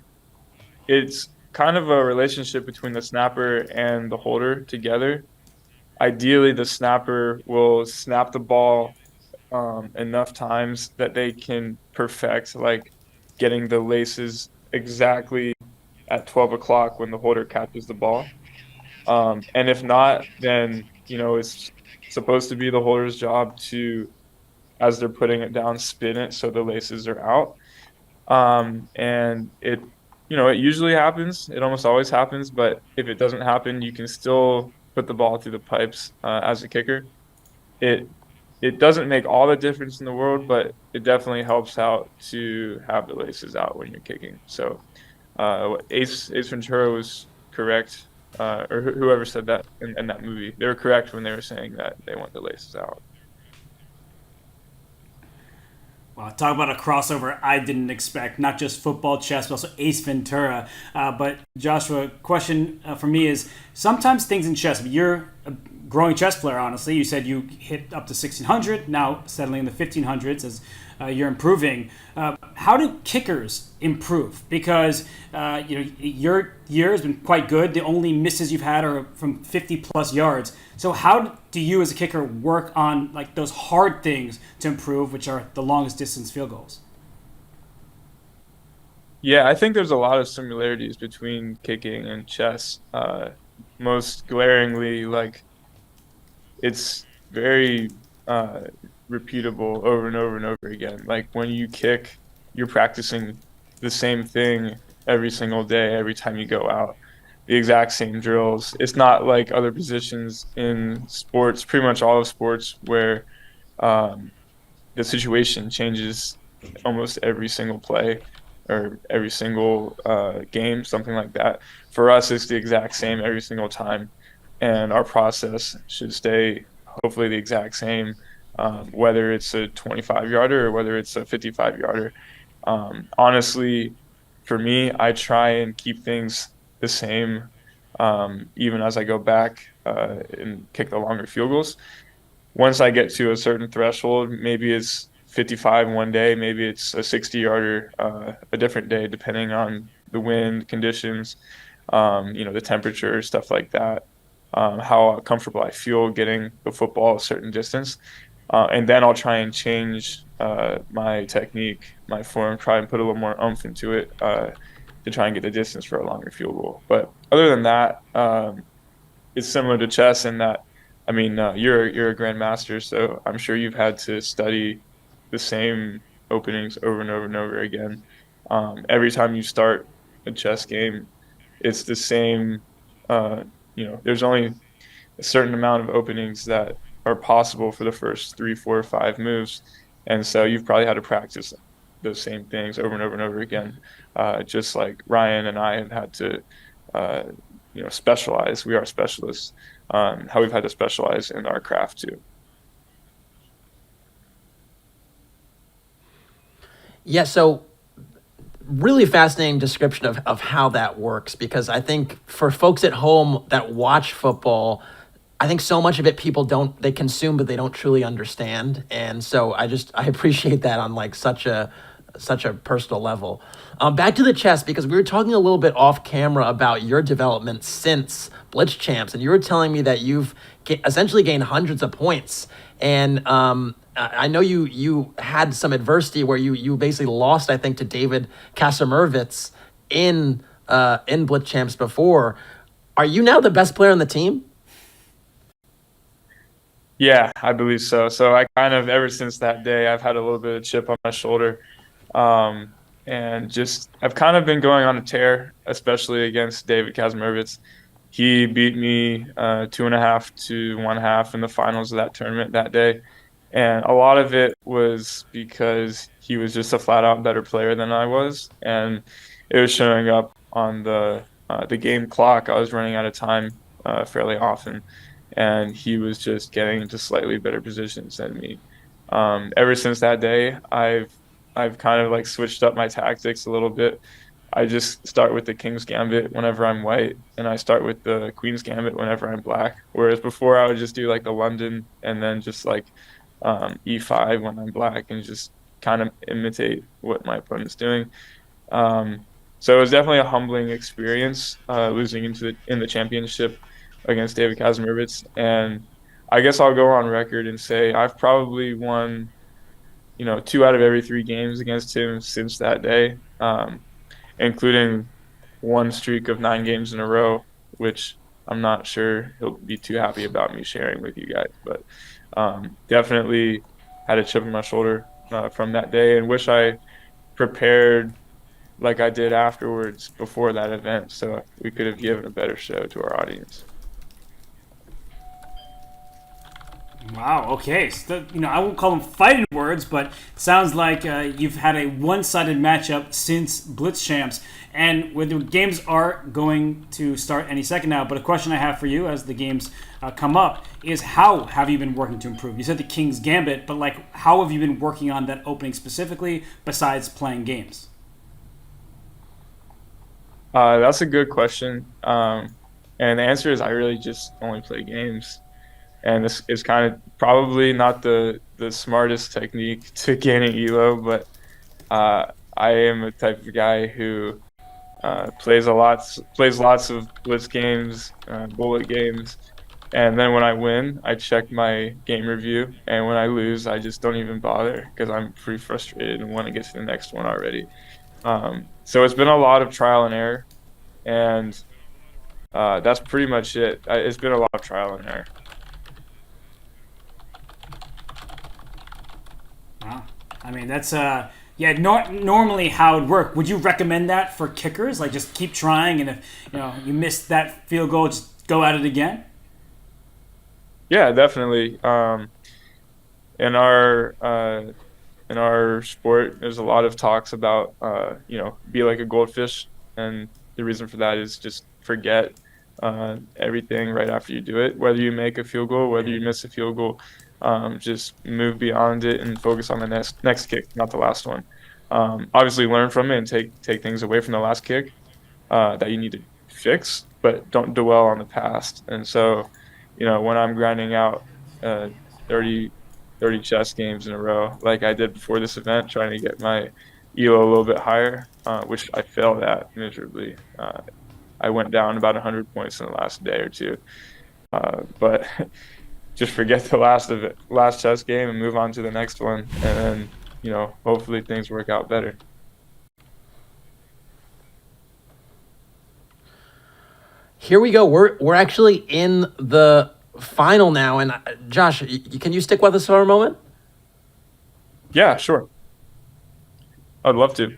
it's kind of a relationship between the snapper and the holder together. Ideally, the snapper will snap the ball enough times that they can perfect like getting the laces exactly at 12 o'clock when the holder catches the ball. And if not, then, it's supposed to be the holder's job to, as they're putting it down, spin it so the laces are out. And it usually happens. It almost always happens. But if it doesn't happen, you can still put the ball through the pipes as a kicker. It doesn't make all the difference in the world, but it definitely helps out to have the laces out when you're kicking. So Ace Ventura was correct, or whoever said that in that movie. They were correct when they were saying that they want the laces out.
Well, talk about a crossover I didn't expect. Not just football, chess, but also Ace Ventura. But Joshua, question for me is, sometimes things in chess, you're a growing chess player, honestly. You said you hit up to 1600, now settling in the 1500s as you're improving. How do kickers improve? Because your year has been quite good. The only misses you've had are from 50 plus yards. So how do you as a kicker work on like those hard things to improve, which are the longest distance field goals?
Yeah, I think there's a lot of similarities between kicking and chess. Most glaringly, like it's very repeatable over and over and over again. Like when you kick, you're practicing the same thing every single day, every time you go out, the exact same drills. It's not like other positions in sports, pretty much all of sports, where the situation changes almost every single play or every single game, something like that. For us, it's the exact same every single time, and our process should stay hopefully the exact same, whether it's a 25-yarder or whether it's a 55-yarder. Honestly, for me, I try and keep things the same even as I go back and kick the longer field goals. Once I get to a certain threshold, maybe it's 55 one day, maybe it's a 60-yarder a different day, depending on the wind conditions, the temperature, stuff like that, how comfortable I feel getting the football a certain distance. And then I'll try and change my technique, my form, try and put a little more oomph into it to try and get the distance for a longer field goal. But other than that, it's similar to chess in that, you're a grandmaster, so I'm sure you've had to study the same openings over and over and over again. Every time you start a chess game, it's the same. There's only a certain amount of openings that are possible for the first 3, 4, 5 moves, and so you've probably had to practice those same things over and over and over again. Just like Ryan and I have had to, specialize. We are specialists. How we've had to specialize in our craft too.
Yeah, so really fascinating description of how that works, because I think for folks at home that watch football, I think so much of it they consume, but they don't truly understand. And so I appreciate that on like such a such a personal level. Back to the chess, because we were talking a little bit off camera about your development since BlitzChamps, and you were telling me that you've essentially gained hundreds of points. And I know you had some adversity where you basically lost, I think, to David Kasamervitz in BlitzChamps before. Are you now the best player on the team?
Yeah, I believe so. So I kind of, ever since that day, I've had a little bit of chip on my shoulder. And just, I've kind of been going on a tear, especially against David Kasamervitz. He beat me 2.5 to 1.5 in the finals of that tournament that day. And a lot of it was because he was just a flat out better player than I was. And it was showing up on the game clock. I was running out of time fairly often. And he was just getting into slightly better positions than me. Ever since that day, I've kind of like switched up my tactics a little bit. I just start with the King's Gambit whenever I'm white, and I start with the Queen's Gambit whenever I'm black. Whereas before, I would just do like the London and then just like E5 when I'm black, and just kind of imitate what my opponent's doing. So it was definitely a humbling experience losing in the championship against David Kasamervitz. And I guess I'll go on record and say I've probably won, 2 out of every 3 games against him since that day, including one streak of 9 games in a row, which I'm not sure he'll be too happy about me sharing with you guys. But definitely had a chip on my shoulder from that day, and wish I prepared like I did afterwards before that event, so we could have given a better show to our audience.
Wow, okay. So, I won't call them fighting words, but it sounds like you've had a one-sided matchup since BlitzChamps, and where the games are going to start any second now. But a question I have for you as the games come up is, how have you been working to improve? You said the King's Gambit, but how have you been working on that opening specifically besides playing games?
That's a good question. And the answer is I really just only play games. And this is kind of probably not the smartest technique to gaining ELO, but I am a type of guy who plays lots of blitz games, bullet games, and then when I win, I check my game review, and when I lose, I just don't even bother because I'm pretty frustrated and want to get to the next one already. So it's been a lot of trial and error, and that's pretty much it. It's been a lot of trial and error.
Wow. I mean, that's normally how it would work. Would you recommend that for kickers? Like, just keep trying, and if you missed that field goal, just go at it again?
Yeah, definitely. In our sport, there's a lot of talks about be like a goldfish, and the reason for that is just forget everything right after you do it. Whether you make a field goal, whether you miss a field goal, just move beyond it and focus on the next kick, not the last one. Obviously, learn from it and take things away from the last kick that you need to fix, but don't dwell on the past. And so, when I'm grinding out 30 chess games in a row, like I did before this event, trying to get my ELO a little bit higher, which I failed at miserably. I went down about 100 points in the last day or two, but just forget the last chess game and move on to the next one, and then hopefully things work out better.
Here we go. We're actually in the final now, and Josh, can you stick with us for a moment?
Yeah, sure. I'd love to.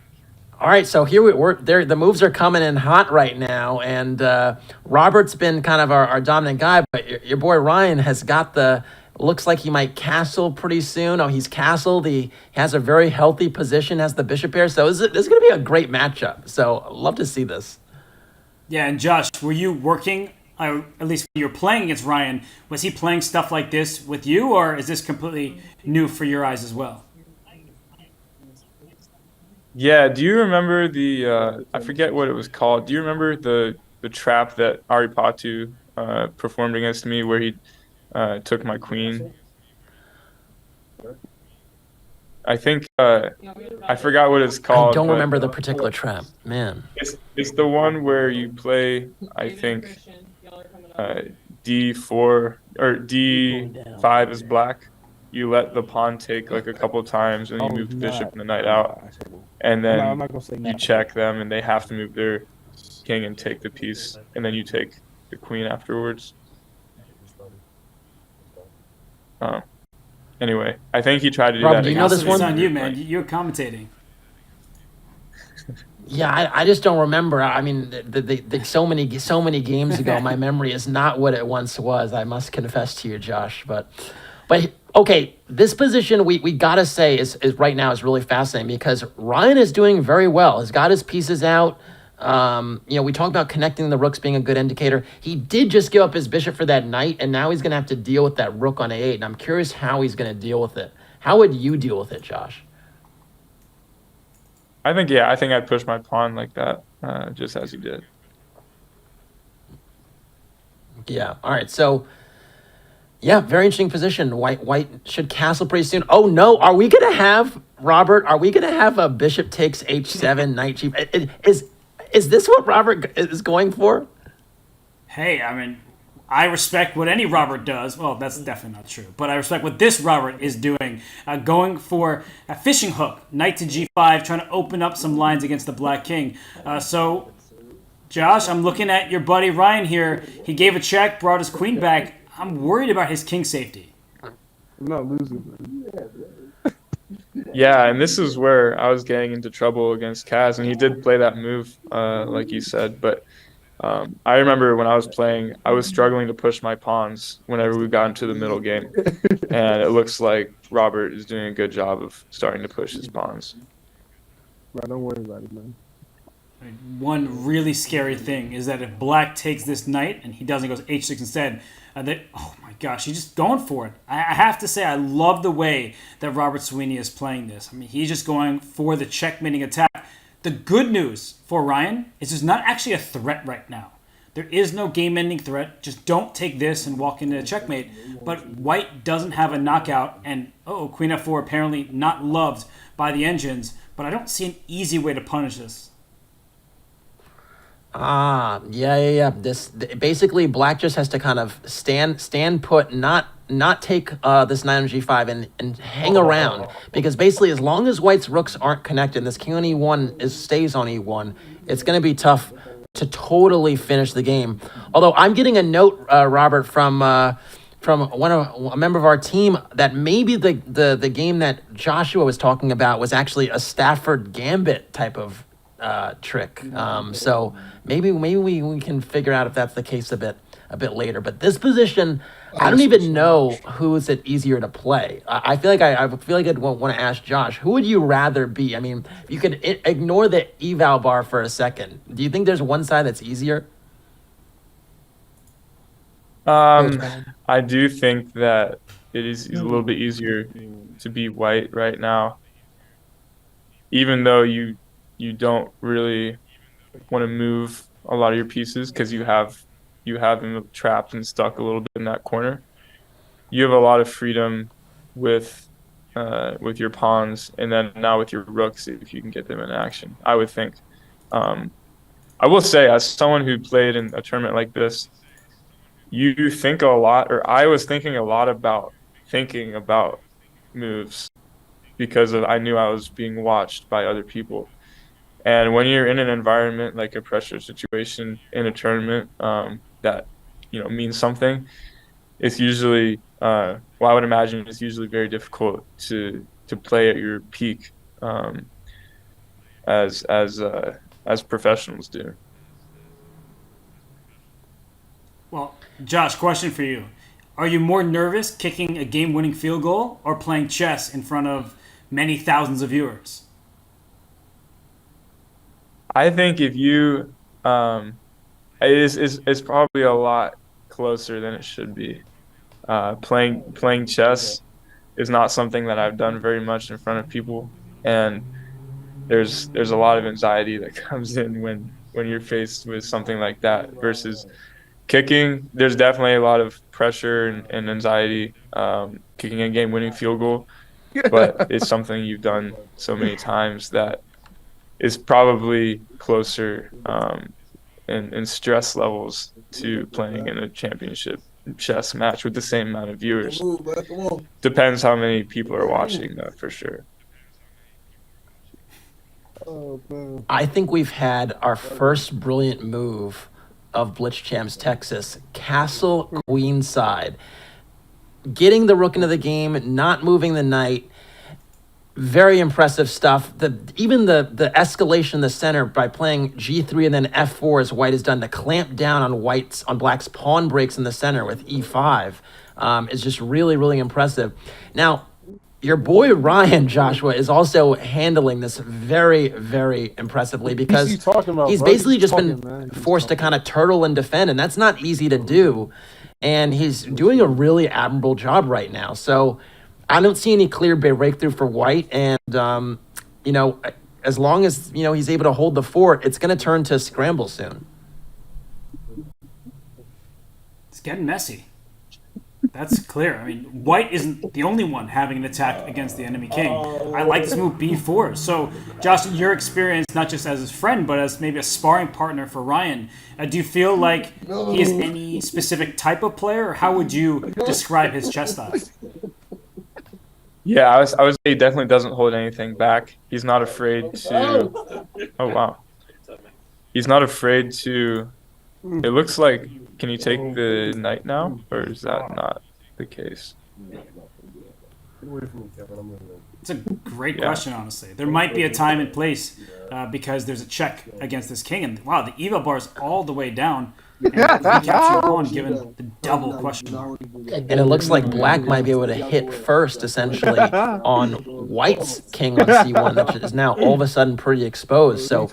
All right, so here we're there. The moves are coming in hot right now, and Robert's been kind of our dominant guy, but your boy Ryan has got looks like he might castle pretty soon. Oh, he's castled. He has a very healthy position, has the bishop here, so this is going to be a great matchup. So I'd love to see this.
Yeah, and Josh, were you working, at least when you were playing against Ryan, was he playing stuff like this with you, or is this completely new for your eyes as well?
Yeah, do you remember I forget what it was called. Do you remember the trap that Ari Patu performed against me where he took my queen? I think I forgot what it's
I
called.
don't
but
remember the particular trap, man.
It's the one where you play, I think, D4 or D5 is black. You let the pawn take like a couple times, and you move the bishop and the knight out, and then you check them, and they have to move their king and take the piece, and then you take the queen afterwards. Anyway, I think he tried to do
Rob,
that.
do you know this one?
It's on you, man. You're commentating.
Yeah, I just don't remember. I mean, so many games ago, my memory is not what it once was. I must confess to you, Josh. But okay, this position we gotta say is right now is really fascinating because Ryan is doing very well. He's got his pieces out. We talked about connecting the rooks being a good indicator. He did just give up his bishop for that knight, and now he's gonna have to deal with that rook on a8. And I'm curious how he's gonna deal with it. How would you deal with it, Josh?
I think I'd push my pawn like that, just as he did.
Yeah. All right. So, yeah, very interesting position. White should castle pretty soon. Oh no, are we gonna have Robert? Are we gonna have a bishop takes h7, knight g? Is this what Robert is going for?
Hey, I mean, I respect what any Robert does. Well, that's definitely not true. But I respect what this Robert is doing. Going for a fishing hook, knight to g5, trying to open up some lines against the black king. So, Josh, I'm looking at your buddy Ryan here. He gave a check, brought his queen back. I'm worried about his king safety.
I'm not losing, man.
Yeah, and this is where I was getting into trouble against Kaz, and he did play that move, like you said, but I remember when I was playing, I was struggling to push my pawns whenever we got into the middle game. And it looks like Robert is doing a good job of starting to push his pawns.
Bro, don't worry about it, man.
One really scary thing is that if black takes this knight and he doesn't, goes h6 instead, oh my gosh, he's just going for it. I have to say, I love the way that Robert Sweeney is playing this. I mean, he's just going for the checkmating attack. The good news for Ryan is there's not actually a threat right now. There is no game-ending threat. Just don't take this and walk into a checkmate. But White doesn't have a knockout, and Queen f4 apparently not loved by the engines. But I don't see an easy way to punish this.
Yeah. This basically black just has to kind of stand put, not take this knight on g5 and hang around, because basically as long as white's rooks aren't connected, this king on e1 stays on e1, it's going to be tough to totally finish the game. Although I'm getting a note, Robert, from a member of our team that maybe the game that Joshua was talking about was actually a Stafford Gambit type of trick. So maybe we can figure out if that's the case a bit later. But this position, I don't even know who is it easier to play. I feel like I'd want to ask Josh, who would you rather be? I mean, if you could ignore the eval bar for a second, do you think there's one side that's easier?
I do think that it is a little bit easier to be white right now, even though you don't really want to move a lot of your pieces because you have them trapped and stuck a little bit in that corner. You have a lot of freedom with your pawns, and then now with your rooks if you can get them in action, I would think. I will say, as someone who played in a tournament like this, you think a lot, or I was thinking a lot about thinking about moves because I knew I was being watched by other people. And when you're in an environment like a pressure situation in a tournament that means something, it's usually I would imagine it's usually very difficult to play at your peak as professionals do.
Well, Josh, question for you. Are you more nervous kicking a game-winning field goal or playing chess in front of many thousands of viewers?
I think if you it's probably a lot closer than it should be. Playing chess is not something that I've done very much in front of people, and there's a lot of anxiety that comes in when you're faced with something like that versus kicking. There's definitely a lot of pressure and anxiety kicking a game-winning field goal, but it's something you've done so many times that is probably closer in stress levels to playing in a championship chess match with the same amount of viewers. Depends how many people are watching, though, for sure.
I think we've had our first brilliant move of BlitzChamps Texas. Castle queenside. Getting the rook into the game, not moving the knight. Very impressive stuff. Even the escalation in the center by playing G3 and then F4 as white has done to clamp down on black's pawn breaks in the center with E5 is just really, really impressive. Now, your boy Ryan, Joshua, is also handling this very, very impressively because he's basically just been forced to kind of turtle and defend, and that's not easy to do. And he's doing a really admirable job right now. So I don't see any clear breakthrough for white. And, as long as, he's able to hold the fort, it's going to turn to scramble soon.
It's getting messy. That's clear. I mean, white isn't the only one having an attack against the enemy king. I like this move B4. So, Josh, in your experience, not just as his friend, but as maybe a sparring partner for Ryan, do you feel like he is any specific type of player, or how would you describe his chess style?
Yeah, I would say he definitely doesn't hold anything back. He's not afraid to... Oh, wow. He's not afraid to... It looks like... Can you take the knight now, or is that not the case?
It's a great question, honestly. There might be a time and place because there's a check against this king. And wow, the eval bar is all the way down. And he captured pawn given the double question mark.
And it looks like black might be able to hit first, essentially, on white's king on C1, that is now all of a sudden pretty exposed. So,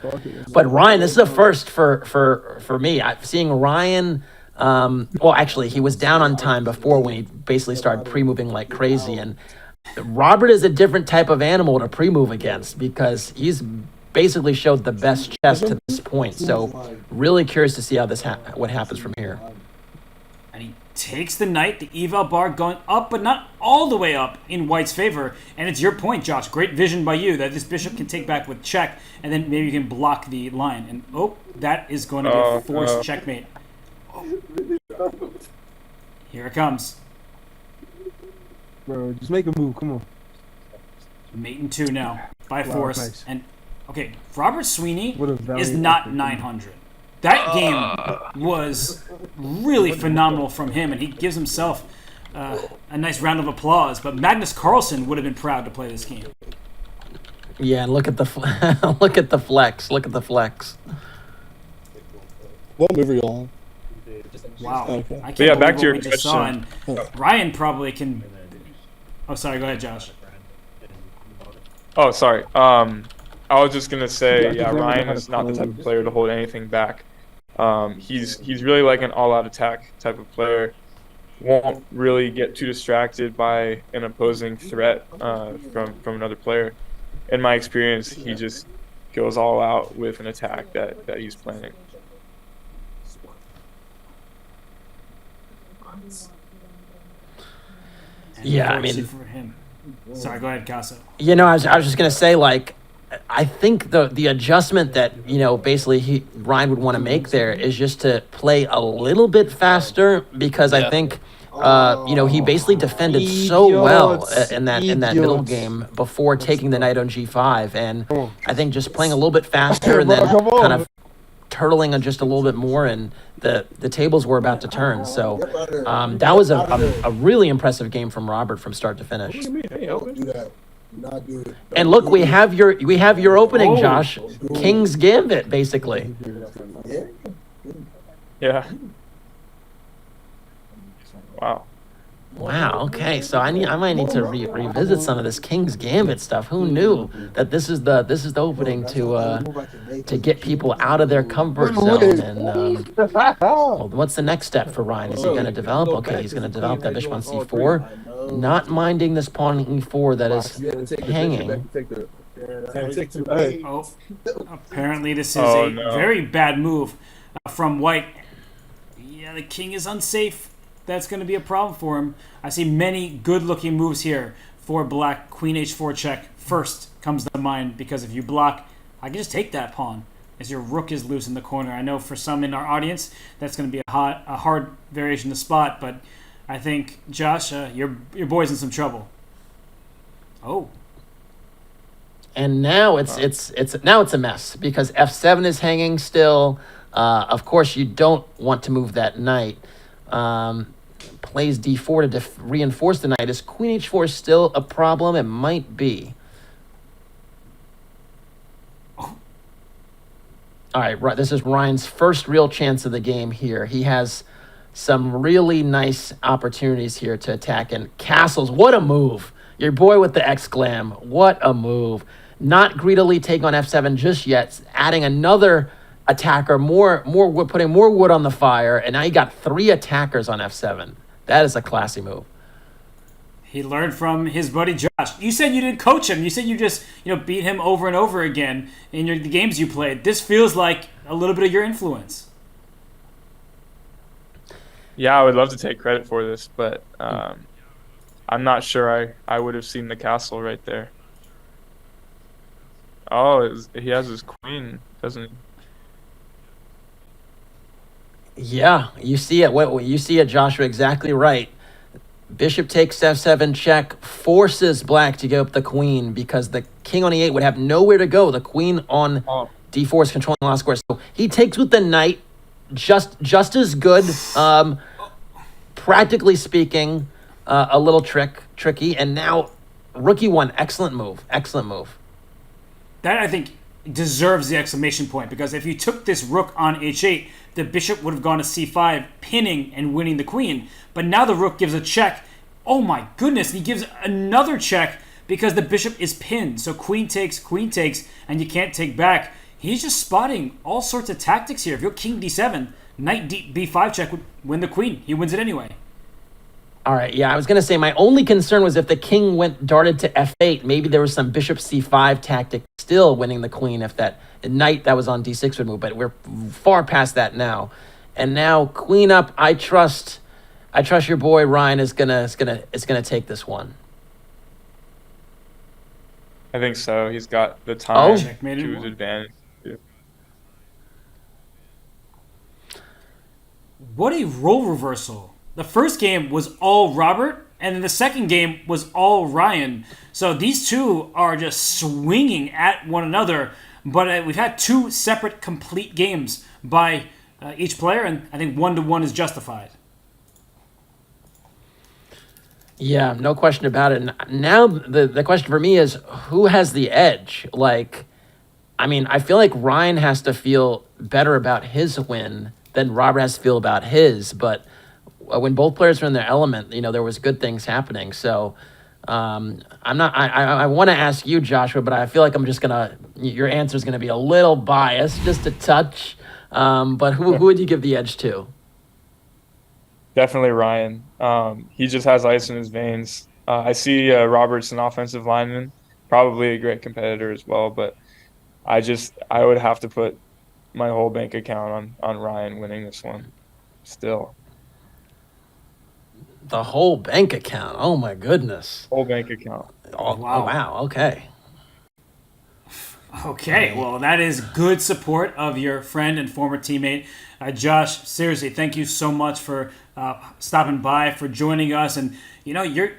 but Ryan, this is a first for me. I'm seeing Ryan... well, actually, he was down on time before when he basically started pre-moving like crazy. And Robert is a different type of animal to pre-move against because he's basically showed the best chess to this point. So really curious to see how this what happens from here.
And he takes the knight, the eval bar going up, but not all the way up in white's favor. And it's your point, Josh. Great vision by you that this bishop can take back with check, and then maybe you can block the line. And oh, that is going to be a forced checkmate. Here it comes.
Bro, just make a move. Come on.
Mate in 2 now by force. Nice. And okay, Robert Sweeney is not 900. That game was really phenomenal from him, and he gives himself a nice round of applause. But Magnus Carlsen would have been proud to play this game.
Yeah, and look at the look at the flex. Look at the flex.
What move are you on?
Wow.
Okay.
I can't
yeah, back to your
we just saw,
question.
and Ryan probably can... Oh, sorry. Go ahead, Josh.
Oh, sorry. I was just going to say, yeah, Ryan is not the type of player to hold anything back. He's really like an all-out attack type of player. Won't really get too distracted by an opposing threat from another player. In my experience, he just goes all out with an attack that he's planning.
Yeah, I mean,
for him. Sorry, go ahead, Casso.
I was just gonna say, like, I think the adjustment that basically Ryan would want to make there is just to play a little bit faster because I think he basically defended so well in that middle game before taking the knight on G5, and I think just playing a little bit faster and then kind of turtling on just a little bit more, and the tables were about to turn. So that was a really impressive game from Robert from start to finish. And look, we have your opening, Josh. King's Gambit, basically.
Yeah. Wow.
Wow. Okay. So I might need to revisit some of this King's Gambit stuff. Who knew that this is the opening to get people out of their comfort zone? And well, what's the next step for Ryan? Is he going to develop? Okay, he's going to develop that bishop on C4, not minding this pawn on E4 that is hanging.
Oh, apparently this is a very bad move from white. Yeah, the king is unsafe. That's going to be a problem for him. I see many good-looking moves here for black. Queen h4 check first comes to mind, because if you block, I can just take that pawn as your rook is loose in the corner. I know for some in our audience that's going to be a hard variation to spot, but I think, Josh, your boy's in some trouble. Oh.
And now it's a mess, because f7 is hanging still. Of course, you don't want to move that knight. Plays d4 to reinforce the knight. Is queen h4 still a problem? It might be.
Oh.
All right, this is Ryan's first real chance of the game here. He has some really nice opportunities here to attack. And castles, what a move. Your boy with the exclam, what a move. Not greedily take on f7 just yet, adding another attacker, more wood, putting more wood on the fire, and now you got 3 attackers on f7. That is a classy move.
He learned from his buddy Josh. You said you didn't coach him. You said you just beat him over and over again in the games you played. This feels like a little bit of your influence.
Yeah, I would love to take credit for this, but I'm not sure I would have seen the castle right there. Oh, he has his queen, doesn't he?
Yeah, you see it. What you see it, Joshua, exactly right. Bishop takes f7 check, forces black to give up the queen, because the king on e8 would have nowhere to go. The queen on d4 is controlling the last square. So he takes with the knight, just as good. Practically speaking, a little tricky. And now rook e1, excellent move.
That, I think, deserves the exclamation point, because if you took this rook on h8, the bishop would have gone to c5, pinning and winning the queen. But now the rook gives a check. Oh my goodness, he gives another check because the bishop is pinned. So queen takes, and you can't take back. He's just spotting all sorts of tactics here. If you're king d7, knight b5 check would win the queen. He wins it anyway.
All right, yeah, I was going to say my only concern was if the king darted to f8, maybe there was some bishop c5 tactic still winning the queen if that knight that was on d6 would move, but we're far past that now. And now queen up, I trust your boy Ryan is going to take this one.
I think so. He's got the time to
Checkmate
his advantage. Yeah.
What a role reversal. The first game was all Robert, and then the second game was all Ryan. So these two are just swinging at one another. But we've had 2 separate complete games by each player, and I think 1-1 is justified.
Yeah, no question about it. Now the question for me is, who has the edge? I feel like Ryan has to feel better about his win than Robert has to feel about his. But when both players were in their element, there was good things happening. So I want to ask you, Joshua, but I feel like your answer is gonna be a little biased, just a touch. But who would you give the edge to?
Definitely Ryan. He just has ice in his veins. I see Robert's an offensive lineman, probably a great competitor as well, but I would have to put my whole bank account on Ryan winning this one still.
The whole bank account. Oh my goodness.
Whole bank account.
Oh, wow. Okay.
Okay, well, that is good support of your friend and former teammate, Josh. Seriously, thank you so much for stopping by, for joining us, and you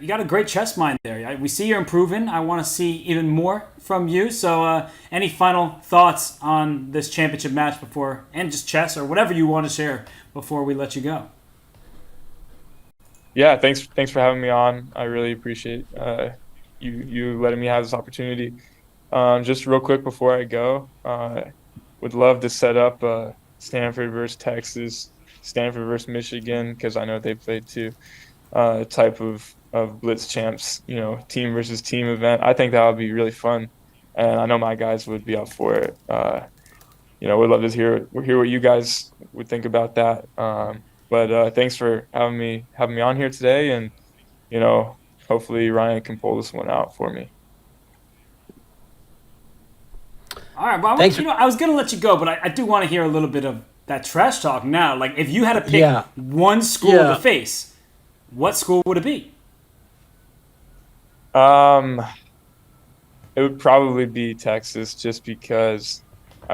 got a great chess mind there. We see you're improving. I want to see even more from you. So, any final thoughts on this championship match before, and just chess or whatever you want to share before we let you go?
Yeah, thanks for having me on. I really appreciate you letting me have this opportunity. Just real quick before I go, would love to set up Stanford versus Texas, Stanford versus Michigan, because I know they played too, type of BlitzChamps, team versus team event. I think that would be really fun, and I know my guys would be up for it. Would love to hear what you guys would think about that. But thanks for having me on here today, and hopefully Ryan can pull this one out for me.
All right, well, I was going to let you go, but I do want to hear a little bit of that trash talk now. Like, if you had to pick one school to face, what school would it be?
It would probably be Texas, just because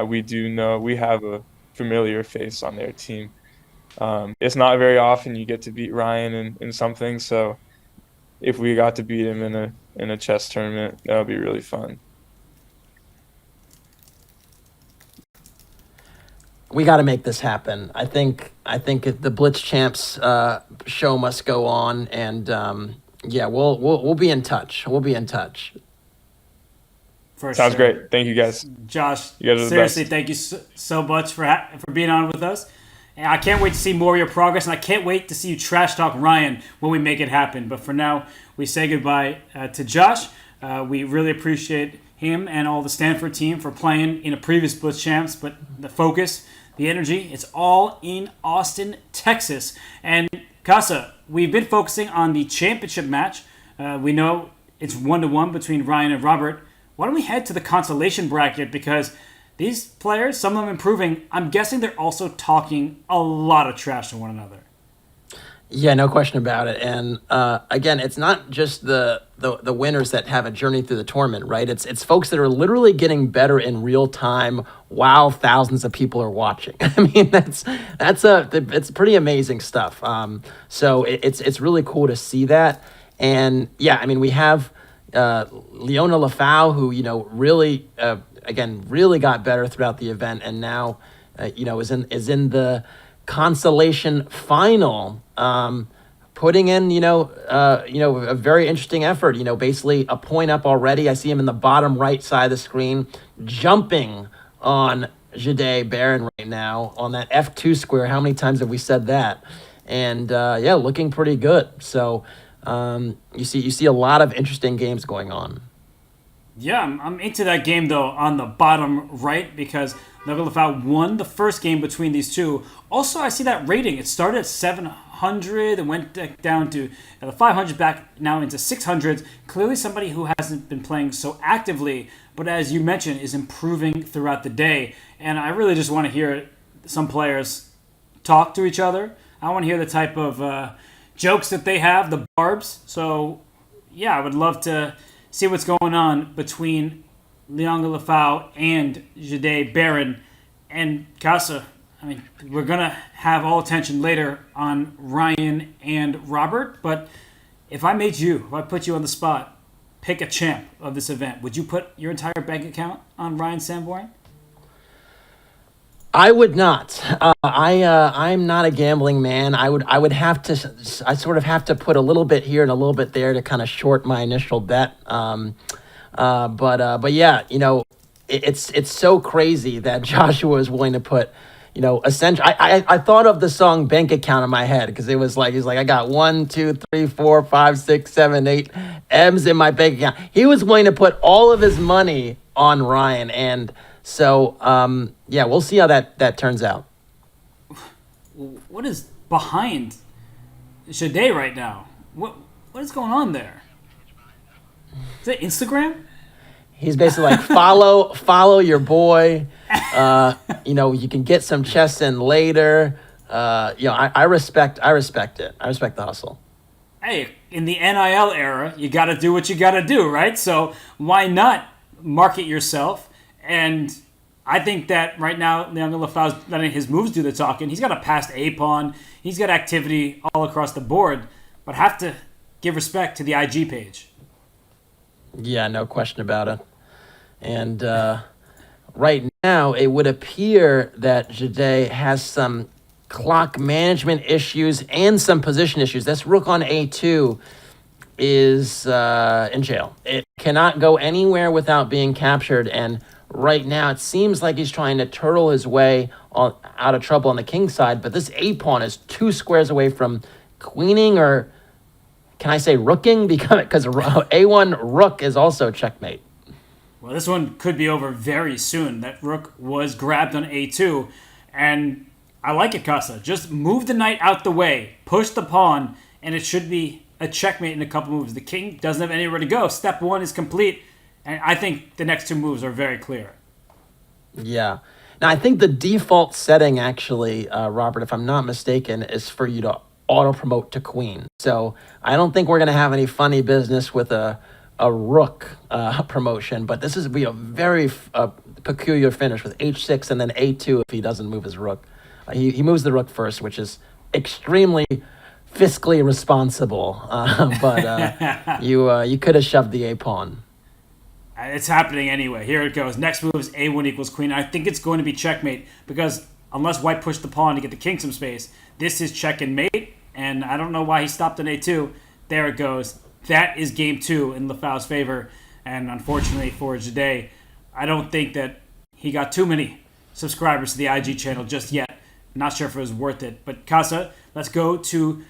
we do know we have a familiar face on their team. It's not very often you get to beat Ryan in something, so if we got to beat him in a chess tournament, that would be really fun.
We got to make this happen. I think the BlitzChamps show must go on, and yeah, we'll be in touch. We'll be in touch.
Sounds great. Thank you, guys.
Josh,
you guys are the
seriously,
best.
thank you so much for being on with us. And I can't wait to see more of your progress, and I can't wait to see you trash talk Ryan when we make it happen. But for now, we say goodbye to Josh. We really appreciate him and all the Stanford team for playing in a previous BlitzChamps, but the focus, the energy, it's all in Austin, Texas. And Casa, we've been focusing on the championship match. We know it's 1-1 between Ryan and Robert. Why don't we head to the consolation bracket, because these players, some of them improving, I'm guessing they're also talking a lot of trash to one another.
Yeah, no question about it. And again, it's not just the winners that have a journey through the tournament, right? It's folks that are literally getting better in real time while thousands of people are watching. I mean, it's pretty amazing stuff. So it's really cool to see that. And yeah, I mean, we have Leona Lefau, who really really got better throughout the event, and now is in the consolation final, putting in a very interesting effort. Basically a point up already. I see him in the bottom right side of the screen, jumping on Jahdae Barron right now on that F2 square. How many times have we said that? And yeah, looking pretty good. So you see a lot of interesting games going on.
Yeah, I'm into that game, though, on the bottom right, because Lefau won the first game between these two. Also, I see that rating. It started at 700 and went down to the 500, back now into 600s. Clearly somebody who hasn't been playing so actively, but as you mentioned, is improving throughout the day. And I really just want to hear some players talk to each other. I want to hear the type of jokes that they have, the barbs. So, yeah, I would love to see what's going on between Leona Lefau and Jahdae Barron. And Casa, I mean, we're going to have all attention later on Ryan and Robert, but if I put you on the spot, pick a champ of this event, would you put your entire bank account on Ryan Sandborn?
I would not. I'm not a gambling man. I sort of have to put a little bit here and a little bit there to kind of short my initial bet. But yeah, it's so crazy that Joshua is willing to put, essentially. I thought of the song Bank Account in my head, because it was like, he's like, I got 1, 2, 3, 4, 5, 6, 7, 8 M's in my bank account. He was willing to put all of his money on Ryan, and so, yeah, we'll see how that turns out.
What is behind Jahdae right now? What is going on there? Is it Instagram?
He's basically like, follow your boy. You can get some chess in later. I respect it. I respect the hustle.
Hey, in the NIL era, you got to do what you got to do, right? So why not market yourself? And I think that right now, Leona Lefau's letting his moves do the talking. He's got a passed A-pawn. He's got activity all across the board. But have to give respect to the IG page.
Yeah, no question about it. And right now, it would appear that Jahdae has some clock management issues and some position issues. This rook on A2 is in jail. It cannot go anywhere without being captured, and right now it seems like he's trying to turtle his way out of trouble on the king side, but this A-pawn is 2 squares away from queening, or can I say rooking? Because A1 rook is also checkmate.
Well, this one could be over very soon. That rook was grabbed on A2, and I like it, Casa. Just move the knight out the way, push the pawn, and it should be a checkmate in a couple moves. The king doesn't have anywhere to go. Step 1 is complete, and I think the next 2 moves are very clear.
Yeah. Now, I think the default setting, actually, Robert, if I'm not mistaken, is for you to auto-promote to queen. So I don't think we're going to have any funny business with a a rook promotion, but this is be a very peculiar finish with h6 and then a2 if he doesn't move his rook. He moves the rook first, which is extremely fiscally responsible, but you could have shoved the a pawn.
It's happening anyway. Here it goes. Next move is a1 equals queen. I think it's going to be checkmate because unless white pushed the pawn to get the king some space, this is check and mate, and I don't know why he stopped on a2. There it goes. That is game 2 in Lefau's favor, and unfortunately for Jahdae, I don't think that he got too many subscribers to the IG channel just yet. Not sure if it was worth it. But Casa, let's go to...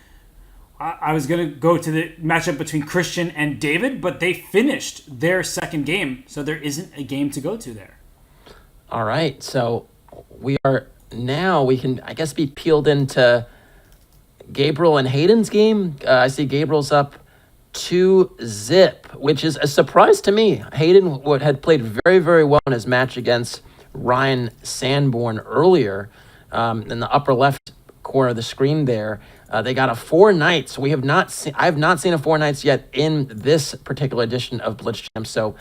I was going to go to the matchup between Christian and David, but they finished their second game, so there isn't a game to go to there.
All right, so we can, I guess, be peeled into Gabriel and Hayden's game. I see Gabriel's up 2-0, which is a surprise to me. Hayden had played very, very well in his match against Ryan Sandborn earlier in the upper left corner of the screen there. They got a 4 knights. I have not seen a 4 knights yet in this particular edition of BlitzChamps. So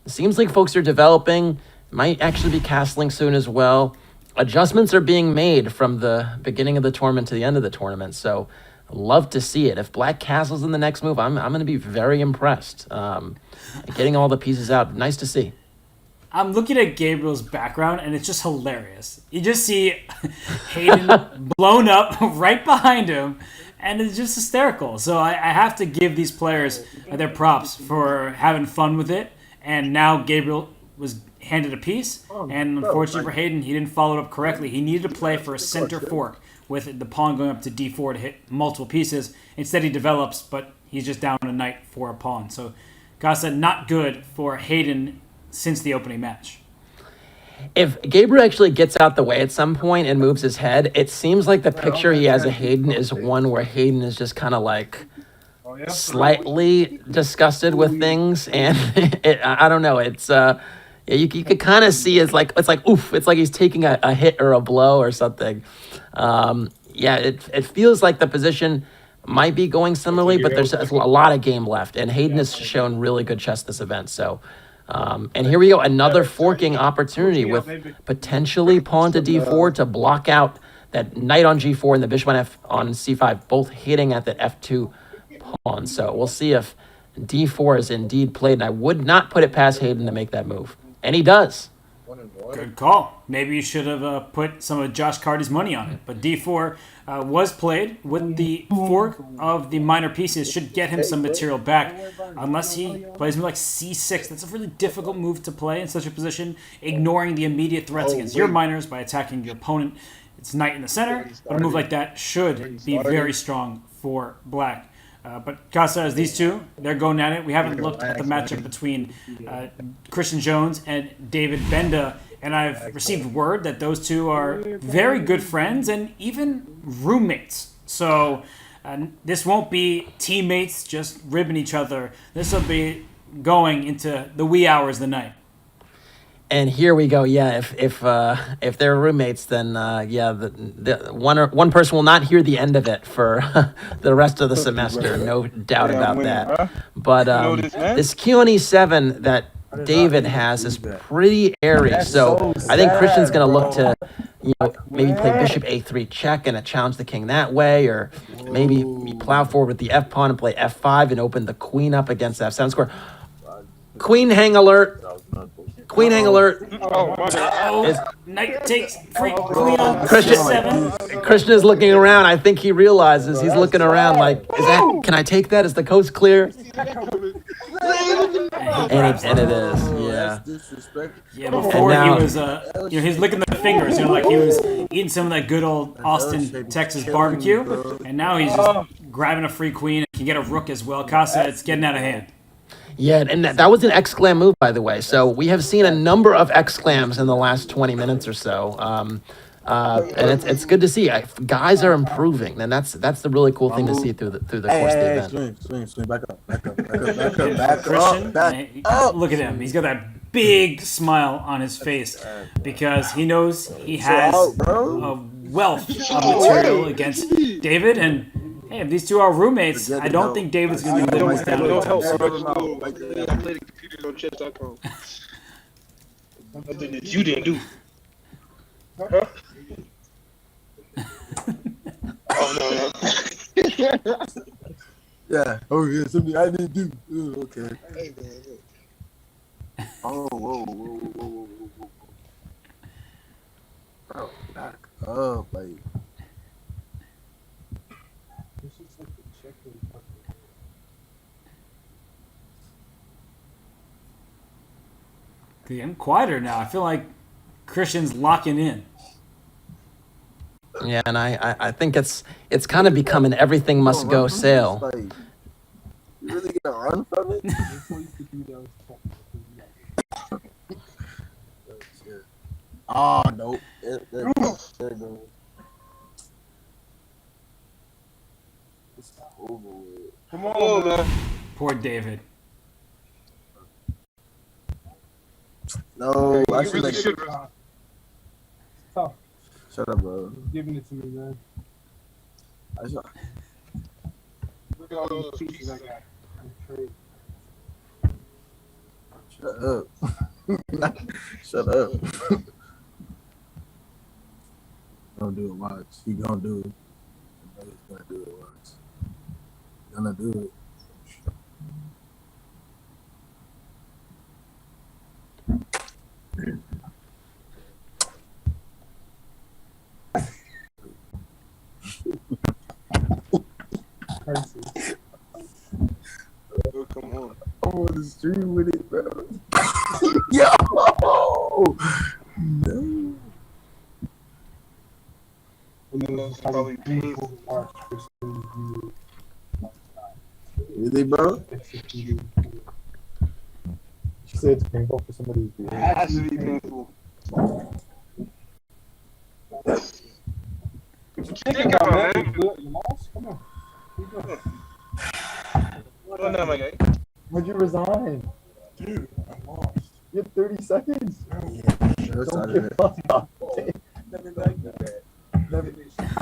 it seems like folks are developing, might actually be castling soon as well. Adjustments are being made from the beginning of the tournament to the end of the tournament. So love to see it. If black castles in the next move, I'm going to be very impressed. Getting all the pieces out, nice to see.
I'm looking at Gabriel's background, and it's just hilarious. You just see Hayden blown up right behind him, and it's just hysterical. So I have to give these players their props for having fun with it. And now Gabriel was handed a piece, and unfortunately for Hayden, he didn't follow it up correctly. He needed to play for a center fork with the pawn going up to d4 to hit multiple pieces. Instead, he develops, but he's just down a knight for a pawn. So, Casa, not good for Hayden since the opening match.
If Gabriel actually gets out the way at some point and moves his head, it seems like the picture he has of Hayden is one where Hayden is just kind of like slightly disgusted with things, and I don't know. It's you could kind of see it's like oof. It's like he's taking a hit or a blow or something. It feels like the position might be going similarly, but there's a lot of game left, and Hayden has shown really good chess this event. So. And here we go, another forking opportunity with potentially pawn to d4 to block out that knight on g4 and the bishop on c5, both hitting at the f2 pawn. So we'll see if d4 is indeed played, and I would not put it past Hayden to make that move. And he does.
Good call. Maybe you should have put some of Josh Carty's money on it. But d4 was played with the fork of the minor pieces. Should get him some material back. Unless he plays like c6. That's a really difficult move to play in such a position, ignoring the immediate threats against your minors by attacking your opponent. It's knight in the center, but a move like that should be very strong for black. But Casa, as these two, they're going at it. We haven't looked at the matchup between Christian Jones and David Gbenda, and I've received word that those two are very good friends and even roommates. So this won't be teammates just ribbing each other. This will be going into the wee hours of the night.
And here we go. Yeah, if they're roommates, then the one person will not hear the end of it for the rest of the semester. No doubt about that. But this king on e7 that David has is pretty airy. So I think Christian's going to look to maybe play bishop a3 check and challenge the king that way, or maybe plow forward with the f pawn and play f5 and open the queen up against the f7 square. Queen hang alert. Queen hang alert.
Knight takes free queen on
Christian. Christian is looking around. I think he realizes he's looking around like, can I take that? Is the coast clear? And it is. Yeah.
Yeah. Before he was, he's licking the fingers, like he was eating some of that good old Austin, Texas barbecue, and now he's just grabbing a free queen and can get a rook as well. Casa, it's getting out of hand.
Yeah, and that was an exclam move, by the way. So we have seen a number of exclams in the last 20 minutes or so. And it's good to see. Guys are improving, and that's the really cool thing to see through the course of the event.
Swing, back up.
Christian, look at him. He's got that big smile on his face because he knows he has a wealth of material against David, and Hey, if these two are roommates, I don't think David's going to be living this down.
Don't help. I play the computers on chess.com. Nothing that you didn't do. Huh? Oh, no.
Yeah. Oh, yeah. Something I didn't do. Ooh, okay. Oh, whoa. Bro, back up, like.
Okay, I'm quieter now. I feel like Christian's locking in.
Yeah, and I think it's kind of becoming everything must go sail.
Like, you really gonna run from it? Oh, nope. There it goes. It's over with.
Come on, man.
Poor David.
No, I
You really should.
Tough. Shut up, bro.
Giving it to me, man.
Look at all those pieces I got.
Shut up. Shut up. Don't do it, watch. He gonna do it. He's gonna do it, watch. He's gonna do it.
Oh, come on.
I'm on the stream with it, bro. Yo! No.
That's probably painful.
Really, bro?
She said it's painful for somebody to do
It has to be painful. What you think about, man?
You lost? Come on.
Well, no, my guy.
When'd you resign? Dude, I lost. You have 30 seconds? Don't give up.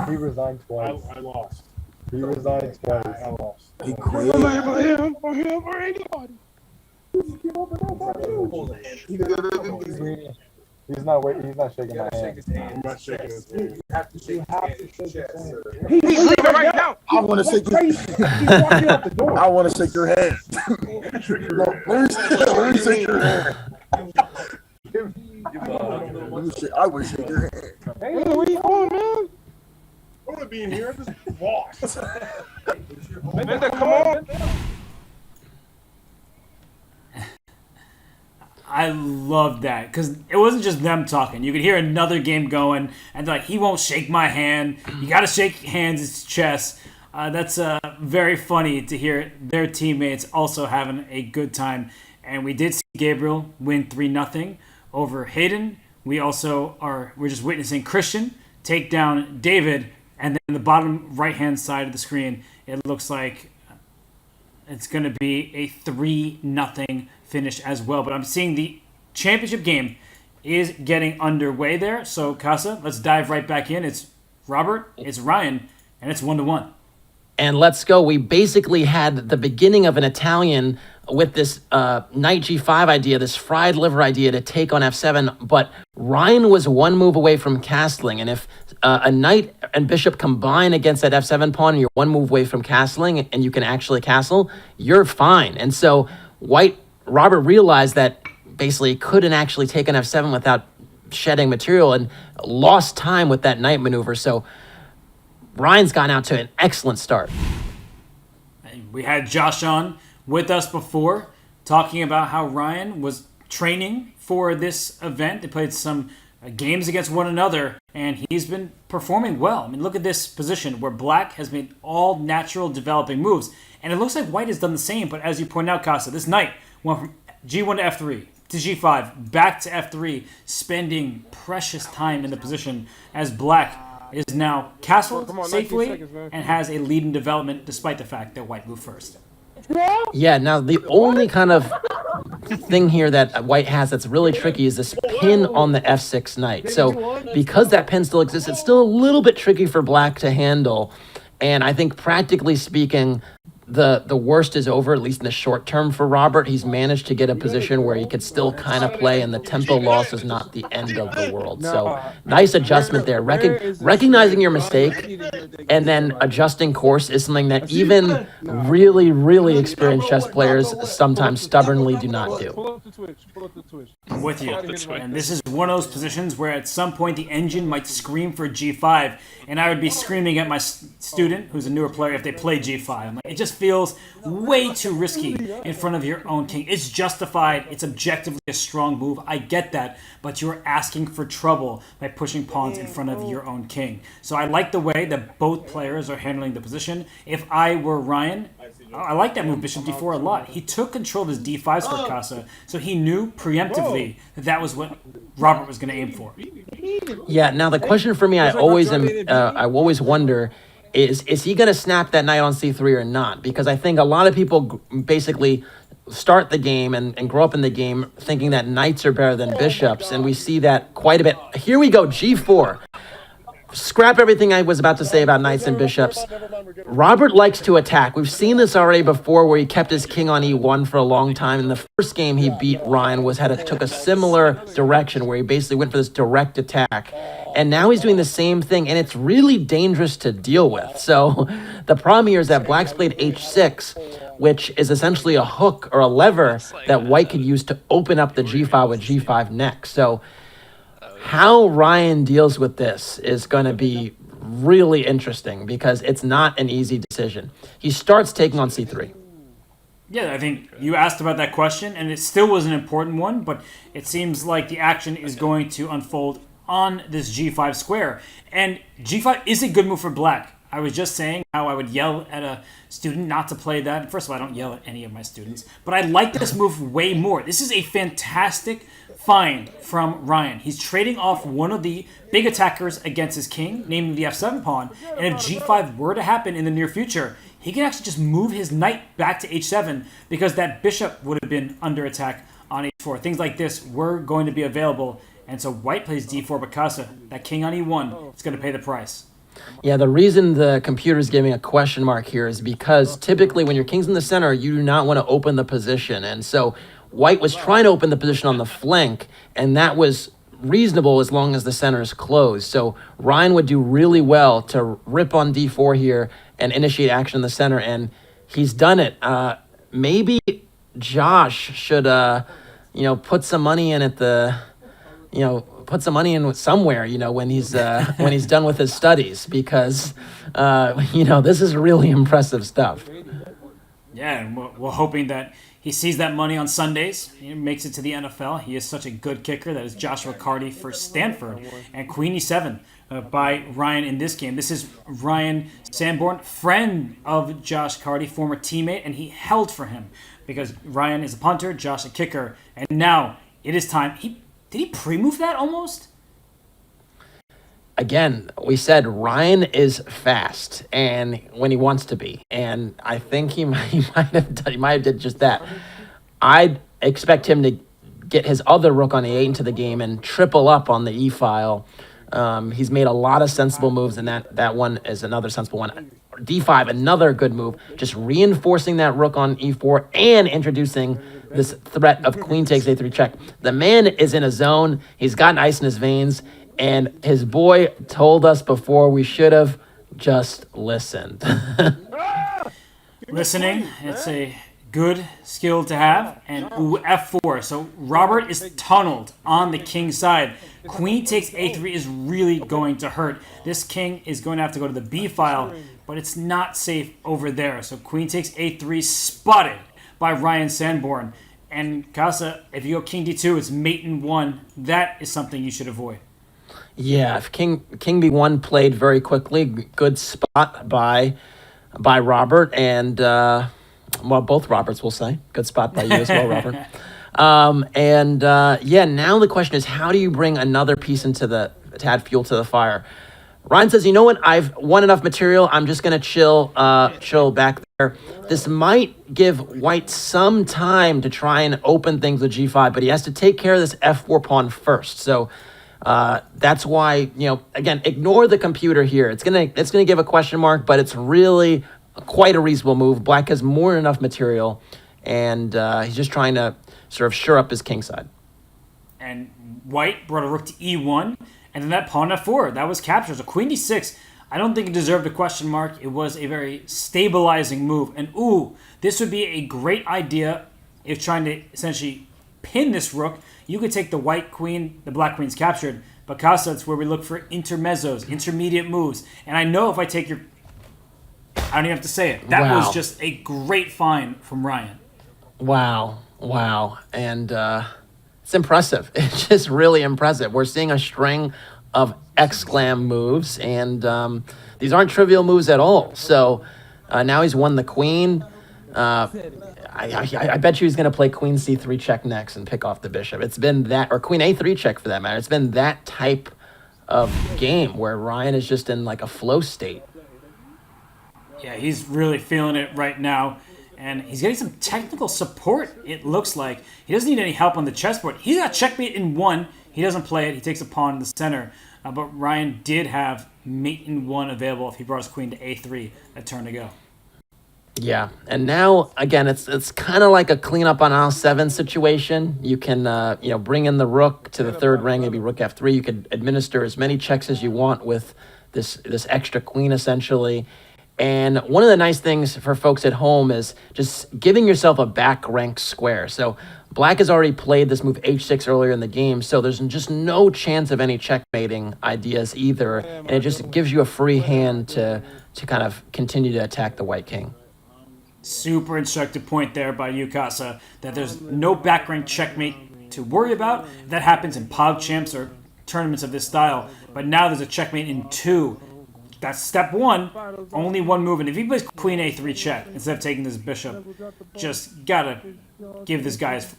He resigned twice. I lost. He resigned twice. I lost.
He quit.
I'm not for him or anybody.
He's not waiting. He's not shaking my hand.
I'm not shaking his hand.
You have to shake his hand.
He's leaving right now.
I want to shake your I want to shake your hand. Let me shake your hand. I want to shake your hand.
Hey, what are you doing, man?
I want to be in here. I just lost.
Gbenda, come on.
I love that because it wasn't just them talking. You could hear another game going, and they're like, he won't shake my hand. You got to shake hands. It's chess. That's very funny to hear their teammates also having a good time. And we did see Gabriel win 3-0 over Hayden. We're just witnessing Christian take down David, and then in the bottom right-hand side of the screen, it looks like it's going to be a 3-0 finish as well. But I'm seeing the championship game is getting underway there. So, Casa, let's dive right back in. It's Robert, it's Ryan, and it's 1-1.
And let's go. We basically had the beginning of an Italian with this knight g5 idea, this fried liver idea to take on f7, but Ryan was one move away from castling, and if a knight and bishop combine against that f7 pawn and you're one move away from castling and you can actually castle, you're fine. And so Robert realized that basically he couldn't actually take an f7 without shedding material and lost time with that knight maneuver. So Ryan's gotten out to an excellent start.
We had Josh on with us before talking about how Ryan was training for this event. They played some games against one another, and he's been performing well. I mean, look at this position where Black has made all natural developing moves, and it looks like White has done the same, but as you point out, Casa, this knight went from G1 to F3 to G5, back to F3, spending precious time in the position as Black is now castled safely and has a lead in development despite the fact that White moved first.
Yeah, now the only kind of thing here that White has that's really tricky is this pin on the f6 knight. So because that pin still exists, it's still a little bit tricky for Black to handle. And I think practically speaking, the worst is over, at least in the short term for Robert. He's managed to get a position where he could still kind of play, and the tempo loss is not the end of the world. So nice adjustment there. Recognizing your mistake and then adjusting course is something that even really, really experienced chess players sometimes stubbornly do not do.
I'm with you. And this is one of those positions where at some point the engine might scream for G5, and I would be screaming at my student, who's a newer player, if they play G5. I'm like, it just feels way too risky in front of your own king. It's justified. It's objectively a strong move. I get that, but you're asking for trouble by pushing pawns in front of your own king. So I like the way that both players are handling the position. If I were Ryan, I like that move, bishop d4, a lot. He took control of his d5 square casa, so he knew preemptively that that was what Robert was going to aim for.
Yeah, now the question for me, I always wonder, is he going to snap that knight on c3 or not? Because I think a lot of people basically start the game and grow up in the game thinking that knights are better than bishops, and we see that quite a bit. Here we go, g4. Scrap everything I was about to say about knights and bishops. Robert likes to attack. We've seen this already before where he kept his king on e1 for a long time. In the first game he beat Ryan took a similar direction where he basically went for this direct attack. And now he's doing the same thing, and it's really dangerous to deal with. So the problem here is that Black's played h6, which is essentially a hook or a lever that White could use to open up the g file with g5 next. So how Ryan deals with this is going to be really interesting because it's not an easy decision. He starts taking on c3.
Yeah, I think you asked about that question, and it still was an important one, but it seems like the action is going to unfold on this g5 square. And g5 is a good move for Black. I was just saying how I would yell at a student not to play that. First of all, I don't yell at any of my students, but I like this move way more. This is a fantastic find from Ryan. He's trading off one of the big attackers against his king, namely the f7 pawn, and if g5 were to happen in the near future, he can actually just move his knight back to h7 because that bishop would have been under attack on h4. Things like this were going to be available, and so White plays d4 Bacasa. That king on e1 is going to pay the price.
Yeah, the reason the computer is giving a question mark here is because typically when your king's in the center, you do not want to open the position. And so White was trying to open the position on the flank, and that was reasonable as long as the center is closed. So Ryan would do really well to rip on d4 here and initiate action in the center, and he's done it. Maybe Josh should, put some money in at the, put some money in somewhere, when he's done with his studies, because this is really impressive stuff.
Yeah, and we're hoping that he sees that money on Sundays. He makes it to the NFL. He is such a good kicker. That is Joshua Carty for Stanford. And Queen e7 by Ryan in this game. This is Ryan Sandborn, friend of Josh Carty, former teammate, and he held for him because Ryan is a punter, Josh a kicker, and now it is time. Did he pre-move that almost?
Again, we said Ryan is fast, and when he wants to be, and I think he might have did just that. I'd expect him to get his other rook on e8 into the game and triple up on the e file. He's made a lot of sensible moves, and that one is another sensible one. d5, another good move, just reinforcing that rook on e4 and introducing this threat of queen takes a3 check. The man is in a zone. He's got ice in his veins. And his boy told us before we should have just listened.
Listening, it's a good skill to have. And ooh, f4. So Robert is tunneled on the king's side. Queen takes a3 is really going to hurt. This king is going to have to go to the b file, but it's not safe over there. So queen takes a3, spotted by Ryan Sanborn. And Casa, if you go king d2, it's mate in 1. That is something you should avoid.
Yeah, if King b1 played very quickly, good spot by Robert, and both Roberts will say. Good spot by you as well, Robert. Now the question is, how do you bring another piece to add fuel to the fire? Ryan says, you know what, I've won enough material, I'm just going to chill back there. This might give White some time to try and open things with g5, but he has to take care of this f4 pawn first. So That's why, again, ignore the computer here. It's gonna give a question mark, but it's really quite a reasonable move. Black has more than enough material, and he's just trying to sort of shore up his king side.
And white brought a rook to e1, and then that pawn f4. That was captured. So queen d6, I don't think it deserved a question mark. It was a very stabilizing move. And this would be a great idea if trying to essentially pin this rook. You could take the white queen, the black queen's captured, but Casa, it's where we look for intermezzos, intermediate moves. And I know if I take your... I don't even have to say it. That was just a great find from Ryan.
Wow. And it's impressive. It's just really impressive. We're seeing a string of exclam moves, and these aren't trivial moves at all. So now he's won the queen. I bet you he's going to play queen c3 check next and pick off the bishop. It's been that, or queen a3 check for that matter. It's been that type of game where Ryan is just in like a flow state.
Yeah, he's really feeling it right now. And he's getting some technical support, it looks like. He doesn't need any help on the chessboard. He got checkmate in 1. He doesn't play it. He takes a pawn in the center. But Ryan did have mate in 1 available if he brought his queen to a3 a turn to go.
Yeah, and now, again, it's kind of like a cleanup on aisle 7 situation. You can, bring in the rook to the third rank, maybe rook f3. You could administer as many checks as you want with this extra queen, essentially. And one of the nice things for folks at home is just giving yourself a back rank square. So Black has already played this move h6 earlier in the game, so there's just no chance of any checkmating ideas either. And it just gives you a free hand to kind of continue to attack the white king.
Super instructive point there by you, Casa, that there's no back rank checkmate to worry about. That happens in BlitzChamps or tournaments of this style. But now there's a checkmate in 2. That's step 1, only 1 move. And if he plays queen a3 check instead of taking this bishop, just gotta give this guy his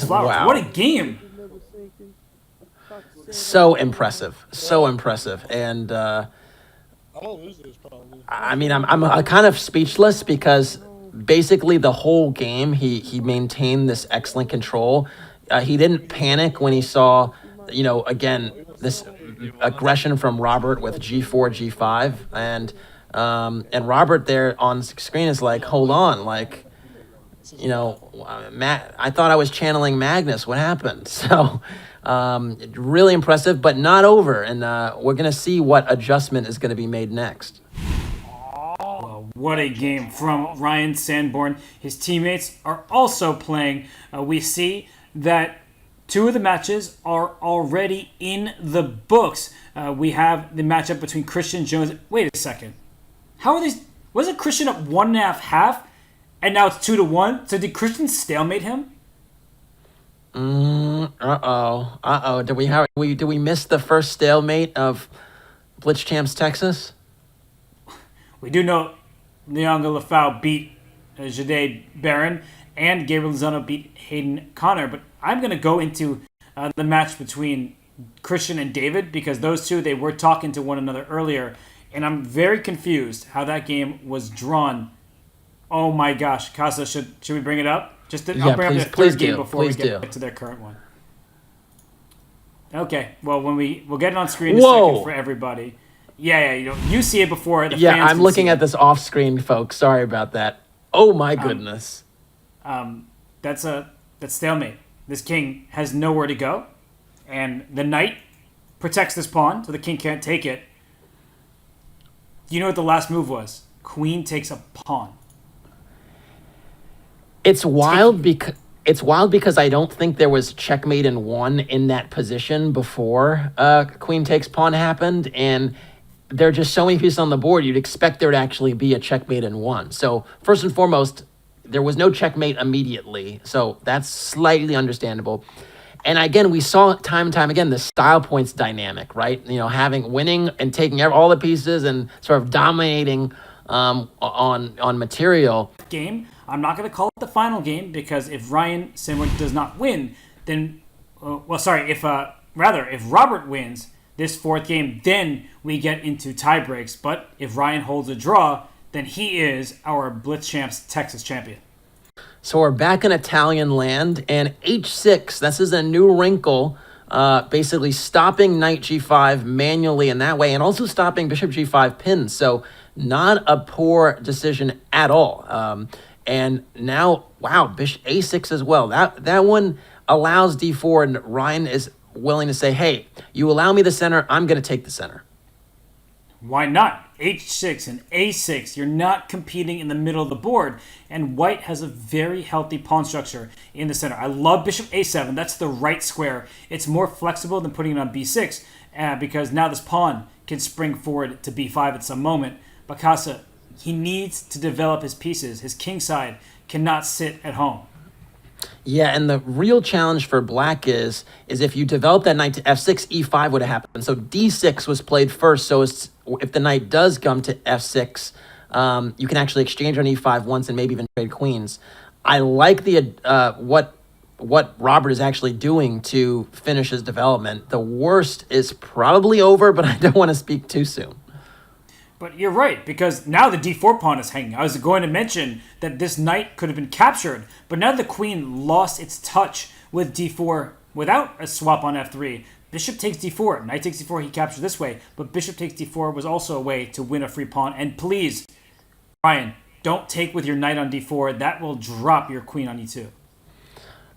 flowers.
Wow.
What a game!
So impressive. And I mean, I'm kind of speechless because basically the whole game he maintained this excellent control. He didn't panic when he saw, again, this aggression from Robert with g4, g5, and Robert there on screen is like, hold on, like, Matt, I thought I was channeling Magnus. What happened? So really impressive, but not over, and we're gonna see what adjustment is gonna be made next.
Well, what a game from Ryan Sandborn. His teammates are also playing. We see that 2 of the matches are already in the books. We have the matchup between Christian Jones. Wait a second. How are these? Wasn't Christian up 1.5, and now it's 2-1? So did Christian stalemate him?
Uh-oh. Did we miss the first stalemate of BlitzChamps Texas?
We do know Leona Lefau beat Jahdae Barron, and Gabriel Lozano beat Hayden Connor. But I'm going to go into the match between Christian and David, because those two, they were talking to one another earlier, and I'm very confused how that game was drawn. Oh my gosh. Casa, should we bring it up? I'll bring up the third game before we get to their current one. Okay, well, we'll get it on screen in a second for everybody. Yeah, you see it before the fans.
Yeah, I'm looking at this off screen, folks. Sorry about that. Oh my goodness.
That's stalemate. This king has nowhere to go, and the knight protects this pawn, so the king can't take it. You know what the last move was? Queen takes a pawn.
It's wild because I don't think there was checkmate in 1 in that position before queen takes pawn happened, and there are just so many pieces on the board, you'd expect there to actually be a checkmate in 1. So first and foremost, there was no checkmate immediately, so that's slightly understandable. And again, we saw time and time again the style points dynamic, right? Winning and taking all the pieces and sort of dominating on material.
Game. I'm not going to call it the final game, because if Ryan Sanborn does not win, then if Robert wins this 4th game, then we get into tie breaks. But if Ryan holds a draw, then he is our BlitzChamps Texas champion.
So we're back in Italian land, and h6, this is a new wrinkle basically stopping knight g5 manually in that way, and also stopping bishop g5 pins. So not a poor decision at all. And now, wow, bishop a6 as well. That one allows d4, and Ryan is willing to say, hey, you allow me the center, I'm going to take the center.
Why not? H6 and A6, you're not competing in the middle of the board, and white has a very healthy pawn structure in the center. I love bishop A7. That's the right square. It's more flexible than putting it on B6 because now this pawn can spring forward to B5 at some moment. But Casa, he needs to develop his pieces. His king side cannot sit at home.
Yeah, and the real challenge for black is if you develop that knight to f6, e5 would have happened. So d6 was played first, so if the knight does come to f6, you can actually exchange on e5 once and maybe even trade queens. I like the what Robert is actually doing to finish his development. The worst is probably over, but I don't want to speak too soon.
But you're right, because now the d4 pawn is hanging. I was going to mention that this knight could have been captured, but now the queen lost its touch with d4 without a swap on f3. Bishop takes d4, knight takes d4, he captured this way, but bishop takes d4 was also a way to win a free pawn. And please, Ryan, don't take with your knight on d4. That will drop your queen on e2.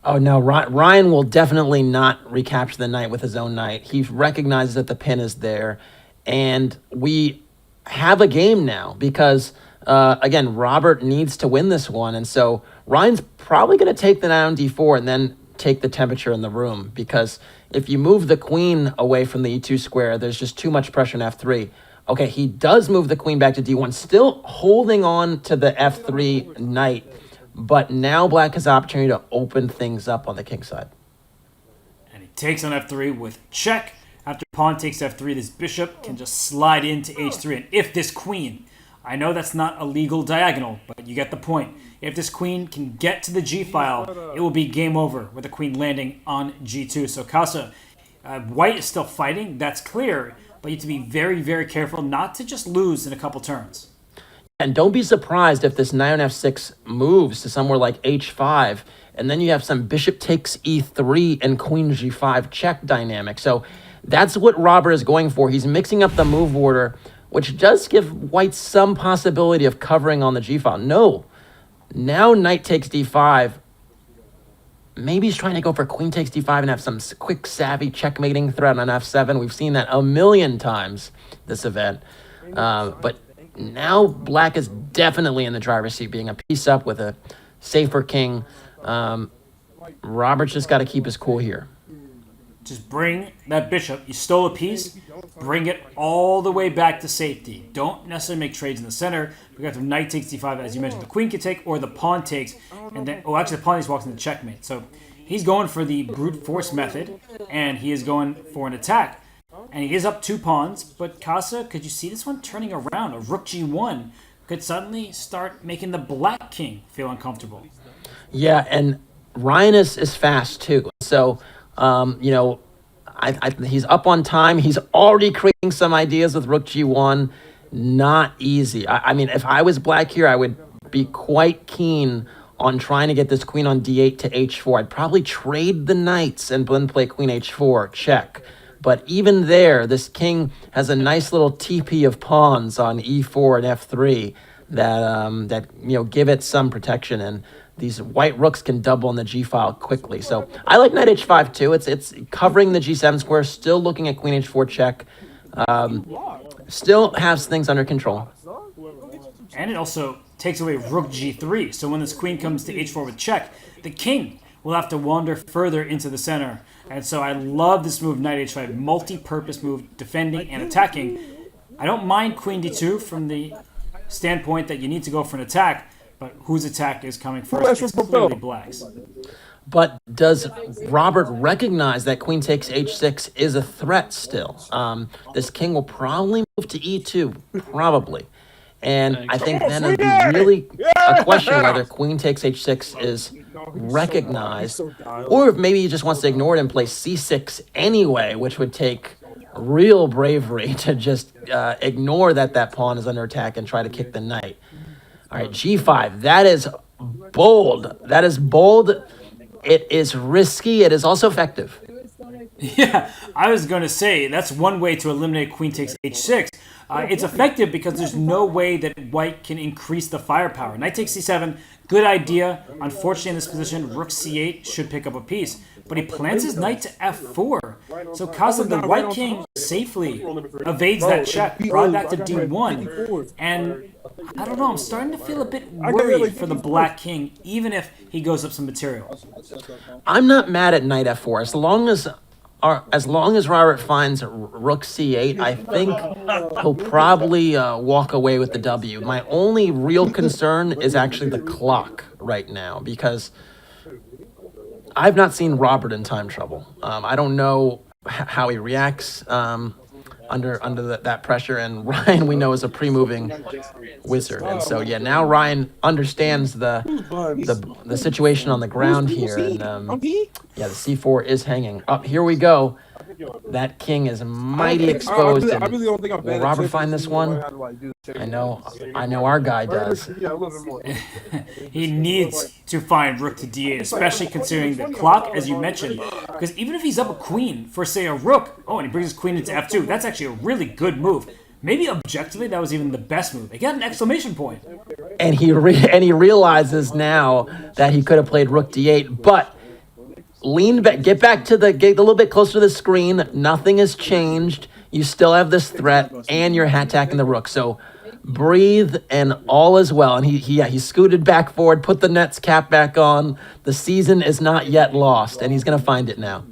Oh, no, Ryan will definitely not recapture the knight with his own knight. He recognizes that the pin is there, and we have a game now because, again, Robert needs to win this one. And so Ryan's probably going to take the knight on d4 and then take the temperature in the room, because if you move the queen away from the e2 square, there's just too much pressure on f3. Okay, he does move the queen back to d1, still holding on to the f3 knight, but now black has the opportunity to open things up on the king side.
And he takes on f3 with check. After pawn takes f3, this bishop can just slide into h3. And if this queen, I know that's not a legal diagonal, but you get the point. If this queen can get to the g file, it will be game over with the queen landing on g2. So Casa, white is still fighting, that's clear, but you have to be very, very careful not to just lose in a couple turns.
And don't be surprised if this knight on f6 moves to somewhere like h5, and then you have some bishop takes e3 and queen g5 check dynamic. So that's what Robert is going for. He's mixing up the move order, which does give white some possibility of covering on the g-file. No. Now knight takes d5. Maybe he's trying to go for queen takes d5 and have some quick, savvy checkmating threat on f7. We've seen that a million times this event. But now black is definitely in the driver's seat, being a piece up with a safer king. Robert's just got to keep his cool here.
Just bring that bishop. You stole a piece. Bring it all the way back to safety. Don't necessarily make trades in the center. Because if knight takes d5, as you mentioned, the queen can take, or the pawn takes, and then actually the pawn takes walks into checkmate. So he's going for the brute force method, and he is going for an attack. And he is up 2 pawns, but Casa, could you see this one turning around? A rook g1 could suddenly start making the black king feel uncomfortable.
Yeah, and Ryan is fast too. So, you know, he's up on time. He's already creating some ideas with rook g1. Not easy. I mean, if I was black here, I would be quite keen on trying to get this queen on d8 to h4. I'd probably trade the knights and then play queen h4, check. But even there, this king has a nice little TP of pawns on e4 and f3 that you know, give it some protection, and these white rooks can double on the g file quickly. So I like knight h5 too. It's covering the g7 square, still looking at queen h4 check. Still has things under control.
And it also takes away rook g3. So when this queen comes to h4 with check, the king will have to wander further into the center. And so I love this move, knight h5, multi-purpose move, defending and attacking. I don't mind queen d2 from the standpoint that you need to go for an attack, but whose attack is coming first? It's clearly black's.
But does Robert recognize that queen takes h6 is a threat still? This king will probably move to e2, probably. And I think then it'd be really a question whether queen takes h6 is recognized, or if maybe he just wants to ignore it and play c6 anyway, which would take real bravery to just ignore that pawn is under attack and try to kick the knight. All right, g5. That is bold. That is bold. It is risky. It is also effective.
Yeah, I was going to say that's one way to eliminate queen takes h6. It's effective because there's no way that white can increase the firepower. Knight takes c7, good idea. Unfortunately, in this position, rook c8 should pick up a piece. But he plants his knight to f4. So Casa, the white king, safely evades that check, brought back to d1. And I don't know, I'm starting to feel a bit worried for the black king, even if he goes up some material.
I'm not mad at knight f4 as long as Robert finds rook c8. I think he'll probably walk away with the W. My only real concern is actually the clock right now, because I've not seen Robert in time trouble. I don't know how he reacts under that pressure, and Ryan, we know, is a pre-moving wizard, and so yeah, now Ryan understands the situation on the ground here, and yeah, the c4 is hanging up. Here we go. That king is mighty exposed. Will Robert find this one? I know our guy does.
He needs to find rook to d8, especially considering the clock, as you mentioned. Because even if he's up a queen for, say, a rook, and he brings his queen into f2, that's actually a really good move. Maybe objectively, that was even the best move. He got an exclamation point.
And he realizes now that he could have played rook d8, but lean back, get a little bit closer to the screen. Nothing has changed. You still have this threat, and you're attacking the rook. So breathe, and all is well. And he scooted back forward, put the Nets cap back on. The season is not yet lost, and he's going to find it now.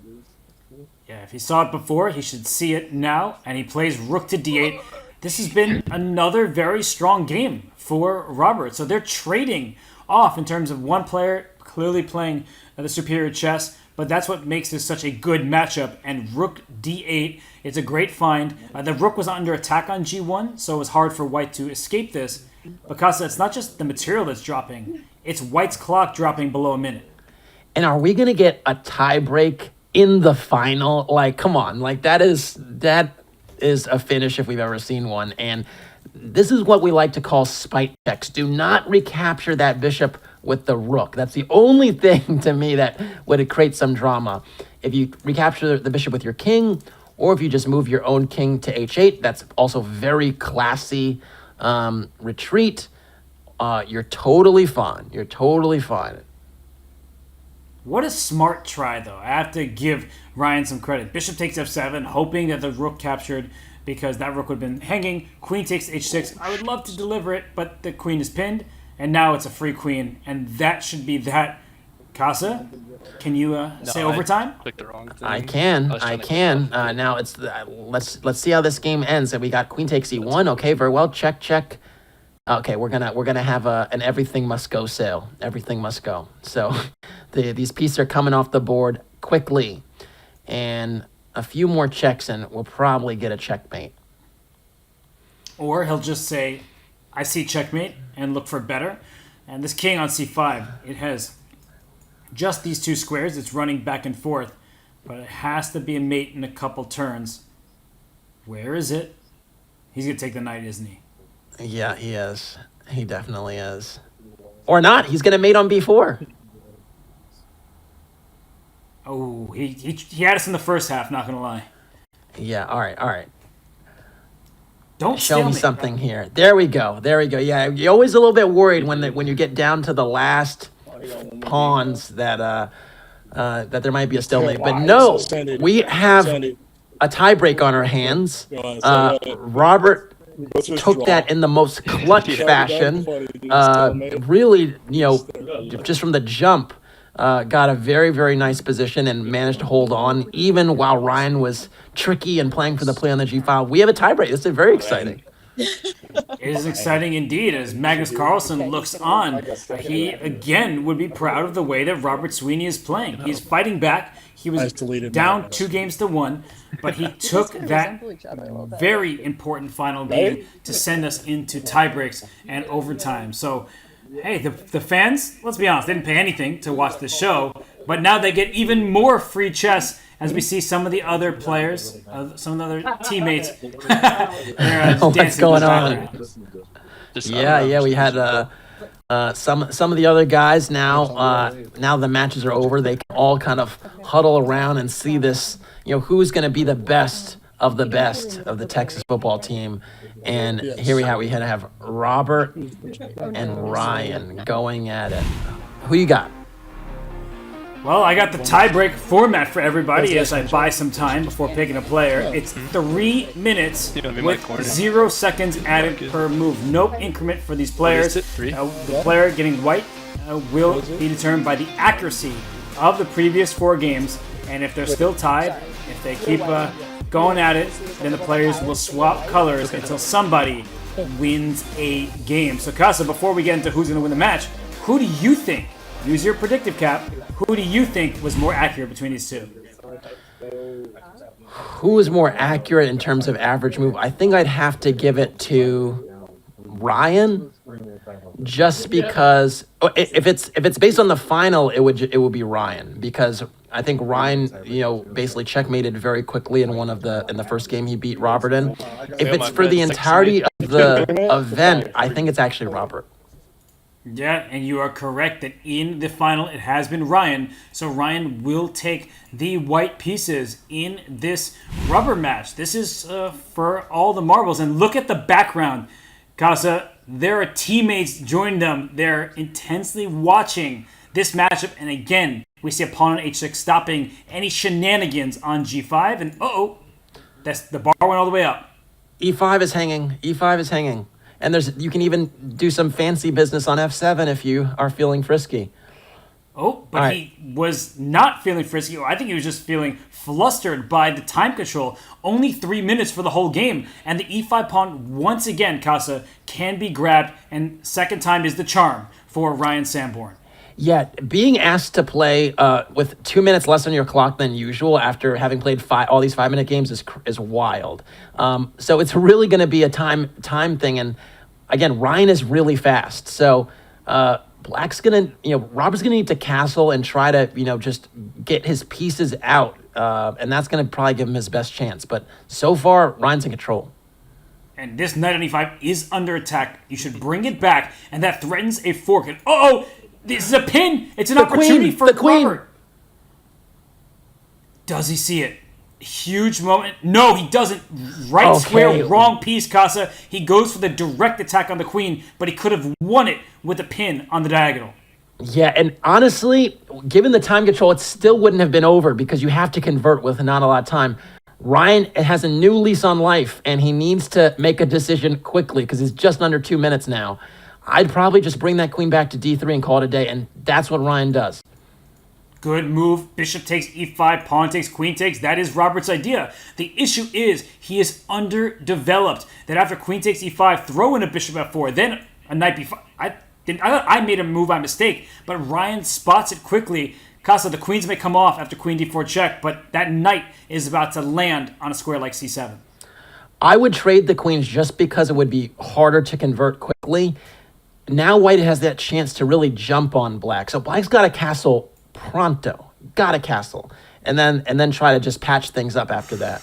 Yeah, if he saw it before, he should see it now. And he plays rook to d8. This has been another very strong game for Robert. So they're trading off in terms of one player clearly playing the superior chess, but that's what makes this such a good matchup. And rook d8, it's a great find. The rook was under attack on g1, so it was hard for white to escape this, because it's not just the material that's dropping, it's white's clock dropping below a minute.
And are we going to get a tiebreak in the final? Like, come on, like that is a finish if we've ever seen one. And this is what we like to call spite checks. Do not recapture that bishop with the rook. That's the only thing to me that would create some drama. If you recapture the bishop with your king, or if you just move your own king to h8, that's also very classy retreat. You're totally fine. You're totally fine.
What a smart try, though. I have to give Ryan some credit. Bishop takes f7, hoping that the rook captured, because that rook would have been hanging. Queen takes h6. I would love to deliver it, but the queen is pinned, and now it's a free queen, and that should be that. Casa, can you say overtime?
I clicked the wrong thing.
I can. Now it's let's see how this game ends. And we got queen takes e1. Okay, very well. Check. Okay, we're gonna have an everything must go sale. Everything must go. So these pieces are coming off the board quickly, and a few more checks, and we'll probably get a checkmate.
Or he'll just say, I see checkmate, and look for better. And this king on c5, it has just these two squares. It's running back and forth, but it has to be a mate in a couple turns. Where is it? He's going to take the knight, isn't he?
Yeah, he is. He definitely is. Or not. He's going to mate on b4.
Oh, he had us in the first half, not going to lie.
Yeah, all right.
Don't
show me something here. There we go. Yeah, you're always a little bit worried when you get down to the last pawns that there might be a stalemate. But no, we have a tiebreak on our hands. Robert took that in the most clutch fashion. Really, just from the jump, got a very, very nice position and managed to hold on, even while Ryan was tricky and playing for the play on the G file. We have a tiebreak. This is very exciting.
It is exciting indeed, as Magnus Carlsen looks on. He, again, would be proud of the way that Robert Sweeney is playing. He's fighting back. He was down 2-1, but he took that very important final game to send us into tiebreaks and overtime. So, hey, the fans, let's be honest, they didn't pay anything to watch the show, but now they get even more free chess as we see some of the other players, some of the other teammates.
What's going on? Yeah, we had Some of the other guys now the matches are over, they can all kind of huddle around and see this, who's going to be the best of the Texas football team. And here we have Robert and Ryan going at it. Who you got?
Well, I got the tiebreak format for everybody as I buy some time before picking a player. It's 3 minutes with 0 seconds added per move. No increment for these players. The player getting white will be determined by the accuracy of the previous 4 games. And if they're still tied, if they keep going at it, then the players will swap colors until somebody wins a game. So, Casa, before we get into who's going to win the match, who do you think, use your predictive cap, who do you think was more accurate between these two?
Who is more accurate in terms of average move? I think I'd have to give it to Ryan, just because if it's based on the final, it would be Ryan, because I think Ryan, basically checkmated very quickly in the first game he beat Robert in. If it's for the entirety of the event, I think it's actually Robert.
Yeah, and you are correct that in the final it has been Ryan. So Ryan will take the white pieces in this rubber match. This is for all the marbles. And look at the background, Casa. There are teammates joining them. They're intensely watching this matchup. And again, we see a pawn on h6 stopping any shenanigans on g5. And that's the bar went all the way up.
e5 is hanging. e5 is hanging. And you can even do some fancy business on f7 if you are feeling frisky.
But he was not feeling frisky. I think he was just feeling flustered by the time control. Only 3 minutes for the whole game. And the e5 pawn, once again, Casa, can be grabbed. And second time is the charm for Ryan Sanborn.
Yeah, being asked to play with 2 minutes less on your clock than usual after having played all these 5-minute games is wild. So it's really going to be a time thing. And again, Ryan is really fast. So Black's going to, Robert's going to need to castle and try to, just get his pieces out. And that's going to probably give him his best chance. But so far, Ryan's in control.
And this knight on e5 is under attack. You should bring it back. And that threatens a fork. And this is a pin. It's an opportunity for Robert. Does he see it? Huge moment. No, he doesn't. Right square, wrong piece, Casa. He goes for the direct attack on the queen, but he could have won it with a pin on the diagonal.
Yeah, and honestly, given the time control, it still wouldn't have been over because you have to convert with not a lot of time. Ryan has a new lease on life, and he needs to make a decision quickly because he's just under 2 minutes now. I'd probably just bring that queen back to d3 and call it a day, and that's what Ryan does.
Good move. Bishop takes e5, pawn takes, queen takes. That is Robert's idea. The issue is he is underdeveloped. That after queen takes e5, throw in a bishop f4, then a knight b5. I made a move by mistake, but Ryan spots it quickly. Casa, the queens may come off after queen d4 check, but that knight is about to land on a square like c7.
I would trade the queens just because it would be harder to convert quickly. Now White has that chance to really jump on Black. So Black's got to castle pronto. Got to castle. And then try to just patch things up after that.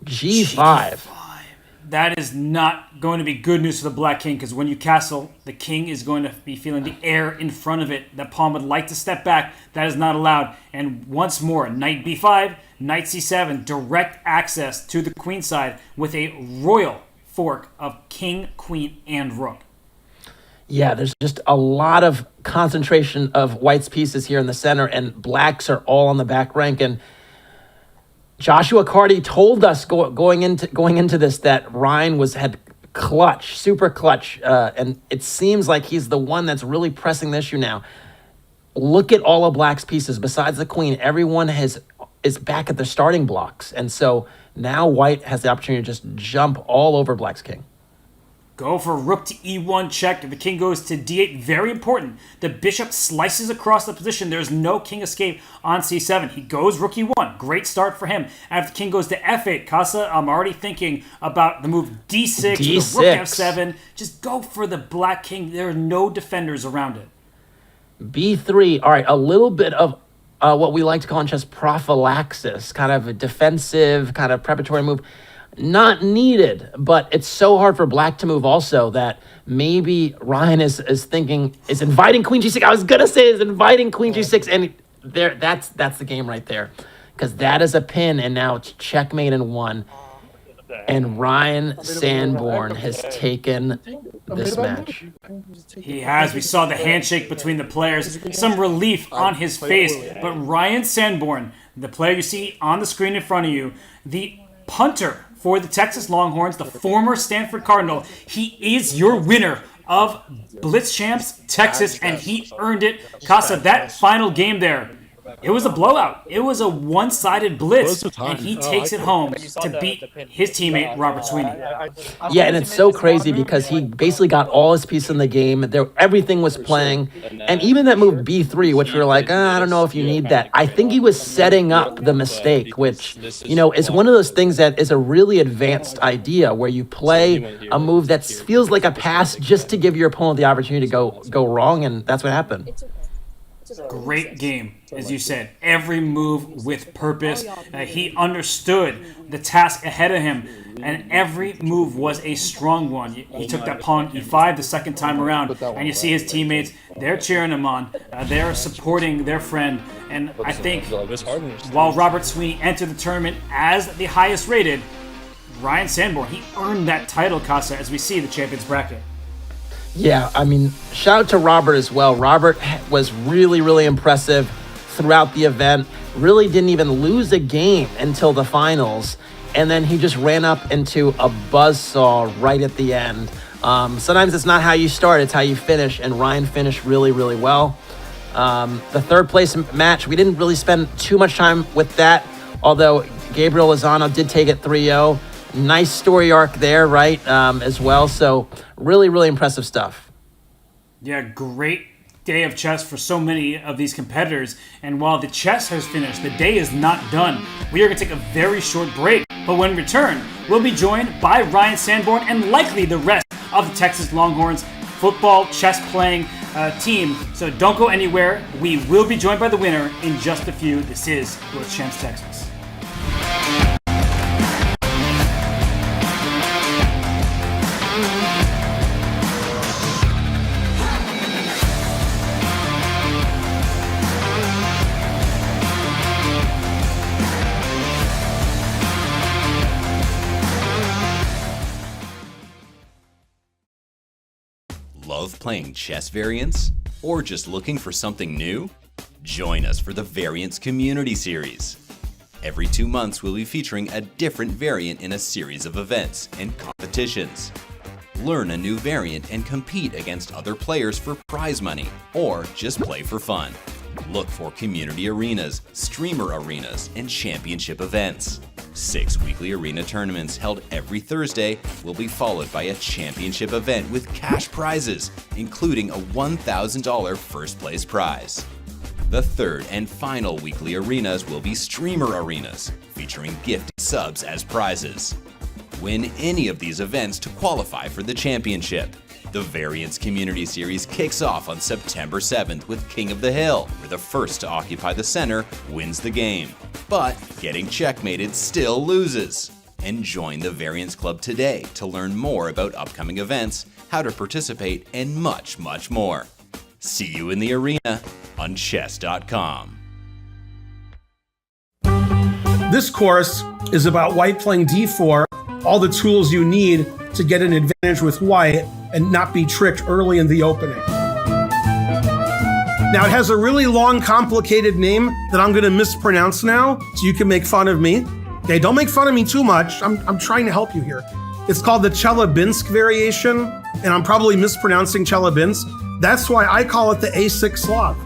G5.
That is not going to be good news for the Black king, because when you castle, the king is going to be feeling the air in front of it. That pawn would like to step back. That is not allowed. And once more, knight b5, knight c7, direct access to the queen side with a royal fork of king, queen, and rook.
Yeah, there's just a lot of concentration of White's pieces here in the center, and Black's are all on the back rank. And Joshua Carty told us going into this that Ryan had clutch, super clutch, and it seems like he's the one that's really pressing the issue now. Look at all of Black's pieces. Besides the queen, everyone is back at the starting blocks, and so now White has the opportunity to just jump all over Black's king.
Go for rook to e1 check. The king goes to d8. Very important. The bishop slices across the position. There's no king escape on c7. He goes rook e1. Great start for him. After the king goes to f8. Casa, I'm already thinking about the move d6.
D6.
The rook f7. Just go for the Black king. There are no defenders around it.
b3. All right, a little bit of what we like to call in chess prophylaxis, kind of a defensive, kind of preparatory move. Not needed, but it's so hard for black to move also that maybe Ryan is inviting queen g6. I was gonna say is inviting queen g6, and there that's the game right there, because that is a pin, and now it's checkmate in 1, and Ryan Sanborn has taken this match.
He has. We saw the handshake between the players, some relief on his face, but Ryan Sanborn, the player you see on the screen in front of you, the punter for the Texas Longhorns, the former Stanford Cardinal. He is your winner of BlitzChamps Texas, and he earned it. Casa, that final game there, it was a blowout. It was a one-sided blitz, and he takes it home to beat his teammate, Robert Sweeney.
Yeah, and it's so crazy because he basically got all his pieces in the game. Everything was playing. And even that move B3, which we were like, I don't know if you need that. I think he was setting up the mistake, which, is one of those things that is a really advanced idea where you play a move that feels like a pass just to give your opponent the opportunity to go wrong, and that's what happened.
Great game, as you said. Every move with purpose. He understood the task ahead of him, and every move was a strong one. He took that pawn e5 the second time around, and you see his teammates, they're cheering him on. They're supporting their friend, and I think while Robert Sweeney entered the tournament as the highest rated, Ryan Sanborn, he earned that title, Casa, as we see the champions bracket.
Yeah, I mean, shout out to Robert as well. Robert was really, really impressive throughout the event. Really didn't even lose a game until the finals. And then he just ran up into a buzzsaw right at the end. Sometimes it's not how you start, it's how you finish. And Ryan finished really, really well. The third place match, we didn't really spend too much time with that. Although Gabriel Lozano did take it 3-0. Nice story arc there, right, as well. So really, really impressive stuff.
Yeah, great day of chess for so many of these competitors. And while the chess has finished, the day is not done. We are going to take a very short break. But when we return, we'll be joined by Ryan Sanborn and likely the rest of the Texas Longhorns football chess playing team. So don't go anywhere. We will be joined by the winner in just a few. This is BlitzChamps Texas.
Love playing chess variants? Or just looking for something new? Join us for the Variants Community Series. Every 2 months, we'll be featuring a different variant in a series of events and competitions. Learn a new variant and compete against other players for prize money, or just play for fun. Look for community arenas, streamer arenas, and championship events. 6 weekly arena tournaments held every Thursday will be followed by a championship event with cash prizes, including a $1,000 first place prize. The third and final weekly arenas will be streamer arenas, featuring gifted subs as prizes. Win any of these events to qualify for the championship. The Variants Community Series kicks off on September 7th with King of the Hill, where the first to occupy the center wins the game. But getting checkmated still loses. And join the Variants Club today to learn more about upcoming events, how to participate, and much, much more. See you in the arena on Chess.com.
This course is about white playing d4, all the tools you need to get an advantage with white and not be tricked early in the opening. Now, it has a really long, complicated name that I'm gonna mispronounce now, so you can make fun of me. Okay, don't make fun of me too much. I'm trying to help you here. It's called the Chelyabinsk variation, and I'm probably mispronouncing Chelyabinsk. That's why I call it the A6 Slav.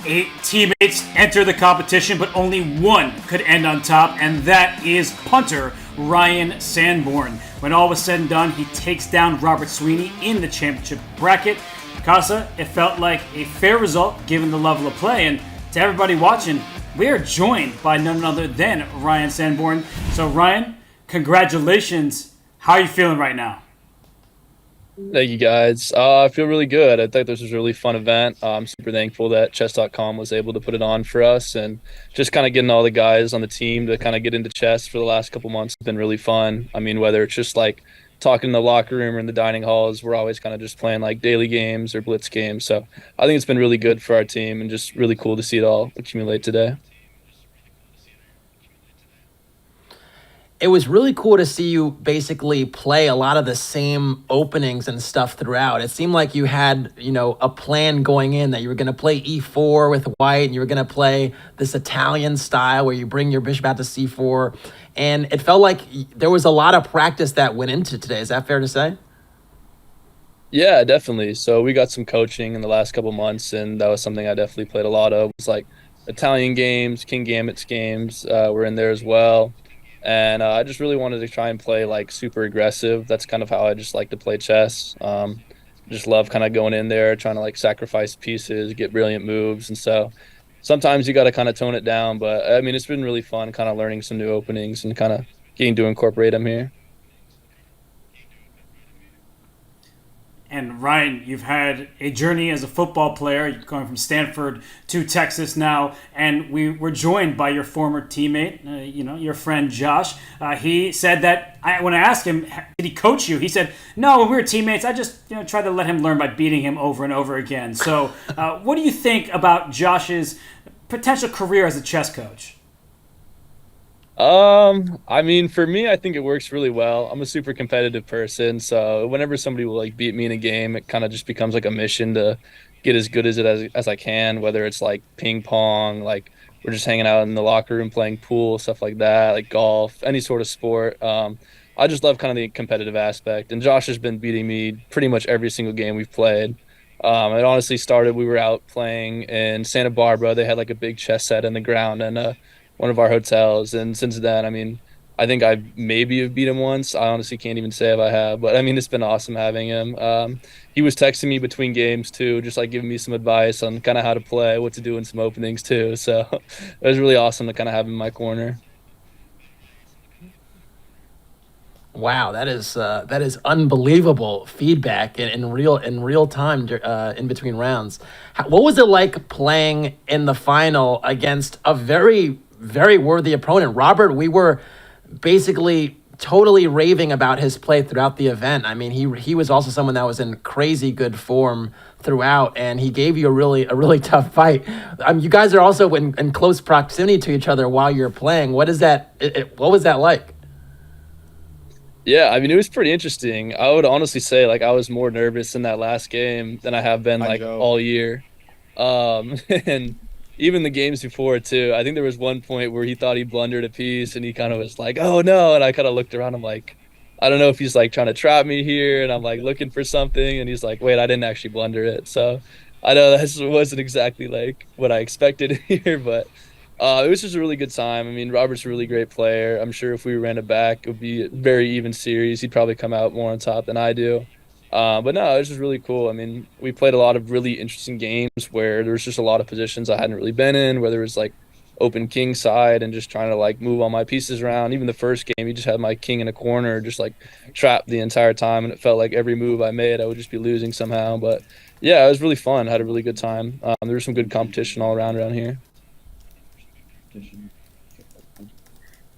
8 teammates enter the competition, but only one could end on top, and that is punter Ryan Sanborn. When all was said and done, he takes down Robert Sweeney in the championship bracket. Casa, it felt like a fair result given the level of play, and to everybody watching, we are joined by none other than Ryan Sanborn. So Ryan, congratulations. How are you feeling right now?
Thank you, guys. I feel really good. I think this was a really fun event. I'm super thankful that chess.com was able to put it on for us, and just kind of getting all the guys on the team to kind of get into chess for the last couple months has been really fun. I mean, whether it's just like talking in the locker room or in the dining halls, we're always kind of just playing like daily games or blitz games. So I think it's been really good for our team and just really cool to see it all accumulate today.
It was really cool to see you basically play a lot of the same openings and stuff throughout. It seemed like you had, a plan going in that you were going to play e4 with white and you were going to play this Italian style where you bring your bishop out to c4. And it felt like there was a lot of practice that went into today. Is that fair to say?
Yeah, definitely. So we got some coaching in the last couple months, and that was something I definitely played a lot of. It was like Italian games, King Gambit's games were in there as well. And I just really wanted to try and play like super aggressive. That's kind of how I just like to play chess. Just love kind of going in there, trying to like sacrifice pieces, get brilliant moves. And so sometimes you got to kind of tone it down. But I mean, it's been really fun kind of learning some new openings and kind of getting to incorporate them here.
And Ryan, you've had a journey as a football player. You're going from Stanford to Texas now, and we were joined by your former teammate, your friend Josh. He said that when I asked him, did he coach you? He said, no, when we were teammates, I just tried to let him learn by beating him over and over again. So what do you think about Josh's potential career as a chess coach?
I mean, for me, I think it works really well. I'm a super competitive person, so whenever somebody will like beat me in a game, it kind of just becomes like a mission to get as good as I can, whether it's like ping pong, like we're just hanging out in the locker room playing pool, stuff like that, like golf, any sort of sport. I just love kind of the competitive aspect, and Josh has been beating me pretty much every single game we've played. It honestly started, we were out playing in Santa Barbara. They had like a big chess set in the ground, and one of our hotels, and since then, I mean, I think I maybe have beat him once. I honestly can't even say if I have, but I mean, it's been awesome having him. He was texting me between games too, just like giving me some advice on kind of how to play, what to do in some openings too. So it was really awesome to kind of have him in my corner.
Wow, that is unbelievable feedback in real time in between rounds. What was it like playing in the final against a very, very worthy opponent? Robert, we were basically totally raving about his play throughout the event. I mean, he was also someone that was in crazy good form throughout, and he gave you a really tough fight. You guys are also in close proximity to each other while you're playing. What was that like?
Yeah, I mean, it was pretty interesting. I would honestly say, like, I was more nervous in that last game than I have been, like, all year. And even the games before, too, I think there was one point where he thought he blundered a piece, and he kind of was like, oh, no. And I kind of looked around. I'm like, I don't know if he's, like, trying to trap me here. And I'm, like, looking for something. And he's like, wait, I didn't actually blunder it. So I know that wasn't exactly, like, what I expected here, but it was just a really good time. I mean, Robert's a really great player. I'm sure if we ran it back, it would be a very even series. He'd probably come out more on top than I do. But no, it was just really cool. I mean, we played a lot of really interesting games where there was just a lot of positions I hadn't really been in, whether it was like open king side and just trying to like move all my pieces around. Even the first game, he just had my king in a corner, just like trapped the entire time. And it felt like every move I made, I would just be losing somehow. But yeah, it was really fun. I had a really good time. There was some good competition all around here.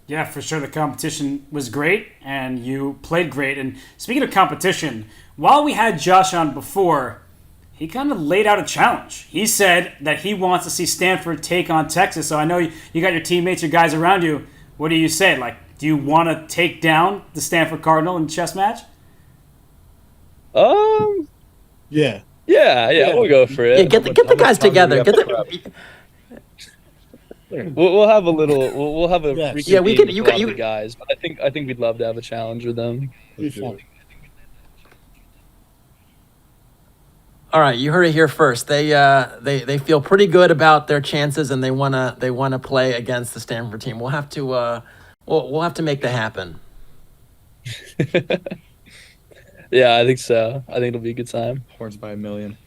Yeah, for sure. The competition was great, and you played great. And speaking of competition, while we had Josh on before, he kind of laid out a challenge. He said that he wants to see Stanford take on Texas. So I know you got your teammates, your guys around you. What do you say? Like, do you want to take down the Stanford Cardinal in a chess match?
Yeah, we'll go for it.
Yeah, get the guys together.
We'll have a little. We'll have a
yeah. We could. You
the guys. But I think we'd love to have a challenge with them.
All right, you heard it here first. They feel pretty good about their chances, and they wanna play against the Stanford team. We'll have to we'll have to make that happen.
Yeah, I think so. I think it'll be a good time.
Horns by a million.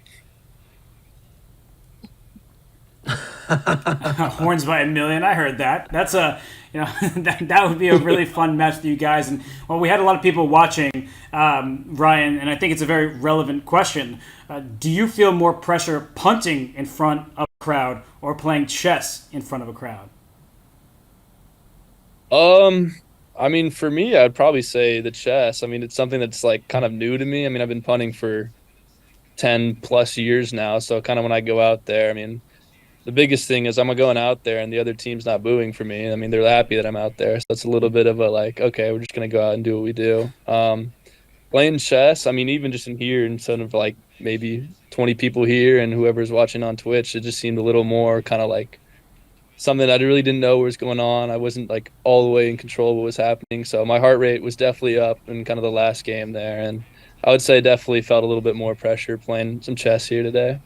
Horns by a million. I heard that. That's that would be a really fun match for you guys. And well, we had a lot of people watching, Ryan, and I think it's a very relevant question. Do you feel more pressure punting in front of a crowd or playing chess in front of a crowd?
I mean, for me, I'd probably say the chess. I mean, it's something that's like kind of new to me. I mean, I've been punting for 10 plus years now. So kind of when I go out there, I mean, the biggest thing is I'm going out there and the other team's not booing for me. I mean, they're happy that I'm out there. So it's a little bit of a like, okay, we're just going to go out and do what we do. Playing chess, I mean, even just in here, instead of like maybe 20 people here and whoever's watching on Twitch, it just seemed a little more kind of like something I really didn't know what was going on. I wasn't like all the way in control of what was happening. So my heart rate was definitely up in kind of the last game there. And I would say definitely felt a little bit more pressure playing some chess here today.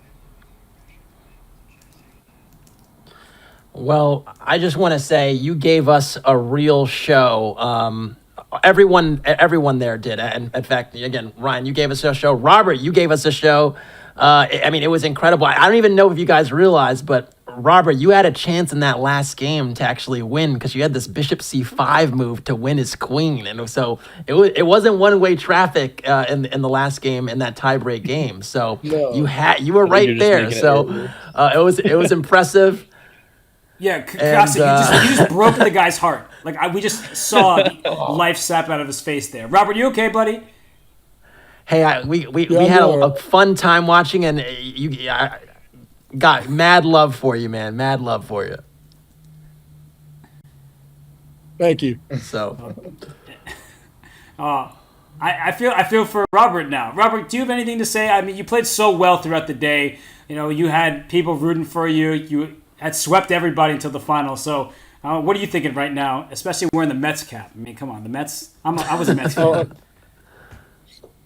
Well, I just want to say you gave us a real show. Everyone there did. And in fact, again, Ryan, you gave us a show. Robert, you gave us a show. I mean, it was incredible. I don't even know if you guys realized, but Robert, you had a chance in that last game to actually win because you had this bishop c5 move to win his queen, and so it wasn't one-way traffic in the last game in that tiebreak game. So
No.
you were right there. So it was impressive.
Yeah, Casa, you just broke the guy's heart. Like we just saw life sap out of his face there. Robert, you okay, buddy?
Hey, we had a fun time watching, and got mad love for you, man. Mad love for you.
Thank you.
So,
I feel for Robert now. Robert, do you have anything to say? I mean, you played so well throughout the day. You know, you had people rooting for you. You had swept everybody until the final. So, what are you thinking right now, especially wearing the Mets cap? I mean, come on, the Mets. I was a Mets fan.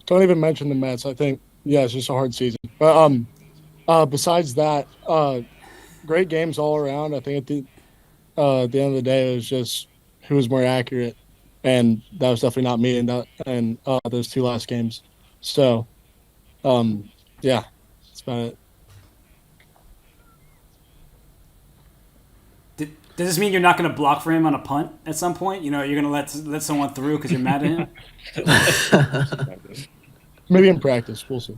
Don't even mention the Mets. I think, yeah, it's just a hard season. But besides that, great games all around. I think at the end of the day, it was just who was more accurate, and that was definitely not me in those two last games. So, yeah, that's about it.
Does this mean you're not going to block for him on a punt at some point? You know, you're going to let someone through because you're mad at him?
Maybe in practice. We'll see.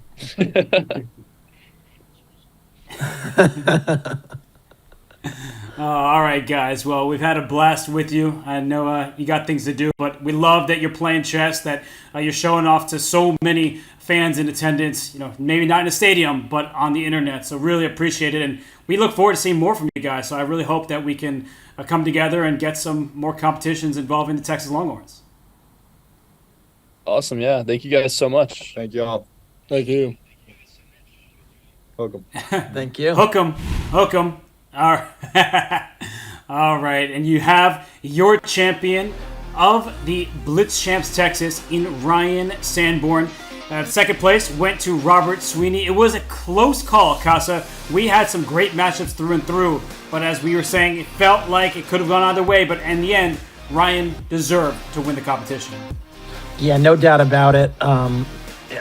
All right, guys. Well, we've had a blast with you. I know you got things to do, but we love that you're playing chess, that you're showing off to so many fans in attendance, you know, maybe not in a stadium, but on the internet. So really appreciate it. And we look forward to seeing more from you guys. So I really hope that we can come together and get some more competitions involving the Texas Longhorns.
Awesome. Yeah. Thank you guys so much.
Thank you all. Thank you. Hook 'em.
Thank you.
Hook 'em. All right. All right. And you have your champion of the BlitzChamps Texas in Ryan Sandborn. Second place went to Robert Sweeney. It was a close call, Casa. We had some great matchups through and through, but as we were saying, it felt like it could have gone either way, but in the end, Ryan deserved to win the competition.
Yeah, no doubt about it.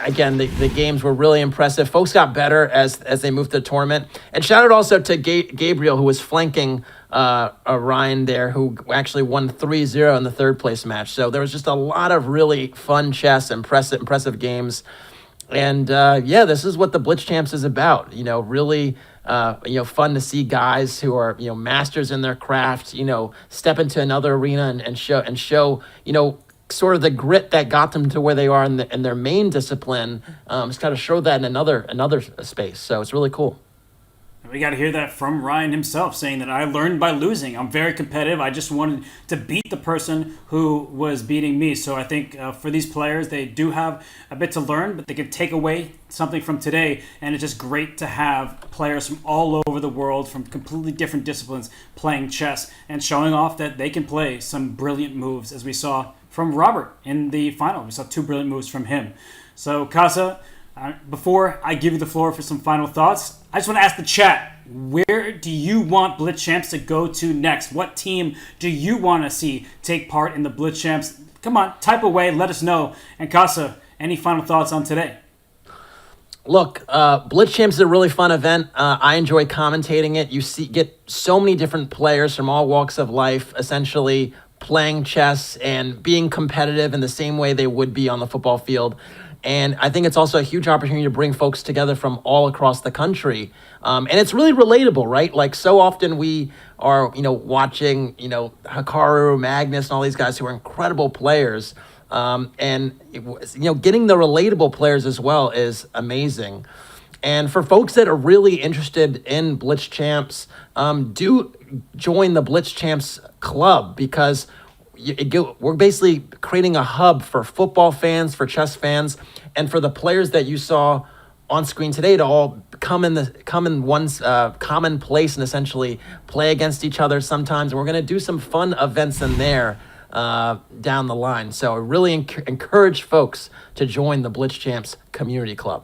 Again, the games were really impressive. Folks got better as they moved to the tournament. And shout out also to Gabriel, who was flanking Ryan there, who actually won 3-0 in the third place match. So there was just a lot of really fun chess, impressive games. And yeah, this is what the BlitzChamps is about. You know, really fun to see guys who are, you know, masters in their craft, you know, step into another arena and show, you know, sort of the grit that got them to where they are in their main discipline. It's got to show that in another space. So it's really cool.
We got to hear that from Ryan himself, saying that I learned by losing. I'm very competitive. I just wanted to beat the person who was beating me. So I think for these players, they do have a bit to learn, but they can take away something from today. And it's just great to have players from all over the world, from completely different disciplines, playing chess and showing off that they can play some brilliant moves, as we saw from Robert in the final. We saw two brilliant moves from him. So, Casa, Before I give you the floor for some final thoughts, I just want to ask the chat, where do you want BlitzChamps to go to next? What team do you want to see take part in the BlitzChamps? Come on, type away, let us know. And Casa, any final thoughts on today?
Look, BlitzChamps is a really fun event. I enjoy commentating it. You get so many different players from all walks of life, essentially playing chess and being competitive in the same way they would be on the football field. And I think it's also a huge opportunity to bring folks together from all across the country. And it's really relatable, right? Like so often we are, watching, Hikaru, Magnus, and all these guys who are incredible players. And getting the relatable players as well is amazing. And for folks that are really interested in BlitzChamps, do join the BlitzChamps club, because we're basically creating a hub for football fans, for chess fans, and for the players that you saw on screen today to all come in one common place and essentially play against each other sometimes. And we're going to do some fun events in there down the line. So I really encourage folks to join the BlitzChamps community club.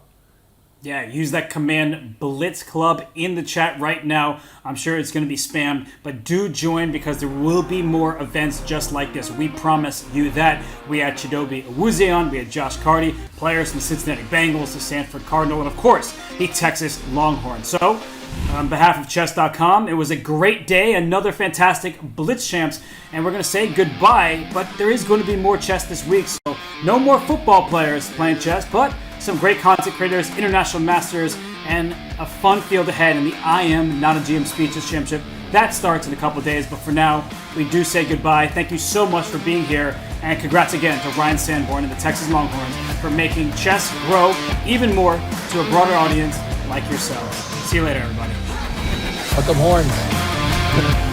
Yeah, use that command Blitz Club in the chat right now. I'm sure it's going to be spammed, but do join because there will be more events just like this. We promise you that. We had Chidobe Awuzie on, we had Josh Carty, players from the Cincinnati Bengals, the Stanford Cardinal, and of course, the Texas Longhorns. So, on behalf of Chess.com, it was a great day, another fantastic BlitzChamps, and we're going to say goodbye, but there is going to be more chess this week, so no more football players playing chess, but some great content creators, international masters, and a fun field ahead in the I Am Not a GM Speeches Championship. That starts in a couple days, but for now, we do say goodbye. Thank you so much for being here, and congrats again to Ryan Sanborn and the Texas Longhorns for making chess grow even more to a broader audience like yourselves. See you later, everybody.
Welcome, Horns.